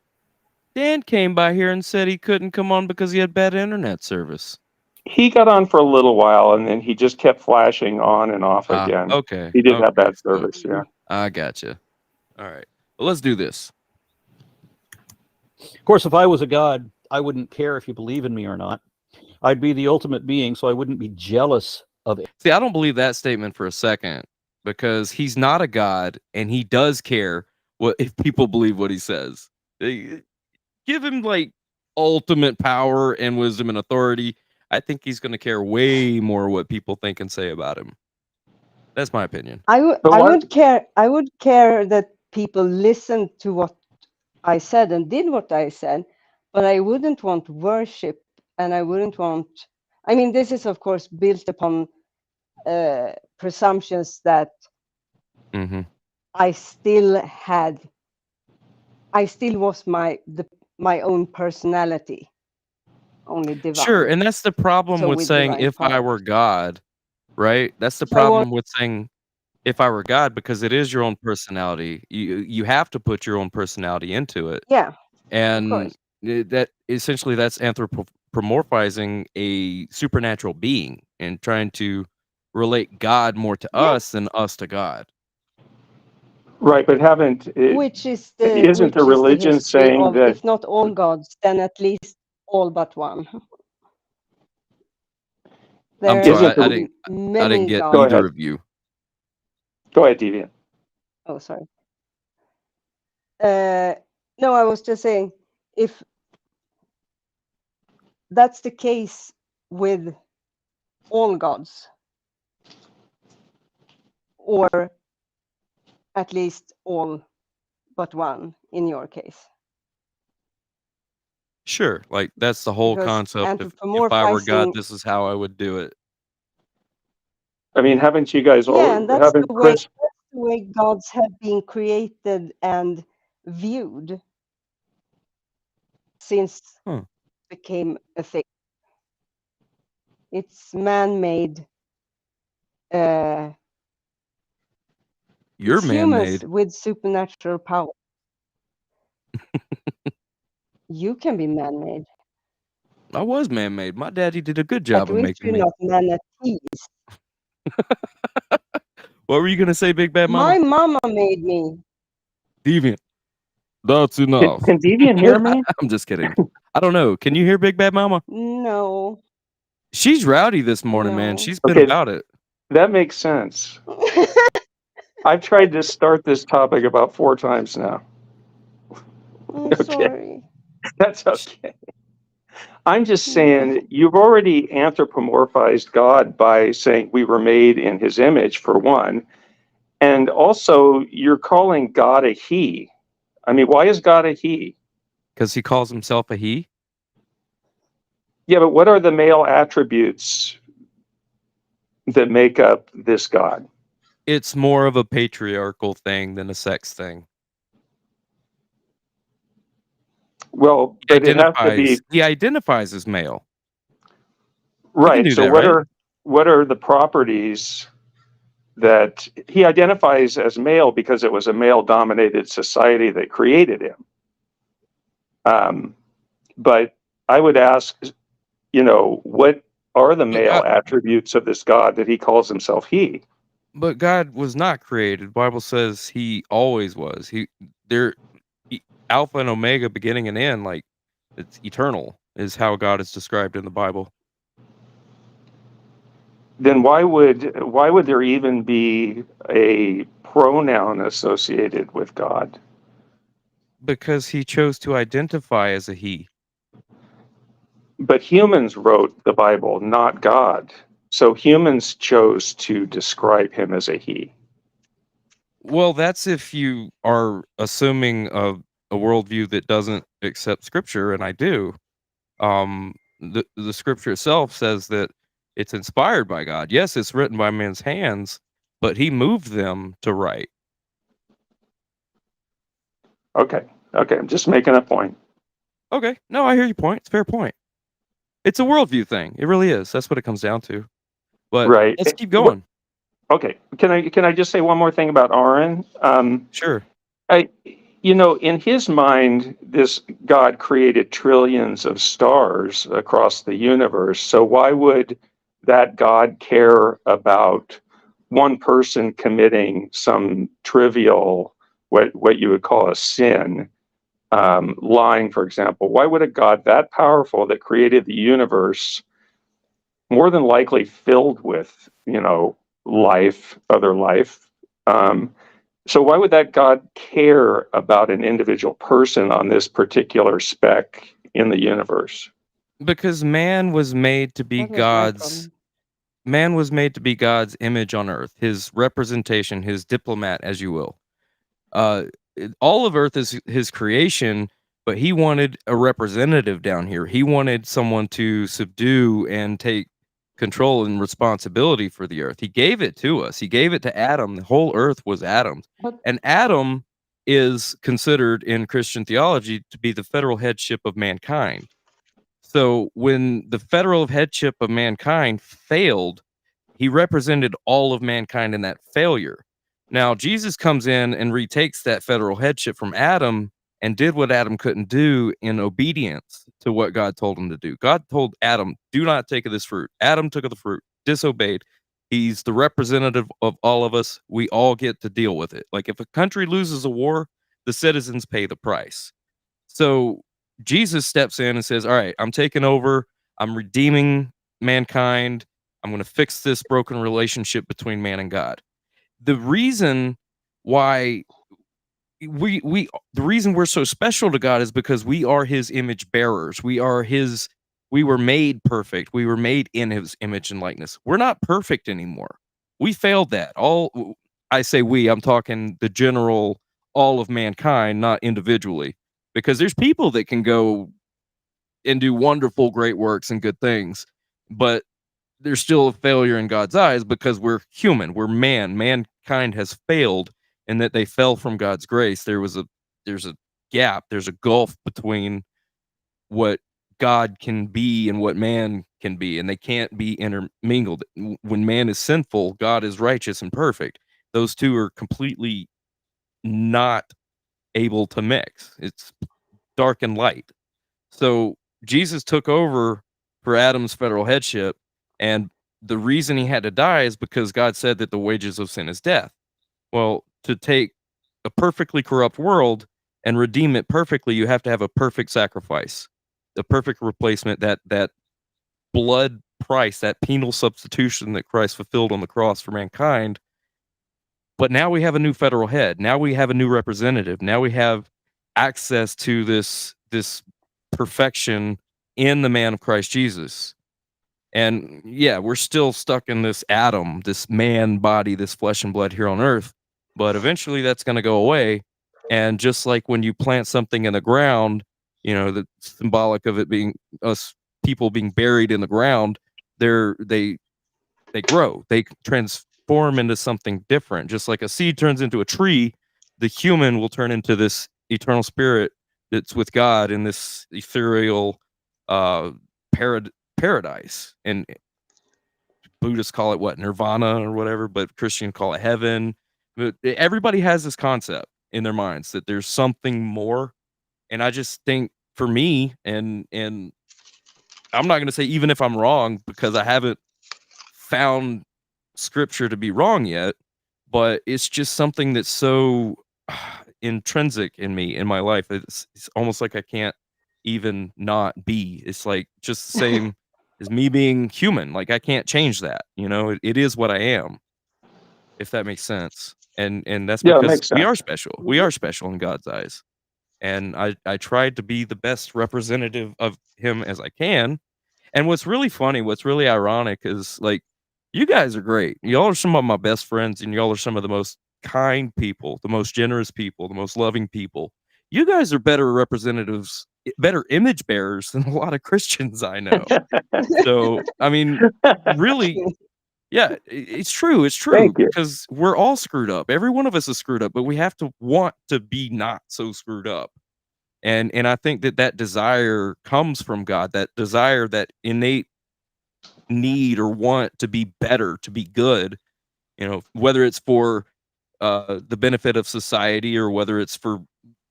B: Dan came by here and said he couldn't come on because he had bad internet service.
I: He got on for a little while, and then he just kept flashing on and off again.
B: Okay.
I: He did have bad service, yeah.
B: I gotcha. All right. Well, let's do this.
G: Of course, if I was a god, I wouldn't care if you believe in me or not. I'd be the ultimate being, so I wouldn't be jealous of it.
B: See, I don't believe that statement for a second because he's not a god and he does care if people believe what he says. Give him like ultimate power and wisdom and authority. I think he's going to care way more what people think and say about him. That's my opinion.
F: I would care that people listened to what I said and did what I said, but I wouldn't want worship, and I wouldn't want. I mean, this is of course built upon presumptions that I still was my own personality, only divine.
B: Sure, and that's the problem with saying if I were God, right? That's the problem with saying if I were God, because it is your own personality. You have to put your own personality into it,
F: Yeah, of
B: and
F: course.
B: that essentially that's anthropomorphizing a supernatural being and trying to relate God more to
F: Yeah.
B: us than us to God.
I: Right, but
F: Which is
I: isn't the
F: the
I: religion
F: history
I: saying
F: of,
I: that?
F: if not all gods, then at least all but one.
B: I'm
F: There
B: sorry,
I: Isn't the
B: I
F: are
B: didn't
F: many
B: get
I: Go
F: gods.
B: either
I: ahead.
B: of you.
I: Go ahead, Deviant.
F: Oh, sorry. No, I was just saying, if that's the case with all gods, or at least all but one in your case,
B: Sure, like that's the whole
F: because
B: concept. If I were God,
F: anthropomorphizing,
B: this is how I would do it.
I: I mean, haven't you guys
F: yeah,
I: all
F: and that's
I: haven't
F: the
I: Chris?
F: way gods have been created and viewed since
B: Huh.
F: became a thing. It's man-made.
B: You're
F: It's humans
B: man-made.
F: with supernatural power. You can be man-made,
B: I was man-made. My daddy did a good
F: at
B: job of
F: least
B: making
F: you're
B: me.
F: not manatees.
B: What were you gonna say, Big Bad
F: My
B: Mama?
F: mama made me.
B: Deviant. That's enough.
I: Can Deviant hear me?
B: I'm just kidding. I don't know. Can you hear Big Bad Mama?
F: No,
B: She's rowdy this morning, man.
F: no.
B: She's been
I: Okay,
B: about it.
I: that makes sense. I've tried to start this topic about 4 times now.
F: I'm
I: Okay,
F: sorry.
I: that's okay. I'm just saying you've already anthropomorphized God by saying we were made in his image, for one. And also, you're calling God a he. I mean, why is God a he?
B: Because he calls himself a he?
I: Yeah, but what are the male attributes that make up this God?
B: It's more of a patriarchal thing than a sex thing.
I: Well,
B: He
I: but it has to be
B: identifies as male. He can
I: right.
B: do
I: So
B: that, right?
I: what are the properties that he identifies as male because it was a male-dominated society that created him? But I would ask, what are the
B: But
I: male attributes of this God that he calls himself he?
B: But God was not created. The Bible says he always was. Alpha and Omega, beginning and end, like it's eternal, is how God is described in the Bible.
I: Then why would there even be a pronoun associated with God?
B: Because he chose to identify as a he.
I: But humans wrote the Bible, not God. So humans chose to describe him as a he.
B: Well, that's if you are assuming a worldview that doesn't accept scripture, and I do. The scripture itself says that it's inspired by God. Yes, it's written by men's hands, but he moved them to write.
I: Okay, I'm just making a point.
B: Okay, no, I hear your point. It's a fair point. It's a worldview thing. It really is. That's what it comes down to. But
I: Right.
B: let's keep going.
I: Okay. Can I just say one more thing about Aaron?
B: Sure.
I: In his mind, this God created trillions of stars across the universe. So why would that God care about one person committing some trivial, what you would call a sin, lying, for example? Why would a God that powerful that created the universe, more than likely filled with, other life, so why would that God care about an individual person on this particular speck in the universe?
B: Because man was made to be
F: That was my
B: God's
F: problem.
B: man was made to be God's image on earth, his representation, his diplomat, as you will. All of earth is his creation, but he wanted a representative down here. He wanted someone to subdue and take control and responsibility for the earth. He gave it to us. He gave it to Adam. The whole earth was Adam's. And Adam is considered in Christian theology to be the federal headship of mankind. So when the federal headship of mankind failed, he represented all of mankind in that failure. Now, Jesus comes in and retakes that federal headship from Adam and did what Adam couldn't do in obedience to what God told him to do. God told Adam, do not take of this fruit. Adam took of the fruit, disobeyed. He's the representative of all of us. We all get to deal with it. Like if a country loses a war, the citizens pay the price. So Jesus steps in and says, all right, I'm taking over. I'm redeeming mankind. I'm going to fix this broken relationship between man and God. The reason why the reason we're so special to God is because we are his image bearers. We were made perfect. We were made in his image and likeness. We're not perfect anymore. We failed that. I say we, I'm talking the general, all of mankind, not individually, because there's people that can go and do wonderful, great works and good things, but there's still a failure in God's eyes because we're human. We're man. Mankind has failed, and that they fell from God's grace. There's a gap. There's a gulf between what God can be and what man can be, and they can't be intermingled. When man is sinful, God is righteous and perfect. Those two are completely not able to mix. It's dark and light. So Jesus took over for Adam's federal headship, and the reason he had to die is because God said that the wages of sin is death. Well, to take a perfectly corrupt world and redeem it perfectly, you have to have a perfect sacrifice, the perfect replacement, that blood price, that penal substitution that Christ fulfilled on the cross for mankind. But now we have a new federal head. Now we have a new representative. Now we have access to this perfection in the man of Christ Jesus. And yeah, we're still stuck in this Adam, this man body, this flesh and blood here on earth. But eventually that's going to go away. And just like when you plant something in the ground, you know, the symbolic of it being us people being buried in the ground, they grow, they transform into something different. Just like a seed turns into a tree, the human will turn into this eternal spirit that's with God in this ethereal paradise. And Buddhists call it what, nirvana or whatever, but Christians call it heaven. But everybody has this concept in their minds that there's something more. And I just think for me, and I'm not going to say even if I'm wrong, because I haven't found scripture to be wrong yet, but it's just something that's so intrinsic in me, in my life. It's almost like I can't even not be. It's like just the same as me being human. Like I can't change that. You know, it is what I am, if that makes sense. And that's because we are special. We are special in God's eyes. And I tried to be the best representative of him as I can. And what's really funny, what's really ironic is, like, you guys are great. Y'all are some of my best friends, and y'all are some of the most kind people, the most generous people, the most loving people. You guys are better representatives, better image bearers than a lot of Christians I know. So, I mean, really, yeah, it's true. It's true, because we're all screwed up. Every one of us is screwed up, but we have to want to be not so screwed up. And I think that desire comes from God, that desire, that innate need or want to be better, to be good, you know, whether it's for the benefit of society or whether it's for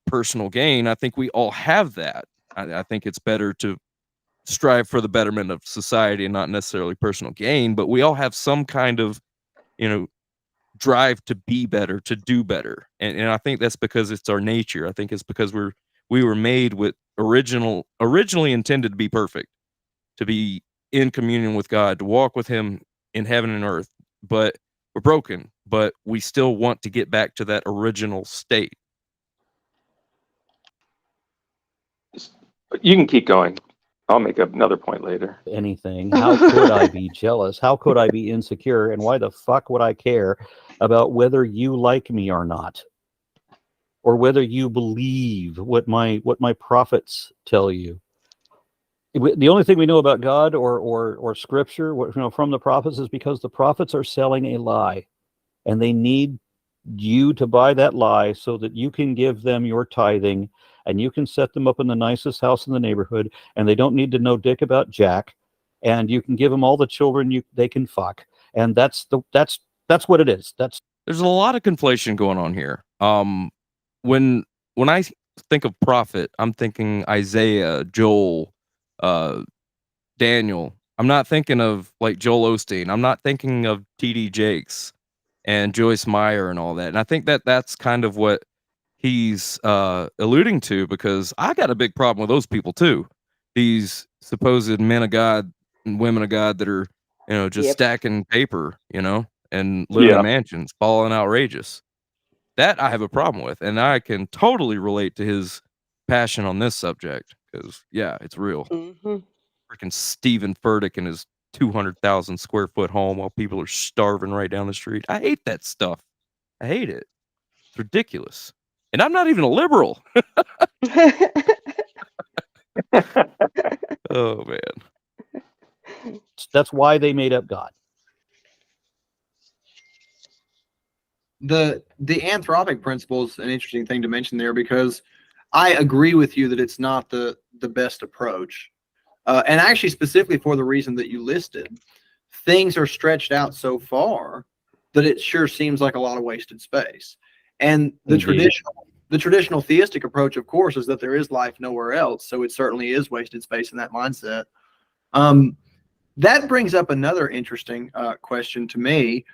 B: personal gain. I think we all have that. I think it's better to strive for the betterment of society and not necessarily personal gain, but we all have some kind of, you know, drive to be better, to do better. And I think that's because it's our nature. I think it's because we were made with originally intended to be perfect, to be in communion with God, to walk with him in heaven and earth. But we're broken, but we still want to get back to that original state.
I: You can keep going. I'll make another point later.
G: Anything. How could I be jealous? How could I be insecure? And why the fuck would I care about whether you like me or not? Or whether you believe what my prophets tell you? The only thing we know about God or Scripture, from the prophets, is because the prophets are selling a lie, and they need you to buy that lie so that you can give them your tithing, and you can set them up in the nicest house in the neighborhood, and they don't need to know dick about Jack, and you can give them all the children they can fuck, and that's what it is. That's
B: there's a lot of conflation going on here. When I think of prophet, I'm thinking Isaiah, Joel, Daniel. I'm not thinking of like Joel Osteen. I'm not thinking of T.D. Jakes and Joyce Meyer and all that. And I think that that's kind of what he's alluding to, because I got a big problem with those people too. These supposed men of God and women of God that are, just stacking paper, and living in mansions, balling outrageous. That I have a problem with, and I can totally relate to his passion on this subject, because it's real. Freaking Stephen Furtick in his 200,000 square foot home while people are starving right down the street. I hate that stuff. I hate it. It's ridiculous. And I'm not even a liberal. Oh, man.
G: That's why they made up God.
H: The anthropic principle is an interesting thing to mention there, because I agree with you that it's not the best approach. And actually, specifically for the reason that you listed, things are stretched out so far that it sure seems like a lot of wasted space. And the traditional theistic approach, of course, is that there is life nowhere else. So it certainly is wasted space in that mindset. That brings up another interesting question to me.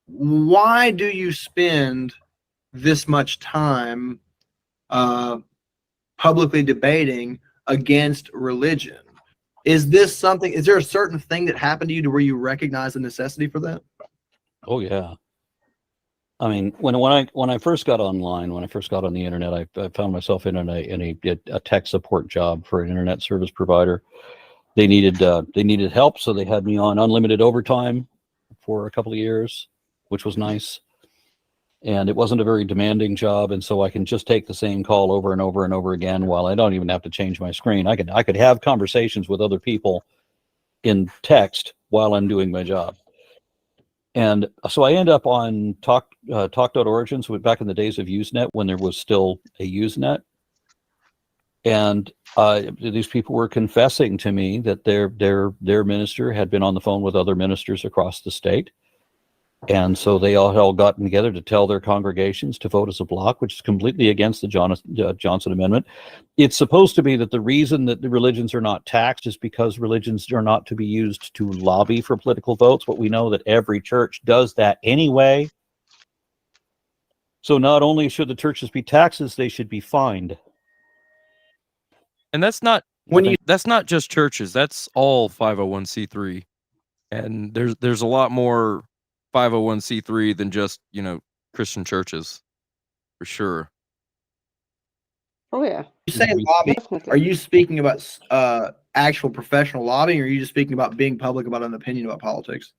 H: Why do you spend this much time publicly debating against religion? Is there a certain thing that happened to you to where you recognize the necessity for that?
G: Oh yeah. I mean, when I first got online, when I first got on the internet, I found myself in a tech support job for an internet service provider. They needed help, so they had me on unlimited overtime for a couple of years, which was nice. And it wasn't a very demanding job, and so I can just take the same call over and over and over again while I don't even have to change my screen. I could have conversations with other people in text while I'm doing my job. And so I end up on Talk.Origins back in the days of Usenet, when there was still a Usenet. And these people were confessing to me that their minister had been on the phone with other ministers across the state. And so they all gotten together to tell their congregations to vote as a block, which is completely against the Johnson Amendment. It's supposed to be that the reason that the religions are not taxed is because religions are not to be used to lobby for political votes, but we know that every church does that anyway. So not only should the churches be taxed, they should be fined.
B: And that's not just churches, that's all 501c3. And there's a lot more 501c3 than just, Christian churches, for sure.
F: Oh yeah.
H: You say lobby. Are you speaking about actual professional lobbying, or are you just speaking about being public about an opinion about politics?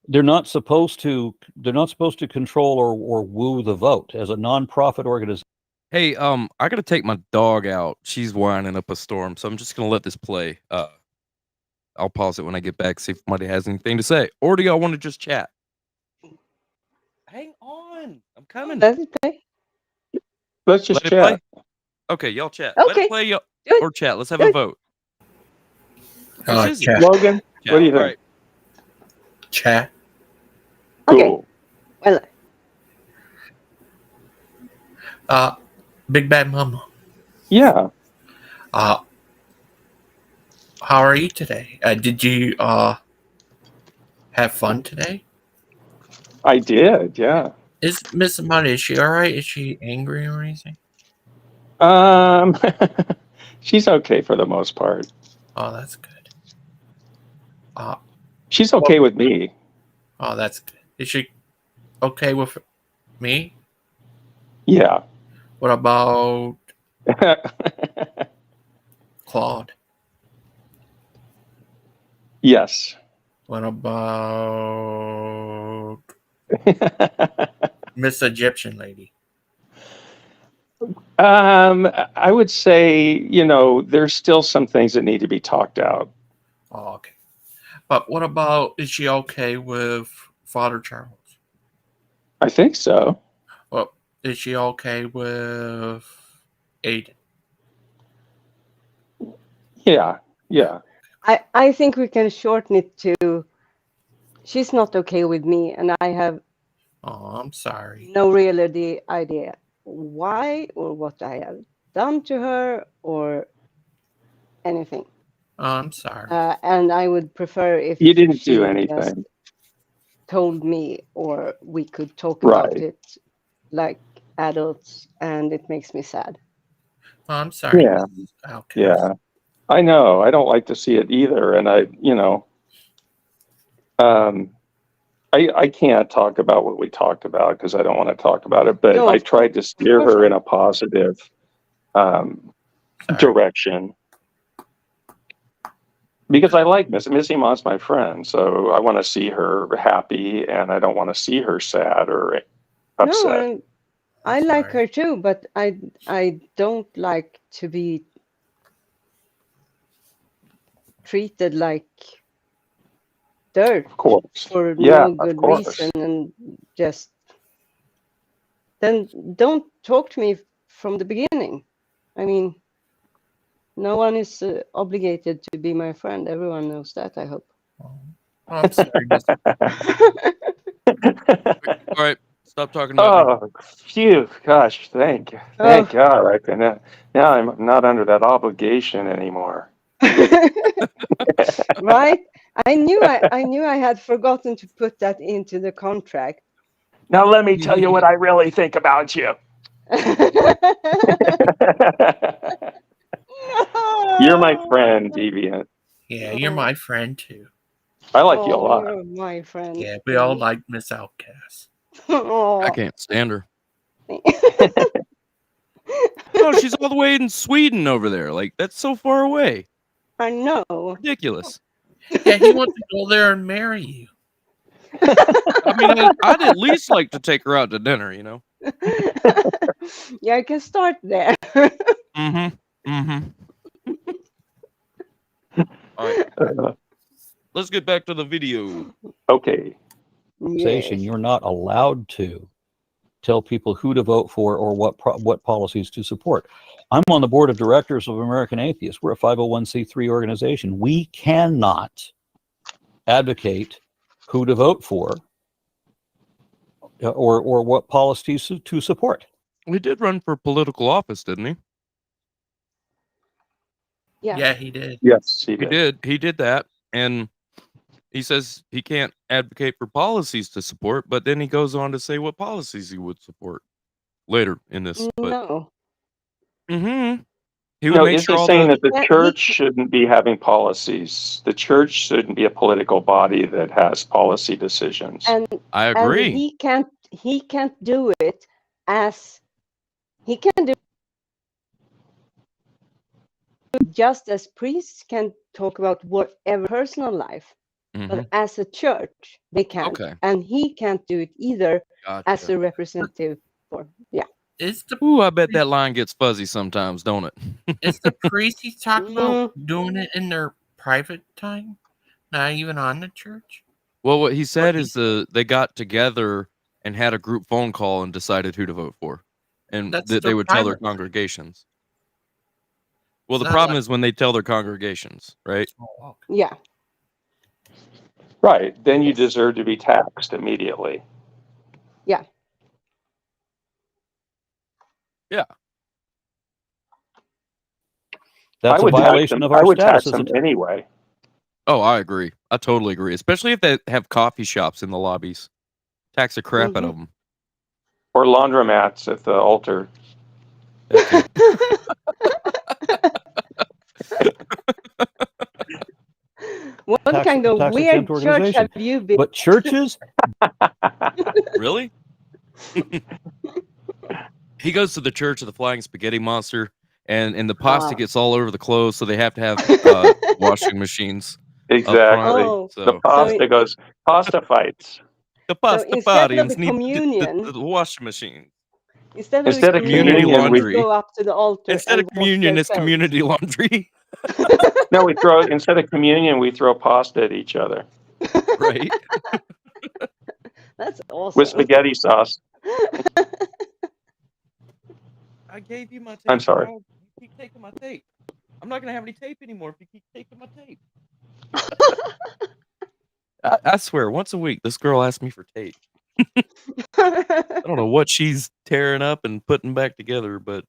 G: They're not supposed to control or woo the vote as a nonprofit organization.
B: Hey, I gotta take my dog out. She's whining up a storm, so I'm just gonna let this play. I'll pause it when I get back, see if somebody has anything to say. Or do y'all want to just chat? Hang on. I'm coming.
F: Let it play.
I: Let's just
B: Let
I: chat.
B: it play? Okay, y'all chat.
F: Okay.
B: Let it play, or chat. Let's have a vote.
A: Chat.
I: Logan, what do you think?
B: Right.
A: Chat.
I: Cool.
F: Okay. Well,
A: Big Bad Mama.
I: Yeah.
A: How are you today? Did you have fun today?
I: I did, yeah.
A: Is Miss Amanda, is she all right? Is she angry or anything?
I: She's okay for the most part.
A: Oh, that's good.
I: She's okay with me.
A: Oh, that's good. Is she okay with me?
I: Yeah.
A: What about Claude?
I: Yes.
A: What about Miss Egyptian lady?
I: I would say, there's still some things that need to be talked out.
A: Oh, okay. But what about, is she okay with Father Charles?
I: I think so.
A: Well, is she okay with Aiden?
I: Yeah.
F: I think we can shorten it to, she's not okay with me, and I have
A: Oh, I'm sorry.
F: No really idea why or what I have done to her or anything.
A: Oh, I'm sorry.
F: And I would prefer if
I: You didn't
F: she
I: do
F: just
I: anything.
F: told me, or we could talk about it like adults, and it makes me sad.
A: Oh, I'm sorry.
I: Yeah.
A: Outcast.
I: Yeah. I know. I don't like to see it either. And I can't talk about what we talked about because I don't want to talk about it, but
F: No,
I: I
F: of
I: tried to steer
F: course
I: her
F: not.
I: in a positive direction. Because I like Missy Mott's my friend, so I want to see her happy, and I don't want to see her sad or upset.
F: No, and I like her too, but I don't like to be treated like dirt for no good reason, and just then don't talk to me from the beginning. I mean, no one is obligated to be my friend. Everyone knows that, I hope.
A: I'm sorry.
B: All right, stop talking about me.
I: Oh, phew! Gosh, thank God! I can now I'm not under that obligation anymore.
F: Right? I knew I had forgotten to put that into the contract.
I: Now let me tell you what I really think about you. You're my friend, Deviant.
A: Yeah, you're my friend too.
I: I like you a lot.
F: You're my friend.
A: Yeah, we all like Miss Outcast.
B: I can't stand her. Oh, she's all the way in Sweden over there. Like, that's so far away.
F: I know.
B: Ridiculous.
A: Yeah, he wants to go there and marry you.
B: I mean, I'd at least like to take her out to dinner, you know?
F: Yeah, I can start there.
B: All right. Let's get back to the video.
I: Okay.
G: You're not allowed to tell people who to vote for or what policies to support. I'm on the board of directors of American Atheists. We're a 501c3 organization. We cannot advocate who to vote for or what policies to support.
B: He did run for political office, didn't he?
A: Yeah, he did.
I: Yes,
B: He did. He did that. And he says he can't advocate for policies to support, but then he goes on to say what policies he would support later in this.
F: No.
B: He would
I: No,
B: make
I: is
B: sure
I: he
B: all
I: saying
B: the...
I: that the church shouldn't be having policies? The church shouldn't be a political body that has policy decisions.
F: And
B: I agree.
F: And he can't do it as he can do just as priests can talk about whatever personal life. But as a church, they can't.
B: Okay.
F: And he can't do it either as
B: Gotcha.
F: a representative for, yeah.
B: Ooh, I bet that line gets fuzzy sometimes, don't it?
A: Is the priest he's talking about doing it in their private time? Not even on the church?
B: Well, what he said is they got together and had a group phone call and decided who to vote for. And
A: That's
B: that they
A: still
B: would tell their
A: private.
B: congregations. Well,
A: It's
B: the
A: not
B: problem
A: like-
B: is when they tell their congregations, right?
F: Yeah.
I: Right. Then you deserve to be taxed immediately.
F: Yeah.
B: Yeah.
G: That's a violation of our
I: I would tax
G: status.
I: them anyway.
B: Oh, I agree. I totally agree. Especially if they have coffee shops in the lobbies. Tax the crap out of them.
I: Or laundromats at the altar.
F: What kind of weird church have you been?
G: But churches?
B: Really? He goes to the Church of the Flying Spaghetti Monster, and the pasta gets all over the clothes, so they have to have washing machines.
I: Exactly.
B: So.
I: The pasta goes, pasta fights.
B: The pasta
F: instead of
B: parties
F: the
B: need
F: communion,
B: the washing machine.
F: Instead
I: of
B: community laundry.
F: go up to the altar.
B: Instead of communion, it's community laundry.
I: No, instead of communion, we throw pasta at each other.
B: Right.
F: That's awesome.
I: With spaghetti sauce.
B: I gave you my tape.
I: I'm sorry.
B: You keep taking my tape. I'm not going to have any tape anymore if you keep taking my tape. I swear, once a week, this girl asks me for tape. I don't know what she's tearing up and putting back together, but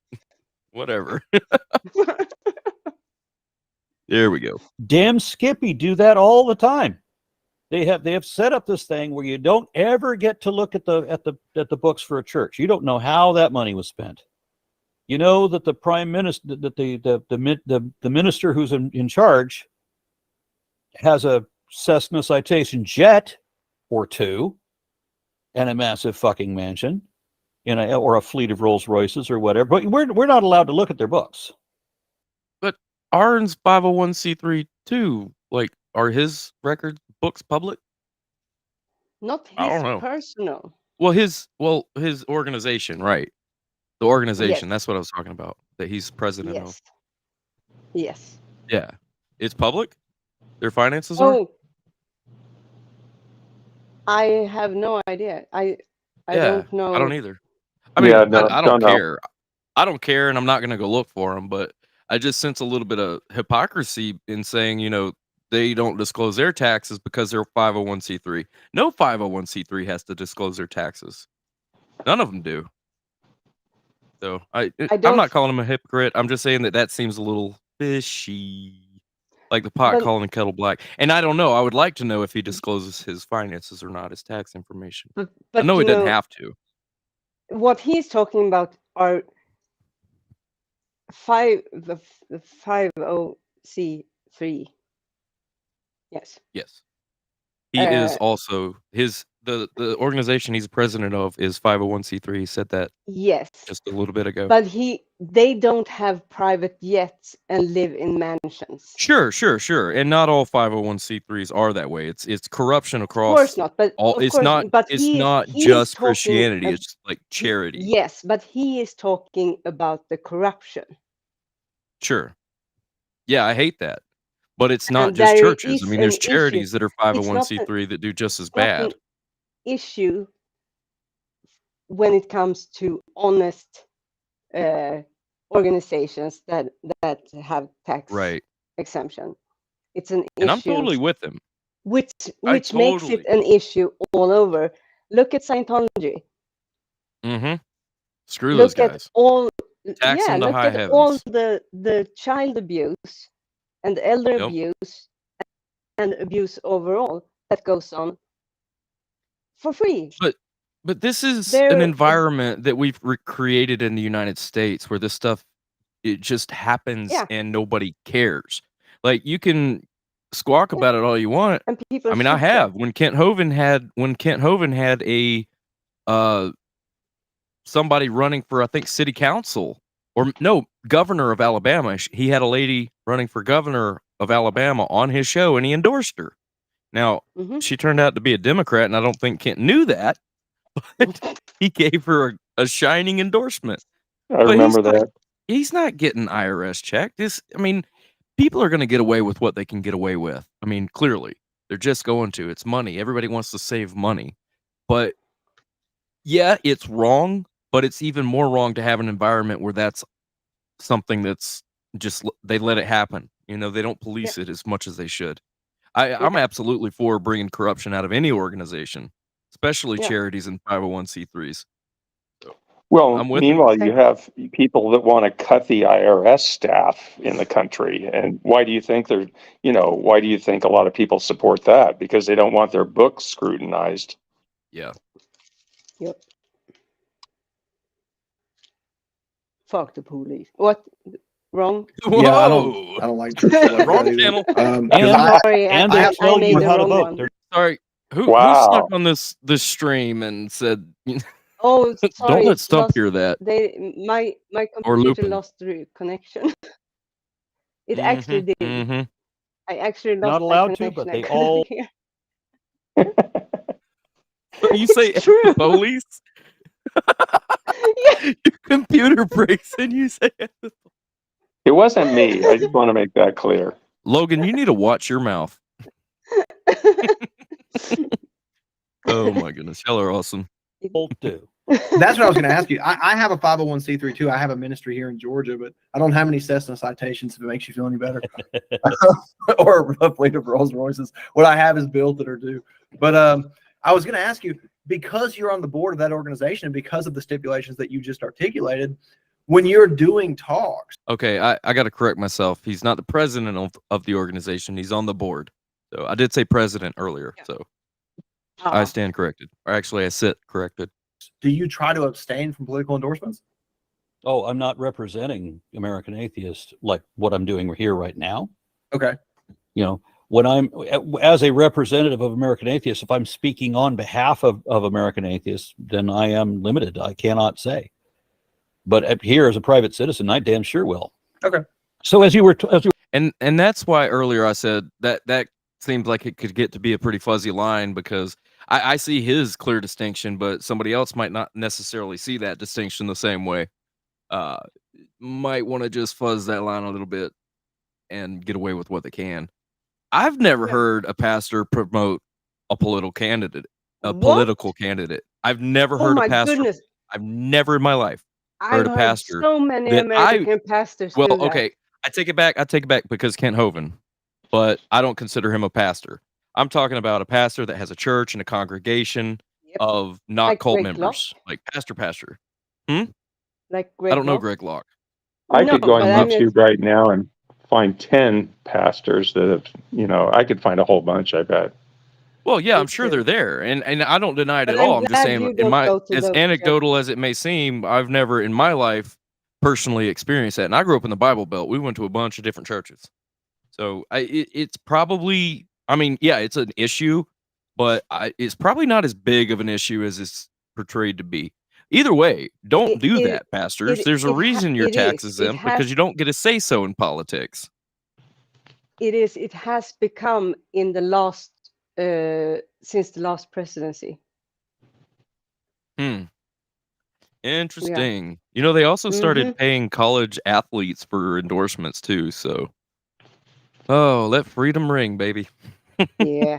B: whatever. There we go.
G: Damn Skippy do that all the time. They have set up this thing where you don't ever get to look at the books for a church. You don't know how that money was spent. You know that the prime minister, that the minister who's in charge has a Cessna Citation jet or two and a massive fucking mansion, or a fleet of Rolls Royces or whatever. But we're not allowed to look at their books.
B: But Arn's 501c3 too. Like, are his record books public?
F: Not
B: I
F: his
B: don't know.
F: personal.
B: Well, his organization, right? The organization.
F: Yes.
B: That's what I was talking about. That he's president of.
F: Yes.
B: Yeah, it's public. Their finances are.
F: Oh, I have no idea. I don't know.
B: I don't either. I mean,
I: Yeah, no,
B: I don't
I: know.
B: care. I don't care, and I'm not going to go look for them. But I just sense a little bit of hypocrisy in saying, they don't disclose their taxes because they're 501c3. No 501c3 has to disclose their taxes. None of them do. So I'm not calling him a hypocrite. I'm just saying that seems a little fishy. Like the pot calling the kettle black. And I don't know. I would like to know if he discloses his finances or not, his tax information.
F: But
B: I know he doesn't have to.
F: What he's talking about are the 50c3. Yes.
B: Yes. He is also the organization he's president of is 501c3. He said that just a little bit ago.
F: But they don't have private jets and live in mansions.
B: Sure. And not all 501c3s are that way. It's corruption across.
F: Of course not. But
B: all. It's not.
F: But
B: it's not just Christianity. It's like charity.
F: Yes, but he is talking about the corruption.
B: Sure. Yeah, I hate that. But it's not just churches. I mean, there's charities that are 501c3 that do just as bad.
F: Issue when it comes to honest organizations that have tax exemption. It's an issue.
B: And I'm totally with him.
F: Which makes it an issue all over. Look at Scientology.
B: Mm-hmm. Screw those guys.
F: Look
B: Tax
F: at
B: them to high heavens.
F: all the child abuse and elder abuse and abuse overall that goes on for free.
B: But this is an environment that we've created in the United States where this stuff, it just happens and nobody cares. Like, you can squawk about it all you want.
F: And people
B: I have. When Kent Hovind had a somebody running for, I think, city council, or no, governor of Alabama. He had a lady running for governor of Alabama on his show, and he endorsed her. Now, she turned out to be a Democrat, and I don't think Kent knew that, but he gave her a shining endorsement.
I: I remember that.
B: He's not getting IRS checked. People are going to get away with what they can get away with. I mean, clearly, they're just going to. It's money. Everybody wants to save money. But, yeah, it's wrong, but it's even more wrong to have an environment where that's something that's just, they let it happen. They don't police it as much as they should. I'm absolutely for bringing corruption out of any organization, especially charities and 501c3s.
I: Well, meanwhile, you have people that want to cut the IRS staff in the country. And why do you think why do you think a lot of people support that? Because they don't want their books scrutinized.
B: Yeah.
F: Yep. Fuck the police. What? Wrong?
H: Whoa. Yeah, I don't like truth.
B: Wrong channel.
F: Sorry, I made the wrong one.
B: Sorry. Who snuck on this stream and said,
F: oh, sorry,
B: don't let Stump hear that.
F: My computer lost the connection. It actually did.
B: Mm-hmm.
F: I actually lost
G: not allowed
F: my
G: to, but
F: connection.
G: they all.
B: You say the police? Your computer breaks and you say
I: it wasn't me. I just want to make that clear.
B: Logan, you need to watch your mouth. Oh my goodness, y'all are awesome.
H: That's what I was going to ask you. I have a 501c3 too. I have a ministry here in Georgia, but I don't have any Cessna citations if it makes you feel any better. Or a fleet of Rolls Royces. What I have is bills that are due. But I was going to ask you, because you're on the board of that organization and because of the stipulations that you just articulated, when you're doing talks.
B: Okay, I got to correct myself. He's not the president of the organization. He's on the board. So I did say president earlier. So I stand corrected. Or actually, I sit corrected.
H: Do you try to abstain from political endorsements?
G: Oh, I'm not representing American Atheists like what I'm doing here right now.
H: Okay.
G: You know, when I'm as a representative of American Atheists, if I'm speaking on behalf of American Atheists, then I am limited. I cannot say. But here as a private citizen, I damn sure will.
H: Okay.
G: So
B: and that's why earlier I said that seems like it could get to be a pretty fuzzy line, because I see his clear distinction, but somebody else might not necessarily see that distinction the same way. Might want to just fuzz that line a little bit and get away with what they can. I've never heard a pastor promote a political candidate. I've never heard a pastor.
F: Goodness.
B: I've never in my life heard a pastor.
F: So many American pastors.
B: Well,
F: do that.
B: okay, I take it back because Kent Hovind, but I don't consider him a pastor. I'm talking about a pastor that has a church and a congregation of not
F: like
B: cult
F: Greg
B: members, like pastor.
F: Like Greg
B: I don't know
F: Locke?
B: Greg Locke.
I: I could go on YouTube right now and find 10 pastors that have, I could find a whole bunch, I bet.
B: Well, yeah, I'm sure they're there, and I don't deny it at all. I'm just saying, as anecdotal as it may seem, I've never in my life personally experienced that. And I grew up in the Bible Belt. We went to a bunch of different churches, so it's probably, it's an issue, but it's probably not as big of an issue as it's portrayed to be. Either way, don't do that, pastors. There's a reason you're tax exempt, because you don't get a say so in politics.
F: It has become in the last since the last presidency.
B: Interesting. They also started paying college athletes for endorsements too. So, let freedom ring, baby.
F: Yeah.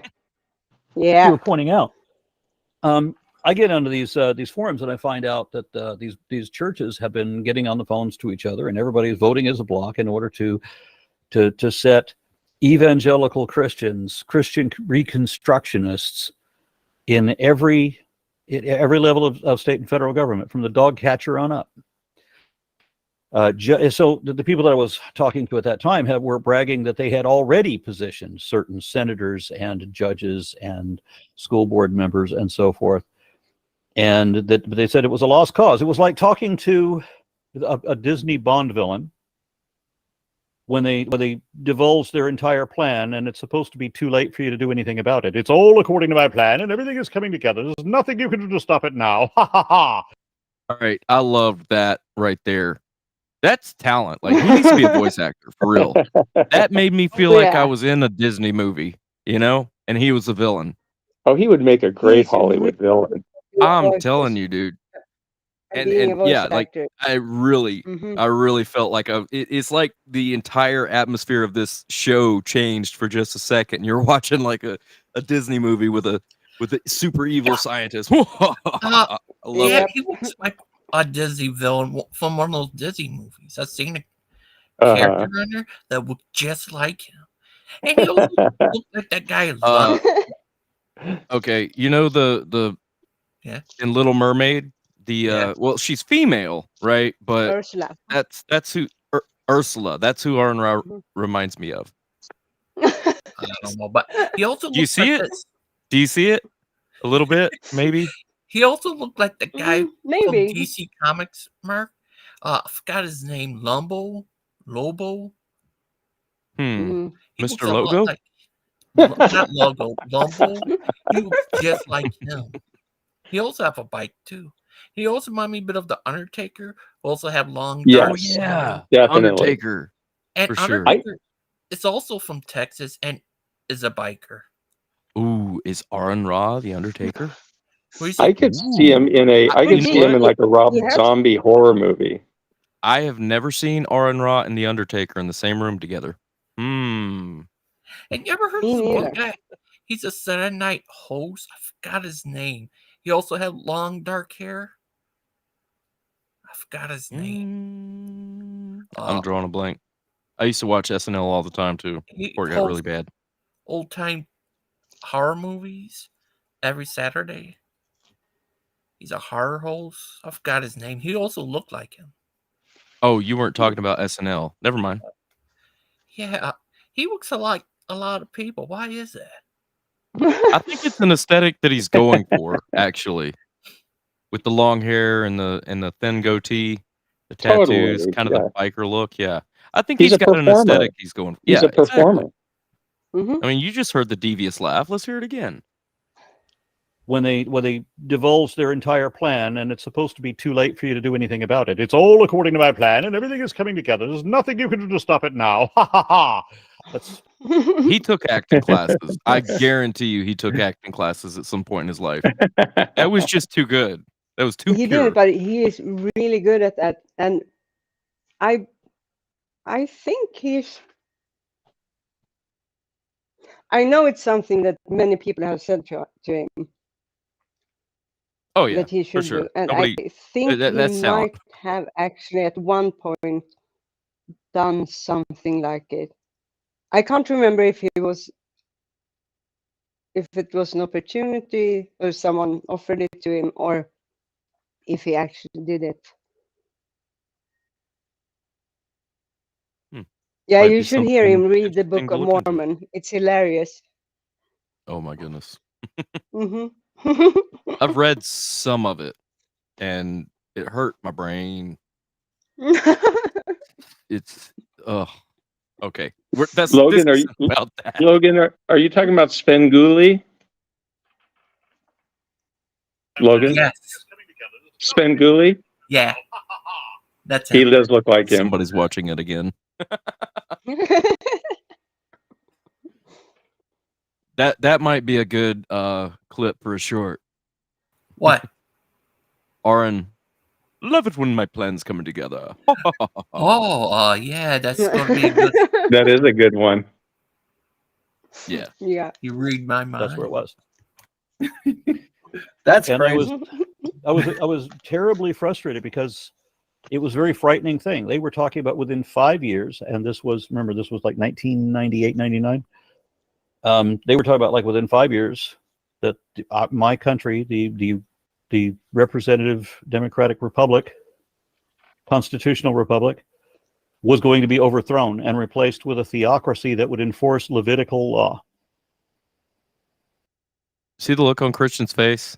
G: You were pointing out. I get onto these forums and I find out that these churches have been getting on the phones to each other, and everybody is voting as a block in order to set evangelical Christians, Christian reconstructionists in every level of state and federal government, from the dog catcher on up. So the people that I was talking to at that time were bragging that they had already positioned certain senators and judges and school board members and so forth. And that they said it was a lost cause. It was like talking to a Disney Bond villain when they divulge their entire plan, and it's supposed to be too late for you to do anything about it. It's all according to my plan, and everything is coming together. There's nothing you can do to stop it now. Ha ha ha!
B: All right, I loved that right there. That's talent. Like, he needs to be a voice actor for real. That made me feel like I was in a Disney movie, and he was the villain.
I: Oh, he would make a great Hollywood villain.
B: I'm telling you, dude. And yeah, like I really felt like it's like the entire atmosphere of this show changed for just a second. You're watching like a Disney movie with a super evil scientist. I love it.
A: He looks like a Disney villain from one of those Disney movies. I've seen a character in there that looked just like him, and he also looked like that guy.
B: Okay, the in Little Mermaid. Well, she's female, right? But
F: Ursula.
B: That's who Ursula. That's who Aaron reminds me of.
A: I don't know, but he also.
B: Do you see it? Do you see it? A little bit, maybe.
A: He also looked like the guy from
F: maybe
A: DC Comics, Mark. I forgot his name. Lobo.
B: Mr. Logo.
A: Not Logo. Lobo. He looks just like him. He also have a bike too. He also reminds me a bit of the Undertaker. Also have long.
I: Yes, definitely.
B: Undertaker.
A: And
B: for sure.
A: Undertaker is also from Texas and is a biker.
B: Ooh, is Aaron Ra the Undertaker?
I: I could see him in like a Rob Zombie horror movie.
B: I have never seen Aaron Ra and the Undertaker in the same room together.
A: And you ever heard of this one guy? He's a Saturday night host. I forgot his name. He also had long dark hair. I forgot his name.
B: I'm drawing a blank. I used to watch SNL all the time too, before it got really bad.
A: Old time horror movies every Saturday. He's a horror host. I forgot his name. He also looked like him.
B: Oh, you weren't talking about SNL. Never mind.
A: Yeah, he looks like a lot of people. Why is that?
B: I think it's an aesthetic that he's going for, actually, with the long hair and the thin goatee, the tattoos,
I: Totally,
B: kind of
I: yeah.
B: the biker look. Yeah, I think
I: He's
B: he's
I: a
B: got an
I: performer.
B: aesthetic he's going for.
I: He's
B: Yeah,
I: a performer.
B: exactly. I mean, you just heard the devious laugh. Let's hear it again.
G: When they divulge their entire plan, and it's supposed to be too late for you to do anything about it. It's all according to my plan, and everything is coming together. There's nothing you can do to stop it now. Ha ha ha!
B: He took acting classes. I guarantee you, he took acting classes at some point in his life. That was just too good. That was too
F: He
B: pure.
F: did, but he is really good at that, and I think he's. I know it's something that many people have said to him.
B: Oh yeah,
F: that he
B: for
F: should
B: sure.
F: do, and
B: Nobody,
F: I think
B: that's
F: he
B: talent.
F: might have actually at one point done something like it. I can't remember if it was an opportunity or someone offered it to him, or if he actually did it. Yeah,
B: Might
F: you
B: be
F: should hear him
B: something
F: read the
B: interesting
F: Book
B: to
F: of
B: look into.
F: Mormon. It's hilarious.
B: Oh my goodness.
F: Hmm
B: I've read some of it, and it hurt my brain. It's okay.
I: Logan,
B: this isn't about that.
I: Logan, are you talking about Svengoolie? Logan?
A: Yes.
I: Svengoolie?
A: Yeah. That's
I: He
A: him.
I: does look like him.
B: Somebody's watching it again. That might be a good clip for a short.
A: What?
B: Aaron, love it when my plans coming together.
A: Yeah, that's gonna be a good.
I: That is a good one.
B: Yeah.
F: Yeah.
A: You read my mind.
G: That's where it was.
H: That's
G: And
H: crazy.
G: I was terribly frustrated because it was a very frightening thing. They were talking about within 5 years, and this was like 1998, 99. They were talking about like within 5 years that my country, the representative democratic republic, constitutional republic, was going to be overthrown and replaced with a theocracy that would enforce Levitical law.
B: See the look on Christian's face?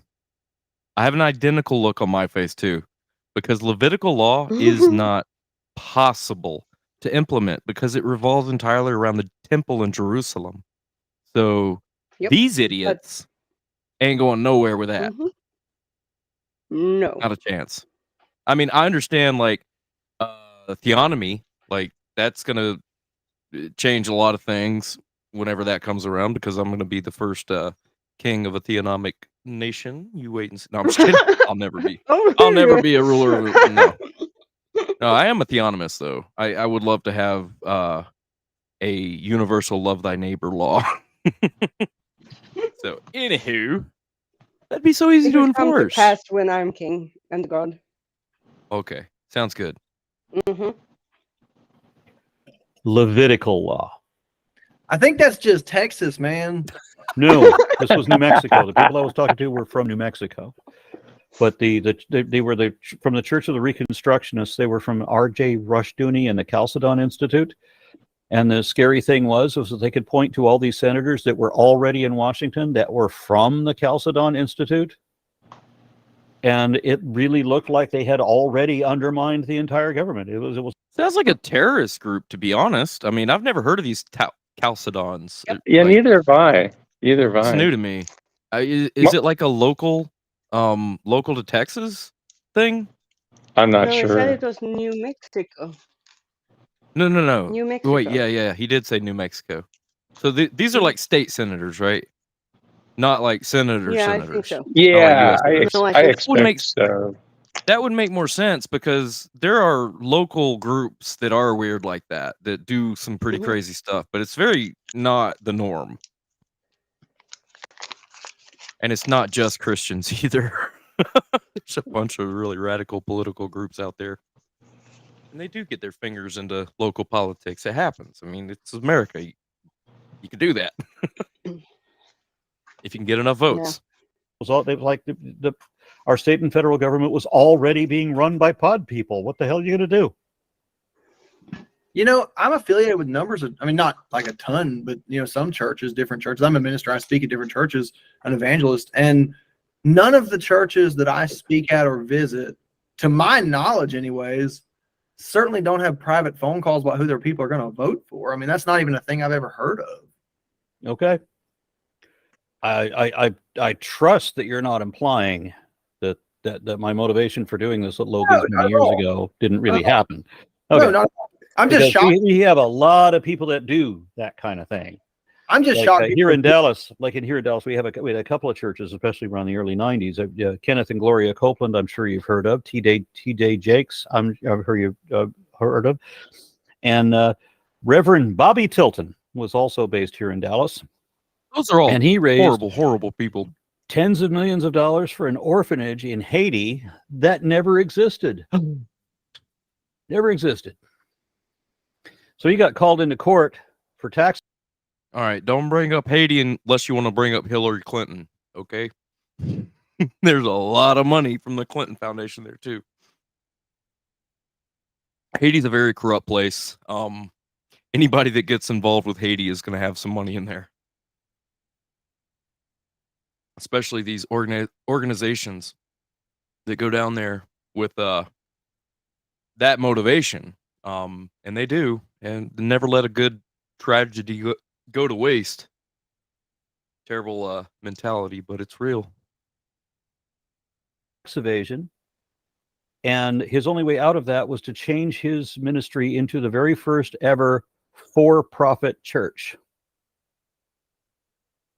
B: I have an identical look on my face too, because Levitical law is not possible to implement because it revolves entirely around the temple in Jerusalem. So these idiots ain't going nowhere with that.
F: No.
B: Not a chance. I mean, I understand like theonomy, like that's gonna change a lot of things whenever that comes around, because I'm gonna be the first king of a theonomic nation. You wait and see. No, I'm just kidding. I'll never be a ruler of no. No, I am a theonomist though. I would love to have a universal love thy neighbor law. So anywho, that'd be so easy
F: It
B: to
F: will come to
B: enforce.
F: pass when I'm king and God.
B: Okay, sounds good.
G: Levitical law.
H: I think that's just Texas, man.
G: No, this was New Mexico. The people I was talking to were from New Mexico, but they were from the Church of the Reconstructionists. They were from R.J. Rushdoony and the Chalcedon Institute. And the scary thing was that they could point to all these senators that were already in Washington that were from the Chalcedon Institute. And it really looked like they had already undermined the entire government. It was
B: Sounds like a terrorist group, to be honest. I mean, I've never heard of these Chalcedons.
I: Yeah,
B: Like,
I: neither have I. Neither have
B: it's
I: I.
B: new to me. Is it like a local to Texas thing?
I: I'm not
F: No, he said
I: sure.
F: it was New Mexico.
B: No.
F: New Mexico.
B: Wait, yeah. He did say New Mexico. So these are like state senators, right? Not like senators.
F: Yeah, I think so.
I: Yeah,
B: US
I: I
F: think
I: expect so.
B: That would make more sense because there are local groups that are weird like that do some pretty crazy stuff, but it's very not the norm. And it's not just Christians either. There's a bunch of really radical political groups out there. And they do get their fingers into local politics. It happens. I mean, it's America. You can do that. If you can get enough votes.
G: was all they like our state and federal government was already being run by pod people. What the hell are you going to do?
H: You know, I'm affiliated with numbers of, I mean, not like a ton, but, you know, some churches, different churches. I'm a minister. I speak at different churches, an evangelist. And none of the churches that I speak at or visit, to my knowledge anyways, certainly don't have private phone calls about who their people are going to vote for. I mean, that's not even a thing I've ever heard of.
G: Okay. I trust that you're not implying that my motivation for doing this at Logan's many years ago didn't really happen. Okay.
H: No, not I'm just shocked.
G: We have a lot of people that do that kind of thing.
H: I'm just shocked.
G: Here in Dallas, we had a couple of churches, especially around the early 90s. Kenneth and Gloria Copeland, I'm sure you've heard of. T-Day Jakes, I've heard you've heard of. And Reverend Bobby Tilton was also based here in Dallas.
B: Those are all
G: and he raised
B: horrible people.
G: Tens of millions of dollars for an orphanage in Haiti that never existed. Never existed. So he got called into court for tax.
B: All right, don't bring up Haiti unless you want to bring up Hillary Clinton, okay? There's a lot of money from the Clinton Foundation there, too. Haiti's a very corrupt place. Anybody that gets involved with Haiti is going to have some money in there. Especially these organizations that go down there with that motivation. And they do, and never let a good tragedy go to waste. Terrible mentality, but it's real.
G: Evasion, and his only way out of that was to change his ministry into the very first ever for-profit church.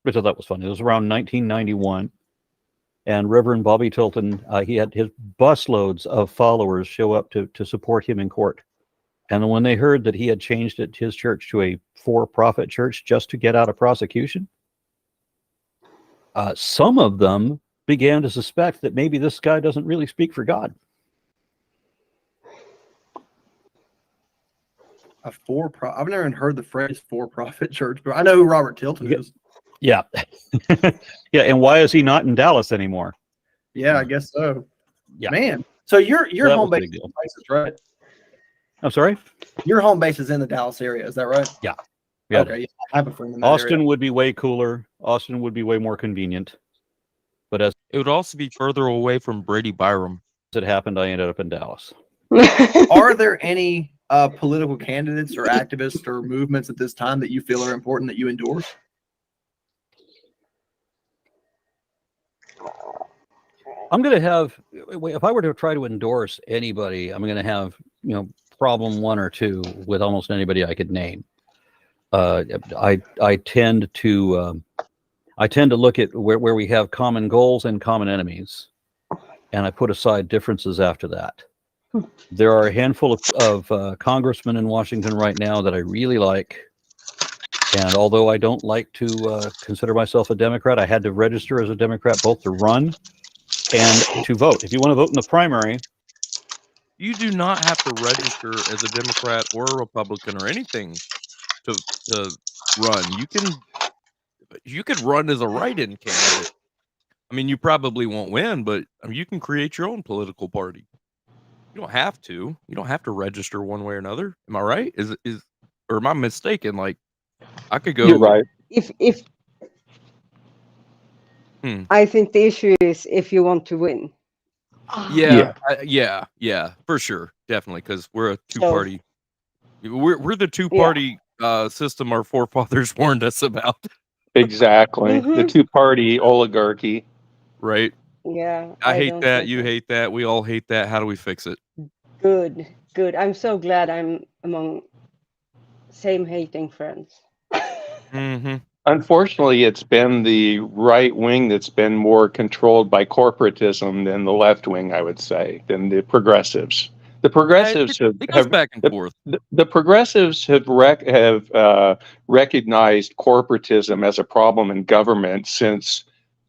G: Which I thought was funny. It was around 1991, and Reverend Bobby Tilton, he had his busloads of followers show up to support him in court. And when they heard that he had changed his church to a for-profit church just to get out of prosecution, some of them began to suspect that maybe this guy doesn't really speak for God.
H: I've never even heard the phrase for-profit church, but I know who Robert Tilton is.
G: Yeah. Yeah, and why is he not in Dallas anymore?
H: Yeah, I guess so.
G: Yeah.
H: Man. So your home base is places, right?
G: I'm sorry?
H: Your home base is in the Dallas area, is that right?
G: Yeah.
H: Okay. Yeah, I have a friend in that
G: Austin
H: area.
G: would be way cooler. Austin would be way more convenient. But as
B: it would also be further away from Brady Byram.
G: As it happened, I ended up in Dallas.
H: Are there any political candidates or activists or movements at this time that you feel are important that you endorse?
G: I'm going to have, if I were to try to endorse anybody, I'm going to have, problem one or two with almost anybody I could name. I tend to look at where we have common goals and common enemies, and I put aside differences after that. There are a handful of congressmen in Washington right now that I really like. And although I don't like to consider myself a Democrat, I had to register as a Democrat both to run and to vote. If you want to vote in the primary,
B: you do not have to register as a Democrat or a Republican or anything to run. You can run as a write-in candidate. I mean, you probably won't win, but you can create your own political party. You don't have to. You don't have to register one way or another. Am I right? Or am I mistaken? Like, I could go.
I: You're right.
F: If I think the issue is if you want to win.
B: Yeah, for sure, definitely, because we're a two-party. We're the two-party system our forefathers warned us about.
I: Exactly, the two-party oligarchy.
B: Right.
F: Yeah.
B: I hate that. You hate that. We all hate that. How do we fix it?
F: Good. I'm so glad I'm among same hating friends.
B: Mm-hmm.
I: Unfortunately, it's been the right wing that's been more controlled by corporatism than the left wing, I would say, than the progressives. The progressives
B: it goes back and forth.
I: The progressives have recognized corporatism as a problem in government since,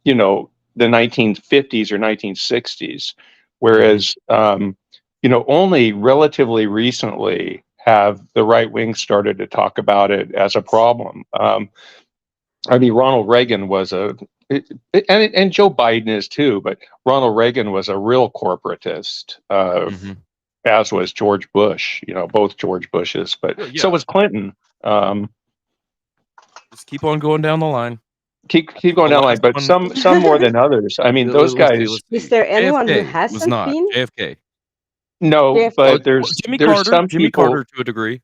I: the 1950s or 1960s, whereas, only relatively recently have the right wing started to talk about it as a problem. Ronald Reagan was a and Joe Biden is too, but Ronald Reagan was a real corporatist, as was George Bush. Both George Bushes, but so was Clinton.
B: Just keep on going down the line.
I: Keep going down the line, but some more than others. I mean, those guys.
F: Is there anyone who
B: JFK
F: hasn't
B: was not
F: been?
B: JFK.
I: No,
F: JFK.
I: but there's
B: Jimmy
I: there's
B: Carter.
I: some
B: Jimmy
I: people.
B: Carter to a degree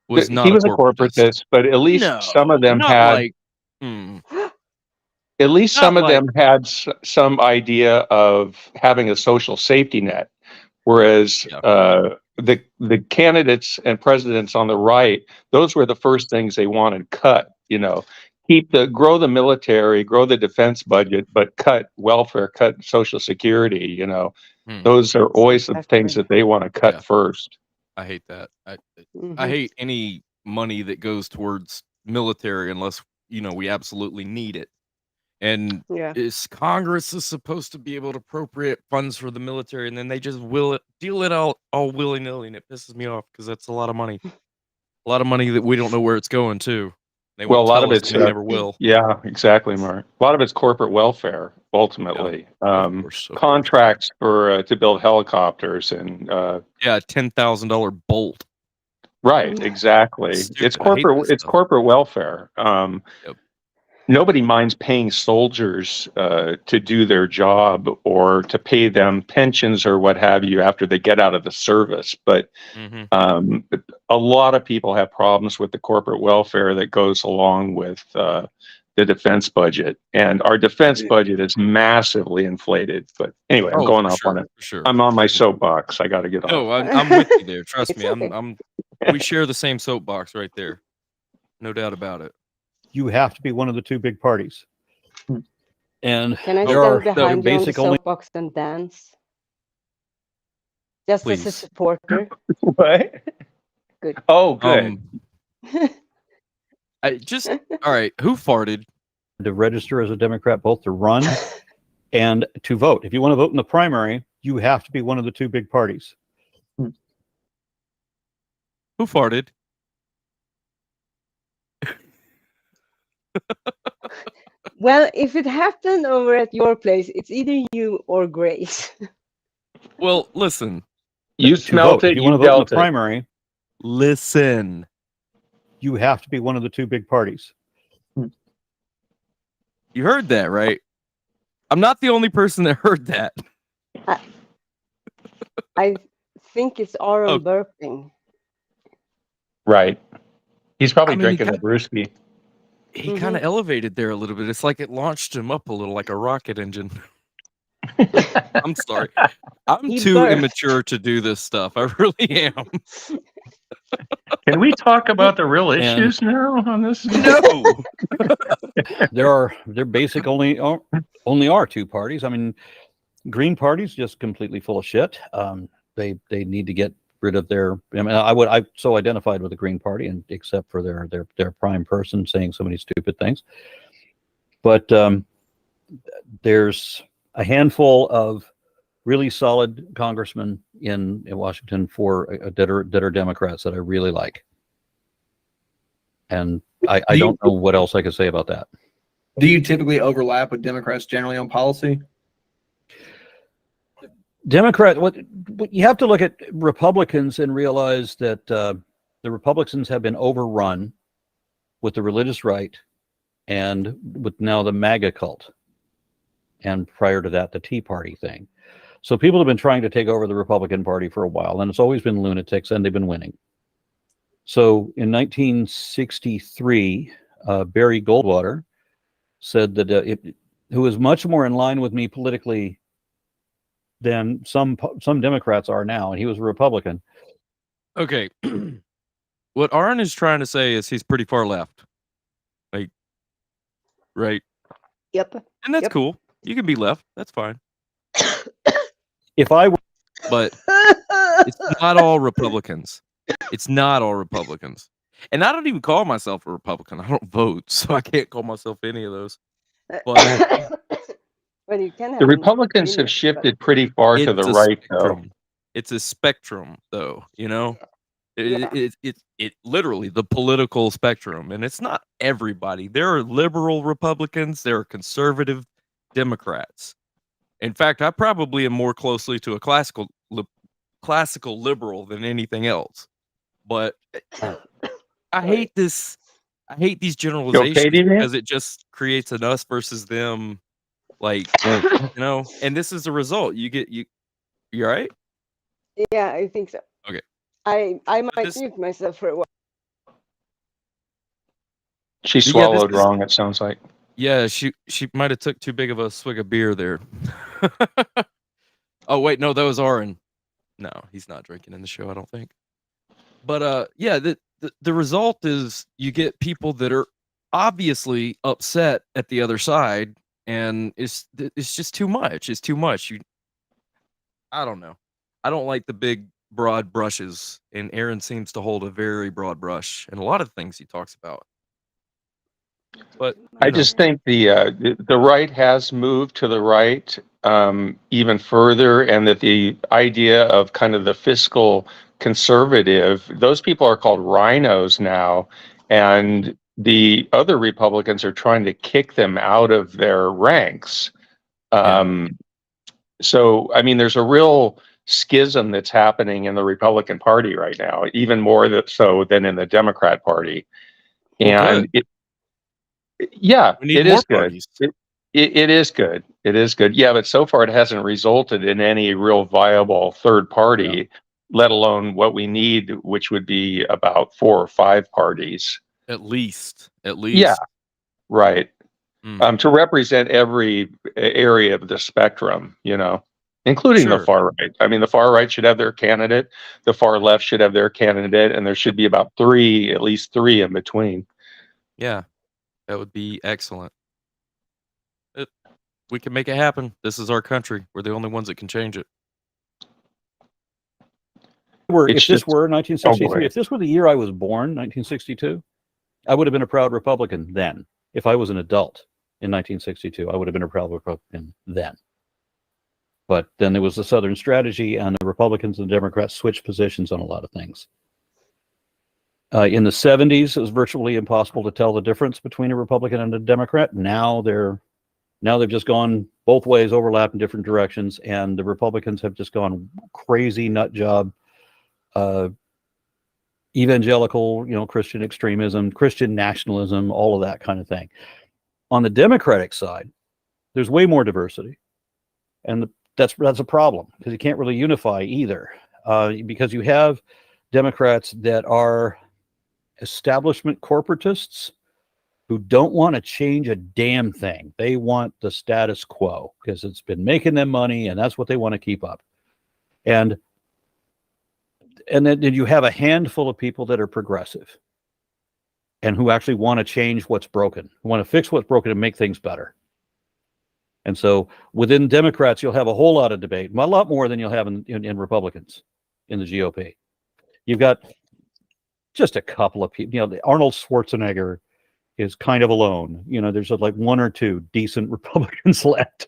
B: was not.
I: He was a corporatist, but at least some of them
B: not
I: had.
B: like.
I: At least
B: Not
I: some of
B: like-
I: them had some idea of having a social safety net, whereas the candidates and presidents on the right, those were the first things they wanted cut. Grow the military, grow the defense budget, but cut welfare, cut Social Security. Those are always the things that they want to cut first.
B: I hate that. I hate any money that goes towards military unless we absolutely need it. And Congress is supposed to be able to appropriate funds for the military, and then they just deal it out all willy nilly, and it pisses me off because that's a lot of money. A lot of money that we don't know where it's going to. They
I: Well, a
B: won't
I: lot
B: tell
I: of
B: us,
I: it's
B: and they never will.
I: Yeah, exactly, Mark. A lot of it's corporate welfare, ultimately. Contracts for to build helicopters and
B: $10,000 bolt.
I: Right, exactly.
B: Stupid.
I: It's corporate. It's corporate welfare. Nobody minds paying soldiers to do their job or to pay them pensions or what have you after they get out of the service. But a lot of people have problems with the corporate welfare that goes along with the defense budget. And our defense budget is massively inflated. But anyway, I'm going off on it.
B: Sure.
I: I'm on my soapbox. I got to get off.
B: No, I'm with you there. Trust me. We share the same soapbox right there. No doubt about it.
G: You have to be one of the two big parties. And
F: Can I
G: there are
F: stand behind you on the
G: basic only.
F: soapbox and dance? Just as a
B: Please.
F: supporter.
I: What?
F: Good.
I: Oh, good.
B: All right. Who farted?
G: To register as a Democrat, both to run and to vote. If you want to vote in the primary, you have to be one of the two big parties.
B: Who farted?
F: Well, if it happened over at your place, it's either you or Grace.
B: Well, listen.
I: You smelt it.
G: If you want to vote in the primary,
B: listen.
G: You have to be one of the two big parties.
B: You heard that, right? I'm not the only person that heard that.
F: I think it's Aaron burping.
I: Right. He's probably drinking a brewski.
B: He kind of elevated there a little bit. It's like it launched him up a little, like a rocket engine. I'm sorry. I'm too immature to do this stuff. I really am.
I: Can we talk about the real issues now on this?
B: No.
G: There basic only are two parties. I mean, Green Party's just completely full of shit. They need to get rid of their. I mean, I so identified with the Green Party, and except for their prime person saying so many stupid things. But there's a handful of really solid congressmen in Washington that are Democrats that I really like, and I don't know what else I could say about that.
H: Do you typically overlap with Democrats generally on policy?
G: What you have to look at Republicans and realize that the Republicans have been overrun with the religious right and with now the MAGA cult, and prior to that, the Tea Party thing. So people have been trying to take over the Republican Party for a while, and it's always been lunatics, and they've been winning. So in 1963, Barry Goldwater said that who is much more in line with me politically than some Democrats are now, and he was a Republican.
B: Okay. What Aaron is trying to say is he's pretty far left. Like, right?
F: Yep.
B: And that's cool. You can be left. That's fine.
G: If I were...
B: But it's not all Republicans. It's not all Republicans. And I don't even call myself a Republican. I don't vote, so I can't call myself any of those. But
F: well, you can have
I: the Republicans have shifted pretty far to the right, though.
B: It's a spectrum, though. It literally the political spectrum, and it's not everybody. There are liberal Republicans, there are conservative Democrats. In fact, I probably am more closely to a classical liberal than anything else. But I hate this. I hate these generalizations because it just creates an us versus them, like, and this is the result. You right?
F: Yeah, I think so.
B: Okay.
F: I might mute myself for a while.
I: She swallowed wrong, it sounds like.
B: Yeah, she might have took too big of a swig of beer there. Oh wait, no, that was Aaron. No, he's not drinking in the show, I don't think. But yeah, the result is you get people that are obviously upset at the other side, and it's just too much. It's too much. I don't know. I don't like the big broad brushes, and Aaron seems to hold a very broad brush in a lot of things he talks about. But
I: I just think the right has moved to the right even further, and that the idea of kind of the fiscal conservative, those people are called rhinos now, and the other Republicans are trying to kick them out of their ranks. So, I mean, there's a real schism that's happening in the Republican Party right now, even more so than in the Democrat Party. And it is good. It is good. It is good. Yeah, but so far it hasn't resulted in any real viable third party, let alone what we need, which would be about 4 or 5 parties.
B: At least.
I: Yeah, right. To represent every area of the spectrum, including the far right. I mean, the far right should have their candidate, the far left should have their candidate, and there should be about at least three in between.
B: Yeah, that would be excellent. We can make it happen. This is our country. We're the only ones that can change it.
G: If this were 1963, if this were the year I was born, 1962, I would have been a proud Republican then. If I was an adult in 1962, I would have been a proud Republican then. But then there was the Southern strategy, and the Republicans and the Democrats switched positions on a lot of things. In the 70s, it was virtually impossible to tell the difference between a Republican and a Democrat. Now they've just gone both ways, overlapped in different directions, and the Republicans have just gone crazy nut job, evangelical, Christian extremism, Christian nationalism, all of that kind of thing. On the Democratic side, there's way more diversity, and that's a problem because you can't really unify either, because you have Democrats that are establishment corporatists who don't want to change a damn thing. They want the status quo because it's been making them money, and that's what they want to keep up. And then you have a handful of people that are progressive and who actually want to change what's broken, want to fix what's broken and make things better. And so within Democrats, you'll have a whole lot of debate, a lot more than you'll have in Republicans in the GOP. You've got just a couple of people, Arnold Schwarzenegger is kind of alone. There's like 1 or 2 decent Republicans left.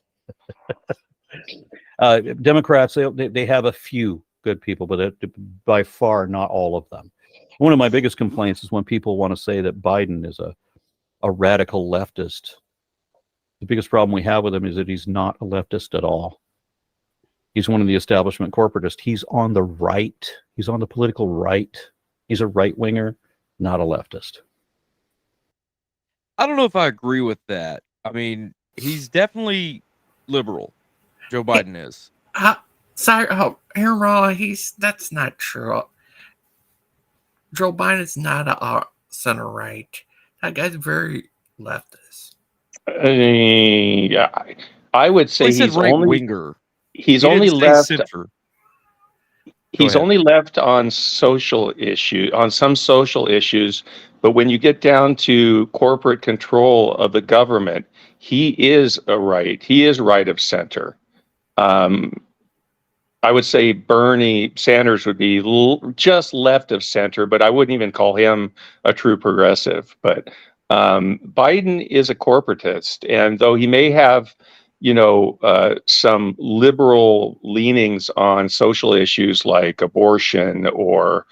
G: Democrats, they have a few good people, but by far not all of them. One of my biggest complaints is when people want to say that Biden is a radical leftist. The biggest problem we have with him is that he's not a leftist at all. He's one of the establishment corporatists. He's on the right. He's on the political right. He's a right-winger, not a leftist.
B: I don't know if I agree with that. I mean, he's definitely liberal. Joe Biden is.
A: Sorry, Aaron Raw, that's not true. Joe Biden's not a center right. That guy's very leftist.
I: Yeah, I would say he's only
B: winger.
I: He's only left. He's only left on some social issues, but when you get down to corporate control of the government, he is He is right of center. I would say Bernie Sanders would be just left of center, but I wouldn't even call him a true progressive. But Biden is a corporatist, and though he may have, some liberal leanings on social issues like abortion or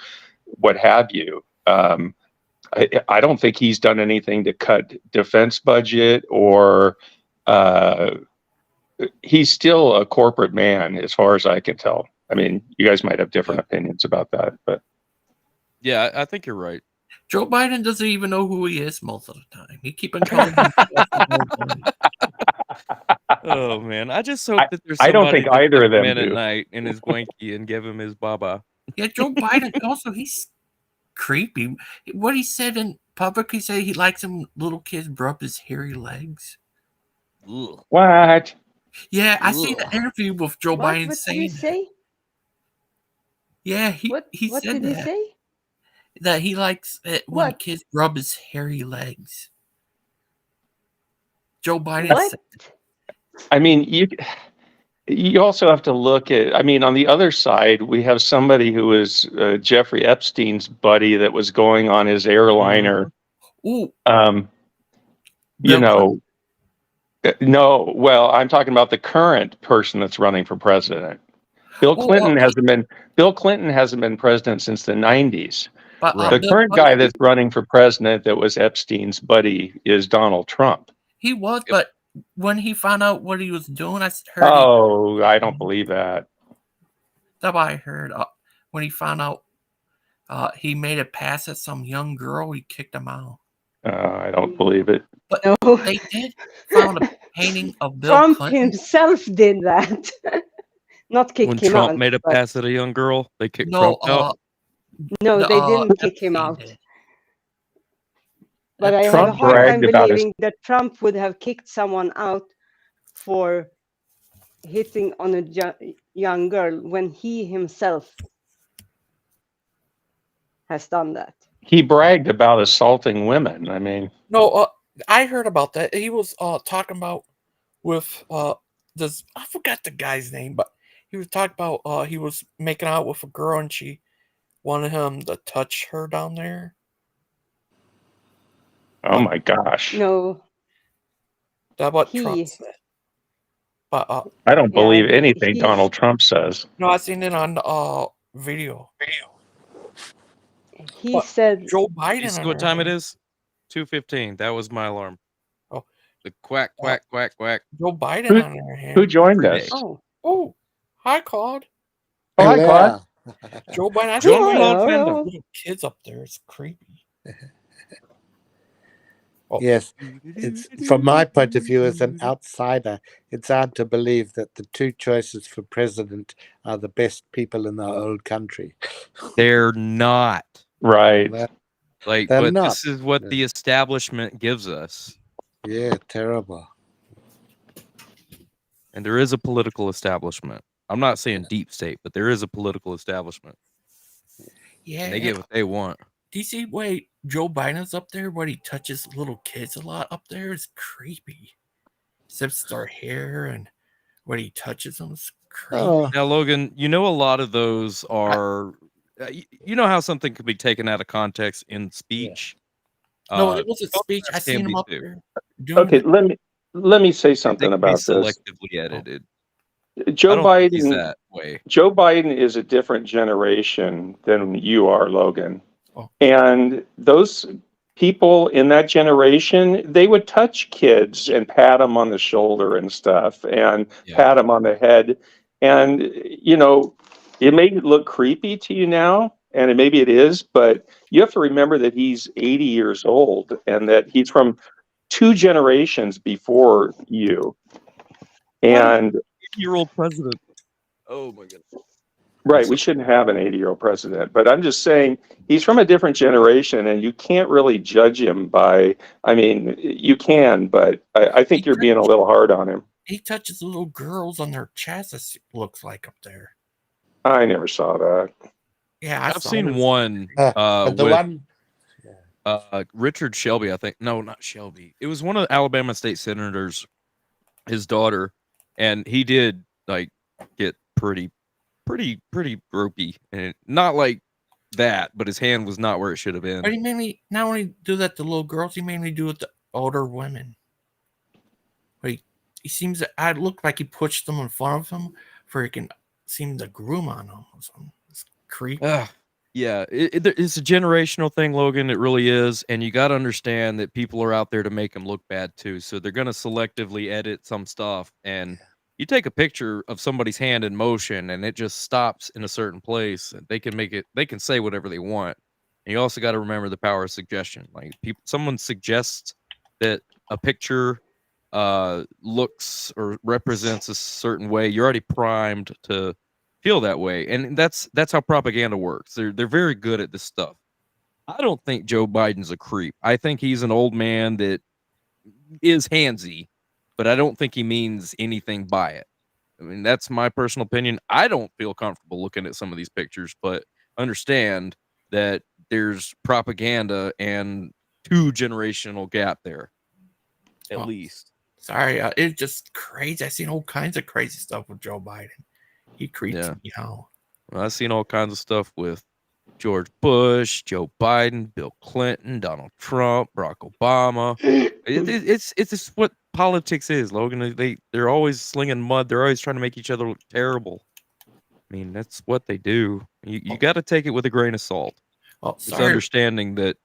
I: what have you. I don't think he's done anything to cut defense budget or he's still a corporate man as far as I can tell. I mean, you guys might have different opinions about that, but
B: yeah, I think you're right.
A: Joe Biden doesn't even know who he is most of the time. He keep on calling himself.
B: Oh man, I just hope that there's
I: I don't
B: somebody
I: think
B: that
I: either of
B: puts him
I: them
B: in
I: do.
B: at night in his blankie and give him his baba.
A: Yeah, Joe Biden also, he's creepy. What he said in public, he said he likes him little kids rub his hairy legs.
B: Ugh.
I: What?
A: Yeah, I seen an interview with Joe Biden
F: What did
A: saying
F: he
A: that.
F: say?
A: Yeah, he
F: What
A: said
F: did he
A: that.
F: say?
A: That he likes it when
F: What?
A: kids rub his hairy legs. Joe Biden
F: What?
A: said.
I: I mean, you also have to look at, I mean, on the other side, we have somebody who is Jeffrey Epstein's buddy that was going on his airliner.
A: Ooh,
I: You
A: Bill
I: know, no, well, I'm talking about the current person that's running for president. Bill Clinton hasn't been president since the 90s.
A: But,
I: The current guy that's running for president that was Epstein's buddy is Donald Trump.
A: He was, but when he found out what he was doing, I heard.
I: Oh, I don't believe that.
A: That's what I heard. When he found out he made a pass at some young girl, he kicked him out.
I: I don't believe it.
A: But
F: No.
A: they did found a painting of Bill
F: Trump
A: Clinton.
F: himself did that. Not kick
B: When
F: him
B: Trump
F: out.
B: made a
F: but-
B: pass at a young girl, they kicked
A: No,
B: Trump out.
F: No, they didn't kick
A: Epstein
F: him out.
A: did.
F: But I have a
I: Trump
F: hard time
I: bragged about his-
F: believing that Trump would have kicked someone out for hitting on a young girl when he himself has done that.
I: He bragged about assaulting women. I mean,
A: No, I heard about that. He was talking about with this. I forgot the guy's name, but he was talking about he was making out with a girl and she wanted him to touch her down there.
I: oh my gosh.
F: No,
A: That's what
F: He-
A: Trump said. But
I: I don't
F: Yeah,
I: believe anything
F: he's-
I: Donald Trump says.
A: no, I seen it on video.
F: he
A: What?
F: said
A: Joe Biden.
B: You see
A: on
B: what
A: there.
B: time it is? 2:15. That was my alarm.
A: Oh.
B: The quack, quack, quack, quack.
A: Joe Biden
I: Who-
A: on their hand.
I: Who joined
B: Every
I: us?
B: day.
F: Oh,
A: Hi, Claude.
I: Oh, hi, Claude.
A: Joe Biden. I
B: Joe
A: think
B: Claude
F: hello.
B: fandom.
A: little kids up there. It's creepy.
J: Yes, it's from my point of view as an outsider, it's hard to believe that the two choices for president are the best people in our old country.
B: They're not.
I: Right.
J: Well,
B: Like,
J: They're
B: but
J: not.
B: this is what the establishment gives us.
J: yeah, terrible.
B: And there is a political establishment. I'm not saying deep state, but there is a political establishment.
A: Yeah.
B: And they get what they want.
A: Do you see why Joe Biden's up there? Where he touches little kids a lot up there is creepy. Sips their hair and when he touches them, it's creepy.
J: Oh,
B: Now, Logan, you know a lot of those are. You know how something could be taken out of context in speech.
A: No, it wasn't speech. I
B: can
A: seen
B: be
A: him up
B: too.
A: there. Doing
I: Okay,
A: it.
I: let me say
B: They
I: something
B: can be
I: about this.
B: selectively edited.
I: Joe
B: I don't think he's
I: Biden.
B: that way.
I: Joe Biden is a different generation than you are, Logan.
A: Oh.
I: And those people in that generation, they would touch kids and pat them on the shoulder and stuff and
B: Yeah.
I: pat them on the head. And, you know, it may look creepy to you now, and maybe it is, but you have to remember that he's 80 years old and that he's from 2 generations before you. And
B: 80-year-old president. Oh my goodness.
I: right, we shouldn't have an 80-year-old president, but I'm just saying he's from a different generation, and you can't really judge him by. I mean, you can, but I think you're being a little hard on him.
A: He touches little girls on their chest. It looks like up there.
I: I never saw that.
A: Yeah,
B: I've seen one
J: but the
B: with
J: one,
B: Richard Shelby, I think. No, not Shelby. It was one of the Alabama state senators, his daughter, and he did like get pretty ropey, and not like that, but his hand was not where it should have been.
A: But he mainly not only do that to little girls, he mainly do it to older women. But he seems to. I looked like he pushed them in front of him, for he can seem to groom on them or something. It's creepy.
B: Ugh. Yeah, it's a generational thing, Logan. It really is, and you got to understand that people are out there to make them look bad too. So they're going to selectively edit some stuff, and you take a picture of somebody's hand in motion, and it just stops in a certain place. And they can make it. They can say whatever they want. And you also got to remember the power of suggestion. Like someone suggests that a picture looks or represents a certain way, you're already primed to feel that way, and that's how propaganda works. They're very good at this stuff. I don't think Joe Biden's a creep. I think he's an old man that is handsy, but I don't think he means anything by it. I mean, that's my personal opinion. I don't feel comfortable looking at some of these pictures, but understand that there's propaganda and 2-generational gap there, at least.
A: Sorry, it's just crazy. I've seen all kinds of crazy stuff with Joe Biden. He creeps me out.
B: Well, I've seen all kinds of stuff with George Bush, Joe Biden, Bill Clinton, Donald Trump, Barack Obama. It's just what politics is, Logan. They're always slinging mud. They're always trying to make each other look terrible. I mean, that's what they do. You got to take it with a grain of salt. It's understanding that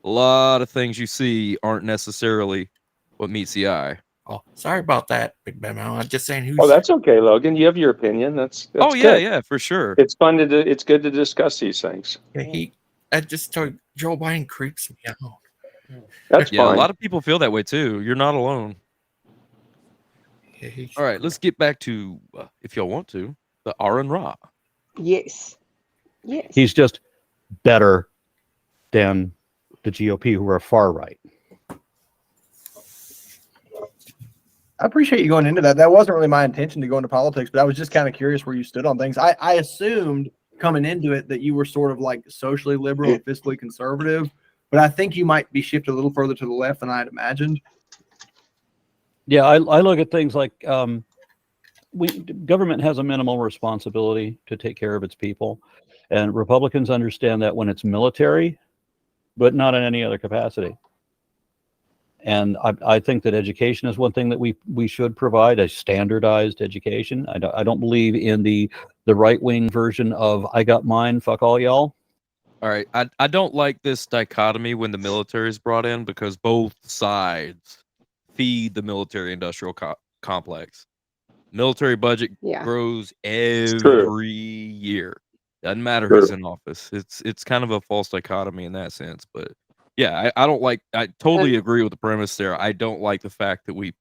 B: a lot of things you see aren't necessarily what meets the eye.
A: Oh, sorry about that, Big Ben. I'm just saying who's.
I: Oh, that's okay, Logan. You have your opinion. That's
B: oh
I: good.
B: Yeah, for sure.
I: It's fun to it's good to discuss these things.
A: Yeah, I just told Joe Biden creeps me out.
I: That's fine.
B: A lot of people feel that way too. You're not alone.
A: Yeah,
B: all right, let's get back to, if y'all want to, the Aaron Ra.
F: Yes.
G: He's just better than the GOP, who are far right.
H: I appreciate you going into that. That wasn't really my intention to go into politics, but I was just kind of curious where you stood on things. I assumed coming into it that you were sort of like socially liberal and fiscally conservative, but I think you might be shifted a little further to the left than I had imagined.
G: Yeah, I look at things like government has a minimal responsibility to take care of its people, and Republicans understand that when it's military, but not in any other capacity. And I think that education is one thing that we should provide, a standardized education. I don't believe in the right-wing version of I got mine, fuck all y'all.
B: All right. I don't like this dichotomy when the military is brought in, because both sides feed the military industrial complex. Military budget grows every year. Doesn't matter who's in office. It's kind of a false dichotomy in that sense, but yeah, I totally agree with the premise there. I don't like the fact that we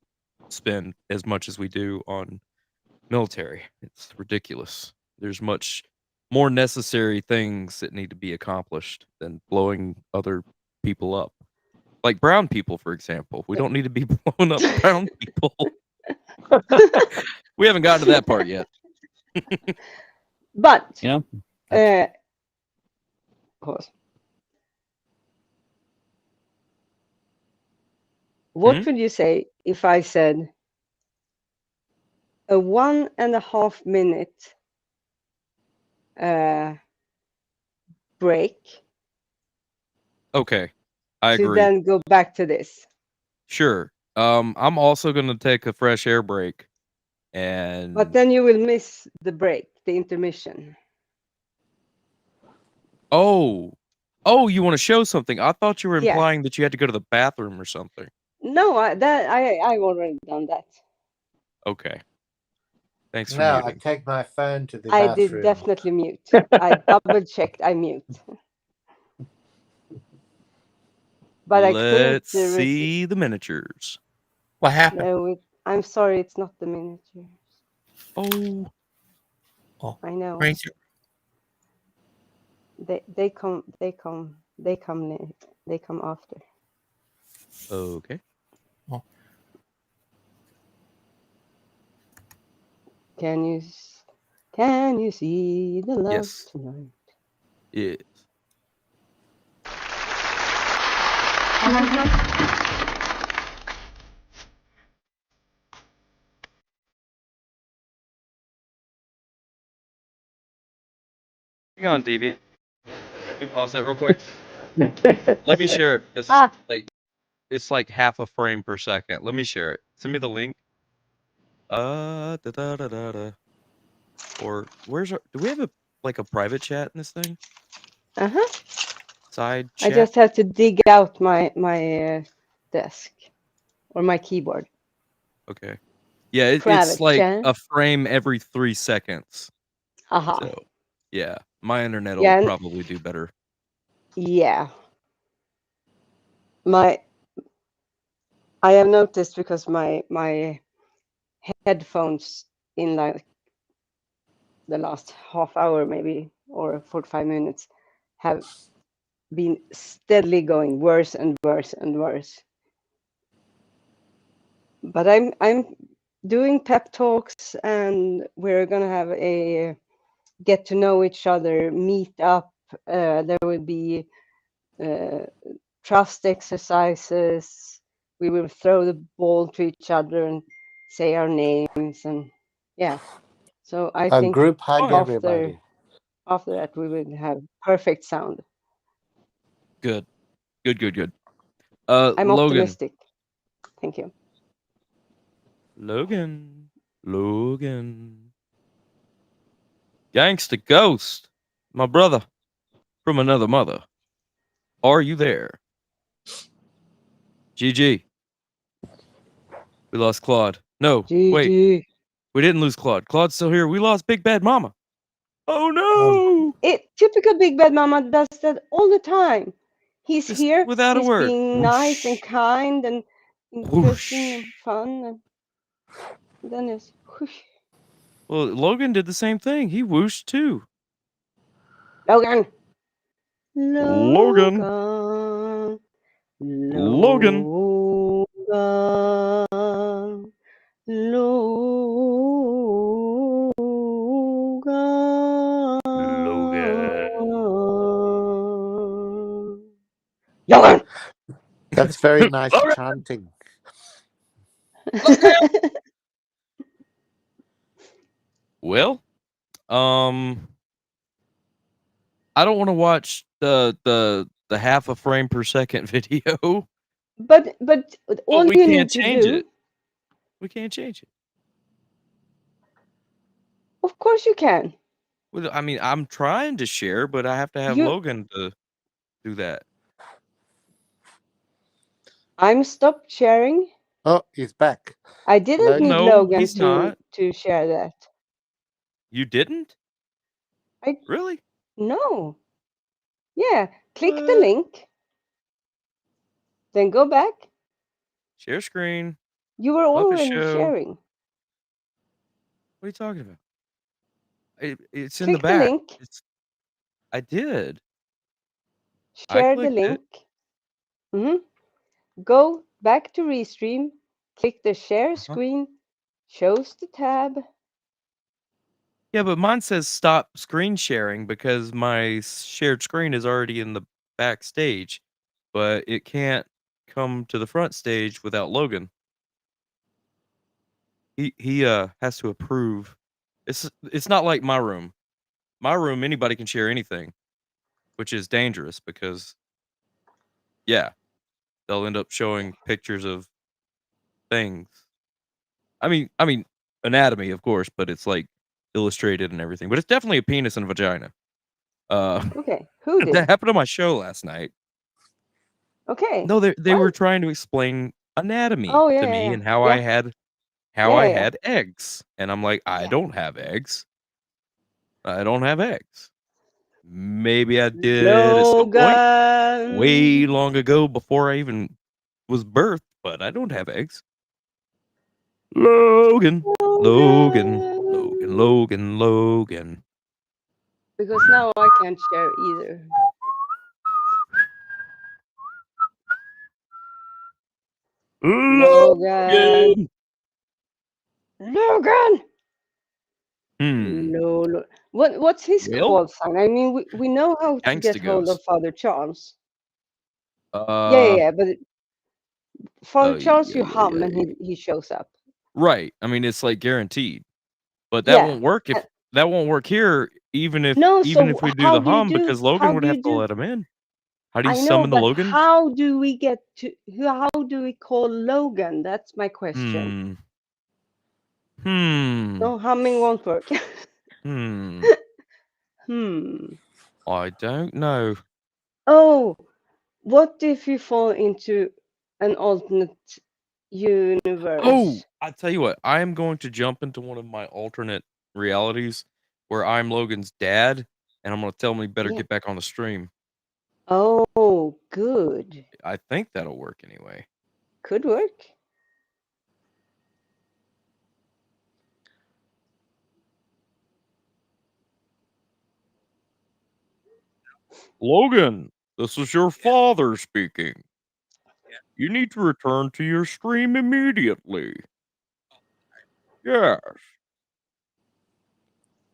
B: spend as much as we do on military. It's ridiculous. There's much more necessary things that need to be accomplished than blowing other people up. Like brown people, for example. We don't need to be blowing up brown people. We haven't gotten to that part yet.
F: But, pause. What would you say if I said a 1.5 minute break?
B: Okay, I agree.
F: To then go back to this.
B: Sure. I'm also going to take a fresh air break,
F: but then you will miss the break, the intermission.
B: Oh, you want to show something? I thought you were implying that you had to go to the bathroom or something.
F: No, I've already done that.
B: Okay. Thanks for
J: No,
B: muting.
J: I take my phone to the bathroom.
F: I did definitely mute. I double checked. I mute. But
B: let's see the miniatures.
A: What happened?
F: No, I'm sorry, it's not the miniatures.
B: Oh,
F: I know.
A: Ranger.
F: They come after.
B: Okay.
A: Oh.
F: Can you see the love tonight?
B: Yes. Hang on, DB. Let me pause that real quick. Let me share it. It's like half a frame per second. Let me share it. Send me the link. Or where's our? Do we have a private chat in this thing?
F: Uh-huh.
B: Side
F: I
B: chat.
F: just have to dig out my desk or my keyboard.
B: Okay. Yeah, it's
F: Private
B: like
F: chat.
B: a frame every 3 seconds.
F: Aha.
B: So, yeah, my internet will
F: Yeah.
B: probably do better.
F: Yeah. I have noticed because my headphones in like the last half hour maybe or 45 minutes have been steadily going worse and worse and worse. But I'm doing pep talks, and we're gonna have a get to know each other meet up. There will be trust exercises. We will throw the ball to each other and say our names, and yeah. So I
J: A
F: think
J: group hug,
F: after
J: everybody.
F: that we will have perfect sound.
B: Good. Good.
F: I'm
B: Logan.
F: optimistic. Thank you.
B: Logan. Gangster Ghost. My brother from another mother. Are you there? GG. We lost Claude. No,
F: GG.
B: wait. We didn't lose Claude. Claude's still here. We lost Big Bad Mama. Oh no!
F: Typical Big Bad Mama does that all the time. He's
B: Just
F: here.
B: without a
F: He's
B: word.
F: being nice and kind and interesting and fun, and then it's whoosh.
B: Well, Logan did the same thing. He whooshed too.
F: Logan.
B: Logan.
F: Logan. Logan.
J: That's very nice chanting.
B: Well, I don't want to watch the half a frame per second video.
F: But all
B: we
F: you
B: can't
F: need to
B: change
F: do.
B: it. We can't change it.
F: Of course you can.
B: Well, I mean, I'm trying to share, but I have to have Logan to do that.
F: I'm stopped sharing.
J: Oh, he's back.
F: I didn't need
B: No,
F: Logan
B: he's not.
F: to share that.
B: You didn't? Really?
F: No. Yeah. Click the link. Then go back.
B: Share screen.
F: You were
B: Puppet
F: already
B: show.
F: sharing.
B: What are you talking about? It's in
F: Click
B: the back.
F: link.
B: I did.
F: Share the link. Go back to Restream. Click the share screen. Shows the tab.
B: Yeah, but mine says stop screen sharing because my shared screen is already in the backstage, but it can't come to the front stage without Logan. He has to approve. It's not like my room. My room, anybody can share anything, which is dangerous because, yeah, they'll end up showing pictures of things. I mean, anatomy, of course, but it's like illustrated and everything. But it's definitely a penis and a vagina.
F: Okay, who did?
B: That happened on my show last night.
F: Okay.
B: No, they were trying to explain anatomy to me and how I had eggs, and I'm like, I don't have eggs. I don't have eggs. Maybe I did at some point way long ago before I even was birthed, but I don't have eggs. Logan.
F: Because now I can't share either. Logan. No. What's his call sign? I mean, we know how to get hold of Father Charles. Yeah, but Father Charles, you hum and he shows up.
B: Right. I mean, it's like guaranteed, but that won't work if that won't work here. Even if we do the hum, because Logan would have to let him in. How do you summon the Logan?
F: How do we get to? How do we call Logan? That's my question. No, humming won't work.
B: I don't know.
F: Oh, what if you fall into an alternate universe?
B: Oh, I tell you what, I am going to jump into one of my alternate realities where I'm Logan's dad, and I'm going to tell him he better get back on the stream.
F: Oh, good.
B: I think that'll work anyway.
F: Could work.
B: Logan, this is your father speaking. You need to return to your stream immediately. Yes.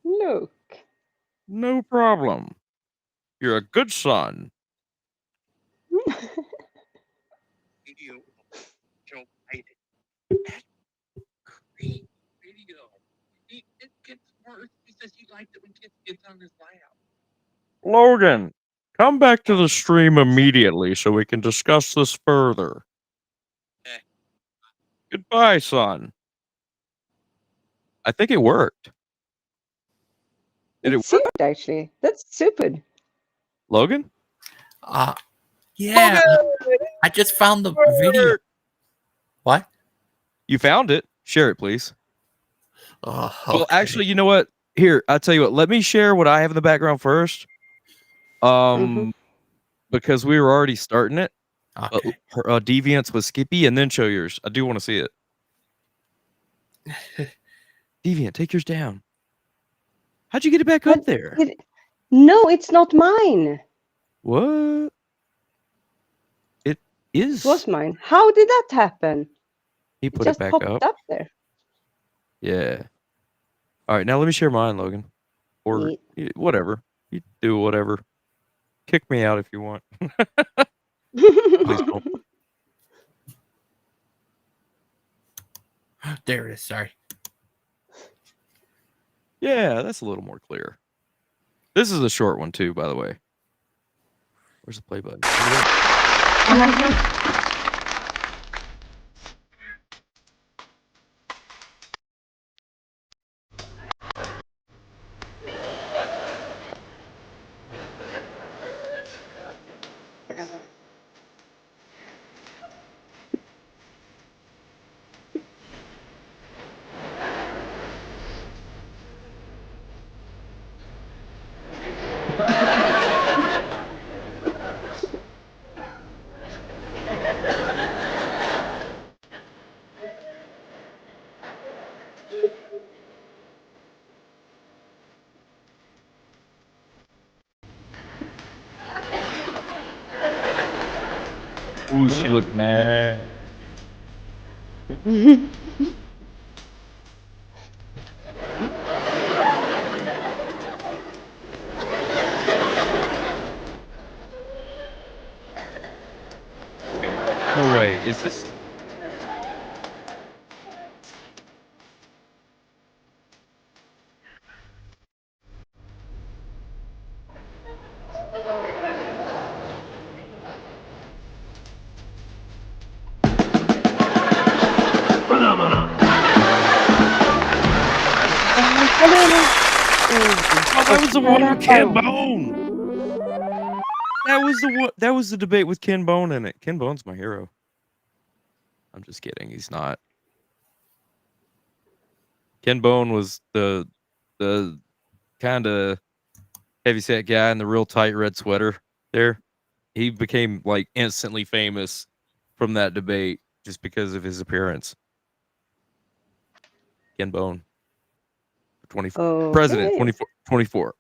F: Look.
B: No problem. You're a good son. Logan, come back to the stream immediately so we can discuss this further. Goodbye, son. I think it worked. Did it work?
F: Actually, that's stupid.
B: Logan?
A: Yeah. I just found the video. What?
B: You found it? Share it, please.
A: Oh,
B: Well, actually, you know what? Here, I'll tell you what. Let me share what I have in the background first. Because we were already starting it.
A: Okay.
B: Deviants with Skippy, and then show yours. I do want to see it. Deviant, take yours down. How'd you get it back up there?
F: No, it's not mine.
B: What? It is.
F: It was mine. How did that happen?
B: He put
F: just
B: it back
F: popped
B: up.
F: up there.
B: Yeah. All right, now let me share mine, Logan. Or whatever. You do whatever. Kick me out if you want. Please don't.
A: There it is. Sorry.
B: Yeah, that's a little more clear. This is a short one too, by the way. Where's the play button?
K: Ooh, she looked mad.
B: No way. Is this? Oh, that was the one with Ken Bone. That was the one. That was the debate with Ken Bone in it. Ken Bone's my hero. I'm just kidding. He's not. Ken Bone was the kind of heavyset guy in the real tight red sweater there. He became like instantly famous from that debate just because of his appearance. Ken Bone. 24. President 24.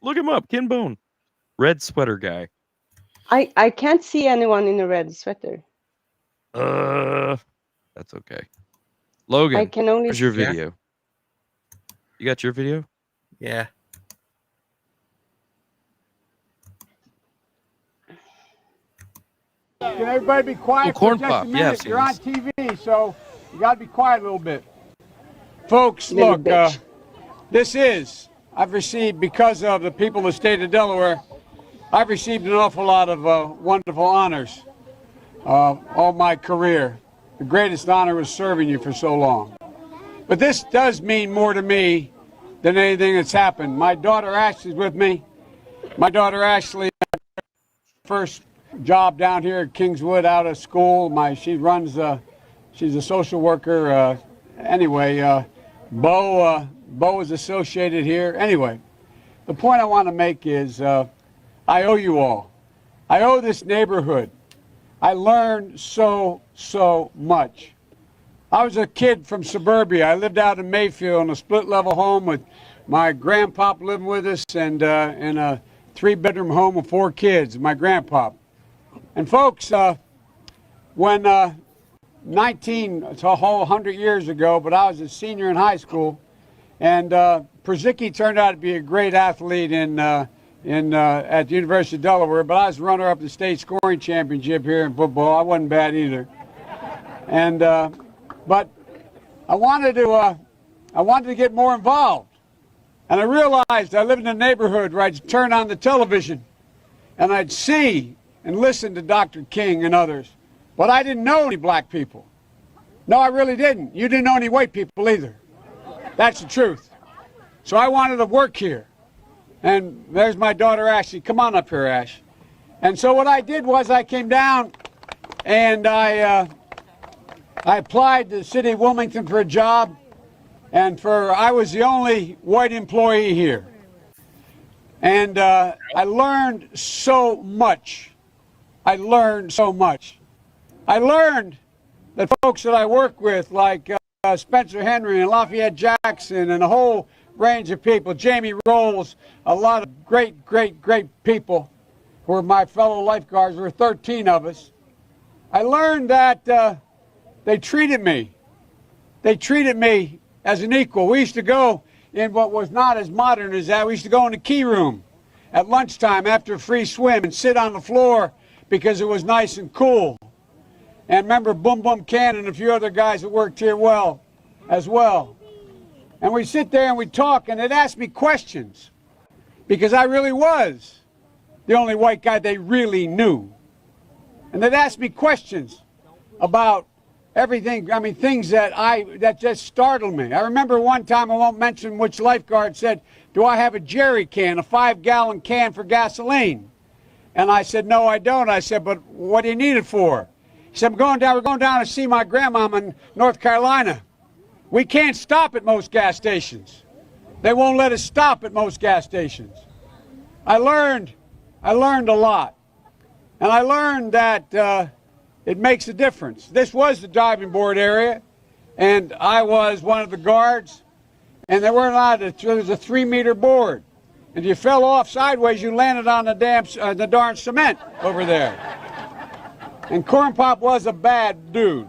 B: Look him up. Ken Bone. Red sweater guy.
F: I can't see anyone in a red sweater.
B: That's okay. Logan,
F: I can only
B: where's your
F: see-
B: video? You got your video?
A: Yeah.
L: Can everybody be quiet for
B: Corn
L: just
B: Pop,
L: a minute?
B: yes,
L: You're on
B: yes.
L: TV, so you got to be quiet a little bit. Folks,
F: Little
L: look, I've received, because of the people of the state of Delaware, I've received an awful lot of wonderful honors all my career. The greatest honor was serving you for so long. But this does mean more to me than anything that's happened. My daughter Ashley's with me, My daughter Ashley, first job down here at Kingswood out of school. She runs, she's a social worker. Anyway, Bo is associated here. Anyway, the point I want to make is I owe you all. I owe this neighborhood. I learned so much. I was a kid from suburbia. I lived out in Mayfield in a split-level home with my grandpop living with us and in a 3-bedroom home with 4 kids, my grandpop. And folks, when it's a whole 100 years ago, but I was a senior in high school, and Przicki turned out to be a great athlete at the University of Delaware, but I was runner-up the state scoring championship here in football. I wasn't bad either. And but I wanted to get more involved. And I realized I lived in a neighborhood where I'd turn on the television and I'd see and listen to Dr. King and others. But I didn't know any black people. No, I really didn't. You didn't know any white people either. That's the truth. So I wanted to work here. And there's my daughter, Ashley. Come on up here, Ash. And so what I did was I came down and I applied to the city of Wilmington for a job. And I was the only white employee here. And I learned so much. I learned that folks that I work with, like Spencer Henry and Lafayette Jackson and a whole range of people, Jamie Rolls, a lot of great people who were my fellow lifeguards. There were 13 of us. I learned that they treated me as an equal. We used to go in what was not as modern as that. We used to go in the key room at lunchtime after a free swim and sit on the floor because it was nice and cool. And remember Boom Boom Cannon and a few other guys that worked here as well. And we'd sit there and we'd talk and they'd ask me questions because I really was the only white guy they really knew. And they'd ask me questions about everything, I mean, things that just startled me. I remember one time, I won't mention which lifeguard, said, "Do I have a jerry can, a 5-gallon can for gasoline?" And I said, "No, I don't." I said, "But what do you need it for?" He said, we're going down to see my grandmama in North Carolina. We can't stop at most gas stations. They won't let us stop at most gas stations. I learned a lot. And I learned that it makes a difference. This was the diving board area, and I was one of the guards, and there was a 3-meter board. And if you fell off sideways, you landed on the darn cement over there. And Corn Pop was a bad dude,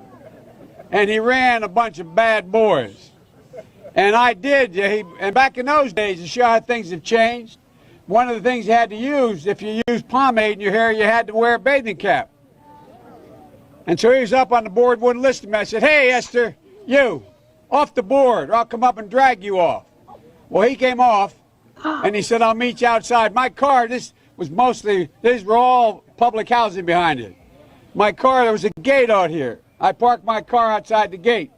L: and he ran a bunch of bad boys. And I did, and back in those days, to show how things have changed, one of the things you had to use, if you used pomade in your hair, you had to wear a bathing cap. And so he was up on the board, wouldn't listen to me. I said, "Hey, Esther, you, off the board, or I'll come up and drag you off." Well, he came off, and he said, "I'll meet you outside." My car, these were all public housing behind it. My car, there was a gate out here. I parked my car outside the gate.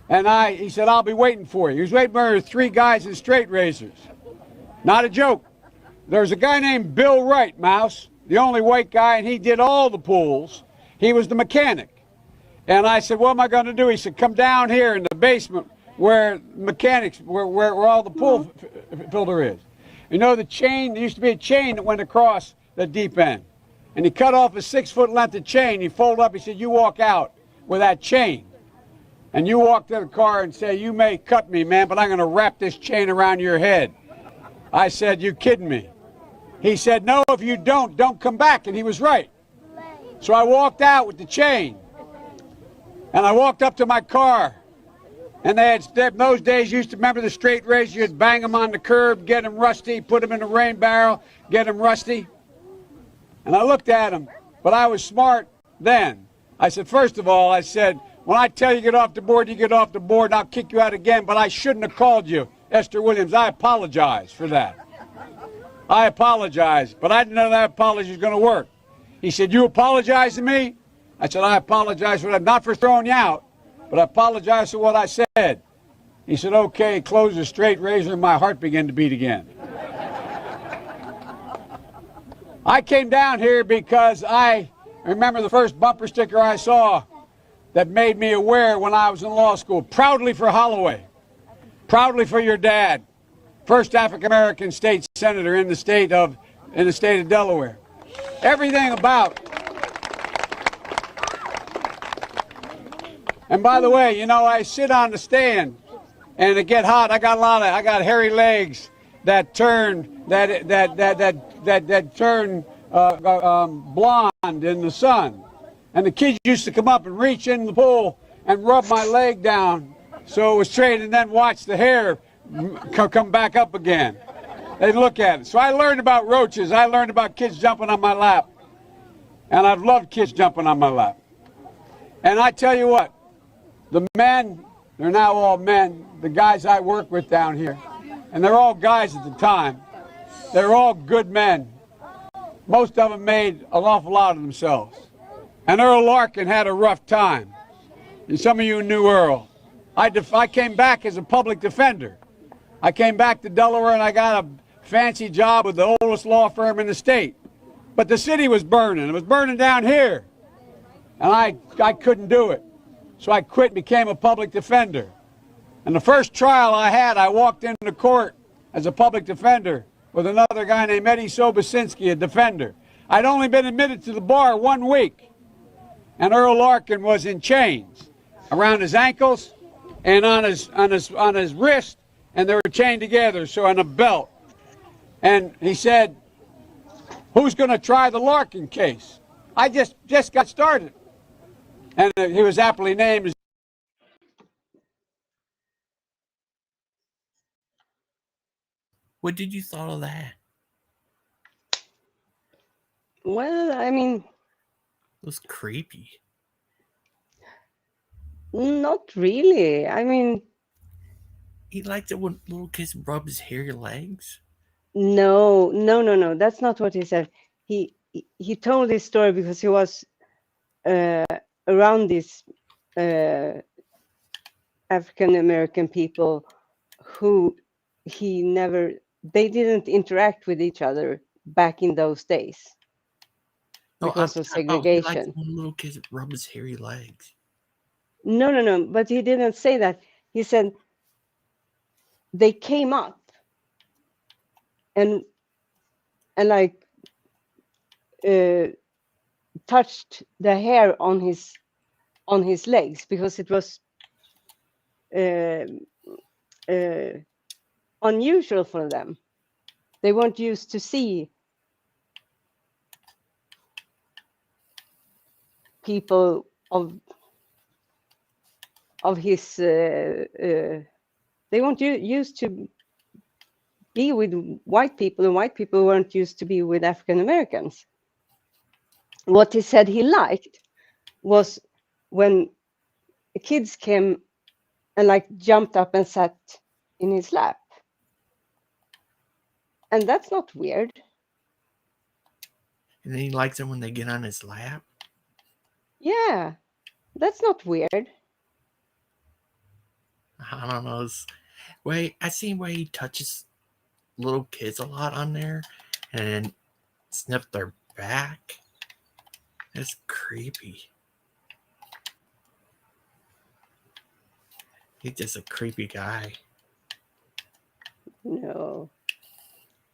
L: And he said, "I'll be waiting for you." He was waiting for 3 guys in straight razors. Not a joke. There was a guy named Bill Wright, Mouse, the only white guy, and he did all the pools. He was the mechanic. And I said, "What am I going to do?" He said, "Come down here in the basement where all the pool filter is. You know the chain, there used to be a chain that went across the deep end. And he cut off a 6-foot length of chain. He folded up, he said, "You walk out with that chain. And you walk to the car and say, 'You may cut me, man, but I'm going to wrap this chain around your head.'" I said, "You kidding me?" He said, "No, if you don't come back." And he was right. So I walked out with the chain. And I walked up to my car. And they had, in those days, you used to remember the straight razor. You'd bang them on the curb, get them rusty, put them in a rain barrel, get them rusty. And I looked at him, but I was smart then. I said, "First of all," I said, "when I tell you to get off the board, you get off the board, and I'll kick you out again, but I shouldn't have called you Esther Williams. I apologize for that. I apologize, but I didn't know that apology was going to work." He said, "You apologize to me?" I said, "I apologize for that, not for throwing you out, but I apologize for what I said." He said, "Okay," closed the straight razor, and my heart began to beat again. I came down here because I remember the first bumper sticker I saw that made me aware when I was in law school. Proudly for Holloway. Proudly for your dad. First African-American state senator in the state of Delaware. Everything about. And by the way, you know, I sit on the stand and it get hot. I got hairy legs that turn blonde in the sun. And the kids used to come up and reach in the pool and rub my leg down so it was straight, and then watch the hair come back up again. They'd look at it. So I learned about roaches. I learned about kids jumping on my lap. And I've loved kids jumping on my lap. And I tell you what, the men, they're now all men, the guys I work with down here, and they're all guys at the time, they're all good men. Most of them made an awful lot of themselves. And Earl Larkin had a rough time. And some of you knew Earl. I came back as a public defender. I came back to Delaware and I got a fancy job with the oldest law firm in the state. But the city was burning. It was burning down here. And I couldn't do it. So I quit and became a public defender. And the first trial I had, I walked into court as a public defender with another guy named Eddie Sobosinski, a defender. I'd only been admitted to the bar 1 week. And Earl Larkin was in chains around his ankles and on his wrist, and they were chained together, so on a belt. And he said, "Who's going to try the Larkin case?" I just got started. And he was aptly named as.
A: What did you thought of that?
F: Well, I mean,
A: it was creepy.
F: Not really. I mean,
A: he liked it when little kids rub his hairy legs.
F: No. That's not what he said. He told this story because he was around these African American people who they didn't interact with each other back in those days because of segregation.
A: He liked when little kids rub his hairy legs.
F: No, but he didn't say that. He said they came up and like touched the hair on his legs because it was unusual for them. They weren't used to see people of his. They weren't used to be with white people, and white people weren't used to be with African Americans. What he said he liked was when the kids came and like jumped up and sat in his lap. And that's not weird.
A: And then he likes them when they get on his lap.
F: Yeah, that's not weird.
A: I don't know. I seen where he touches little kids a lot on there and sniff their back. It's creepy. He's just a creepy guy.
F: No.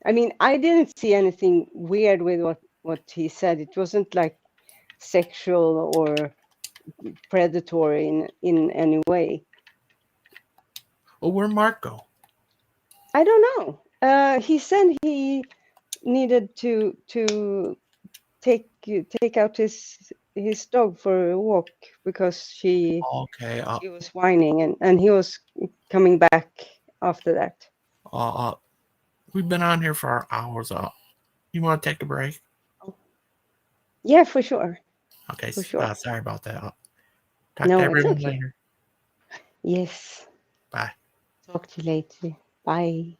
F: I mean, I didn't see anything weird with what he said. It wasn't like sexual or predatory in any way.
A: Well, where'd Mark go?
F: I don't know. He said he needed to take out his dog for a walk because she was whining and he was coming back after that.
A: We've been on here for hours. You want to take a break?
F: Yeah, for sure.
A: Okay,
F: for sure.
A: Sorry about that. Talk to everyone later.
F: Yes.
A: Bye.
F: Talk to you later. Bye.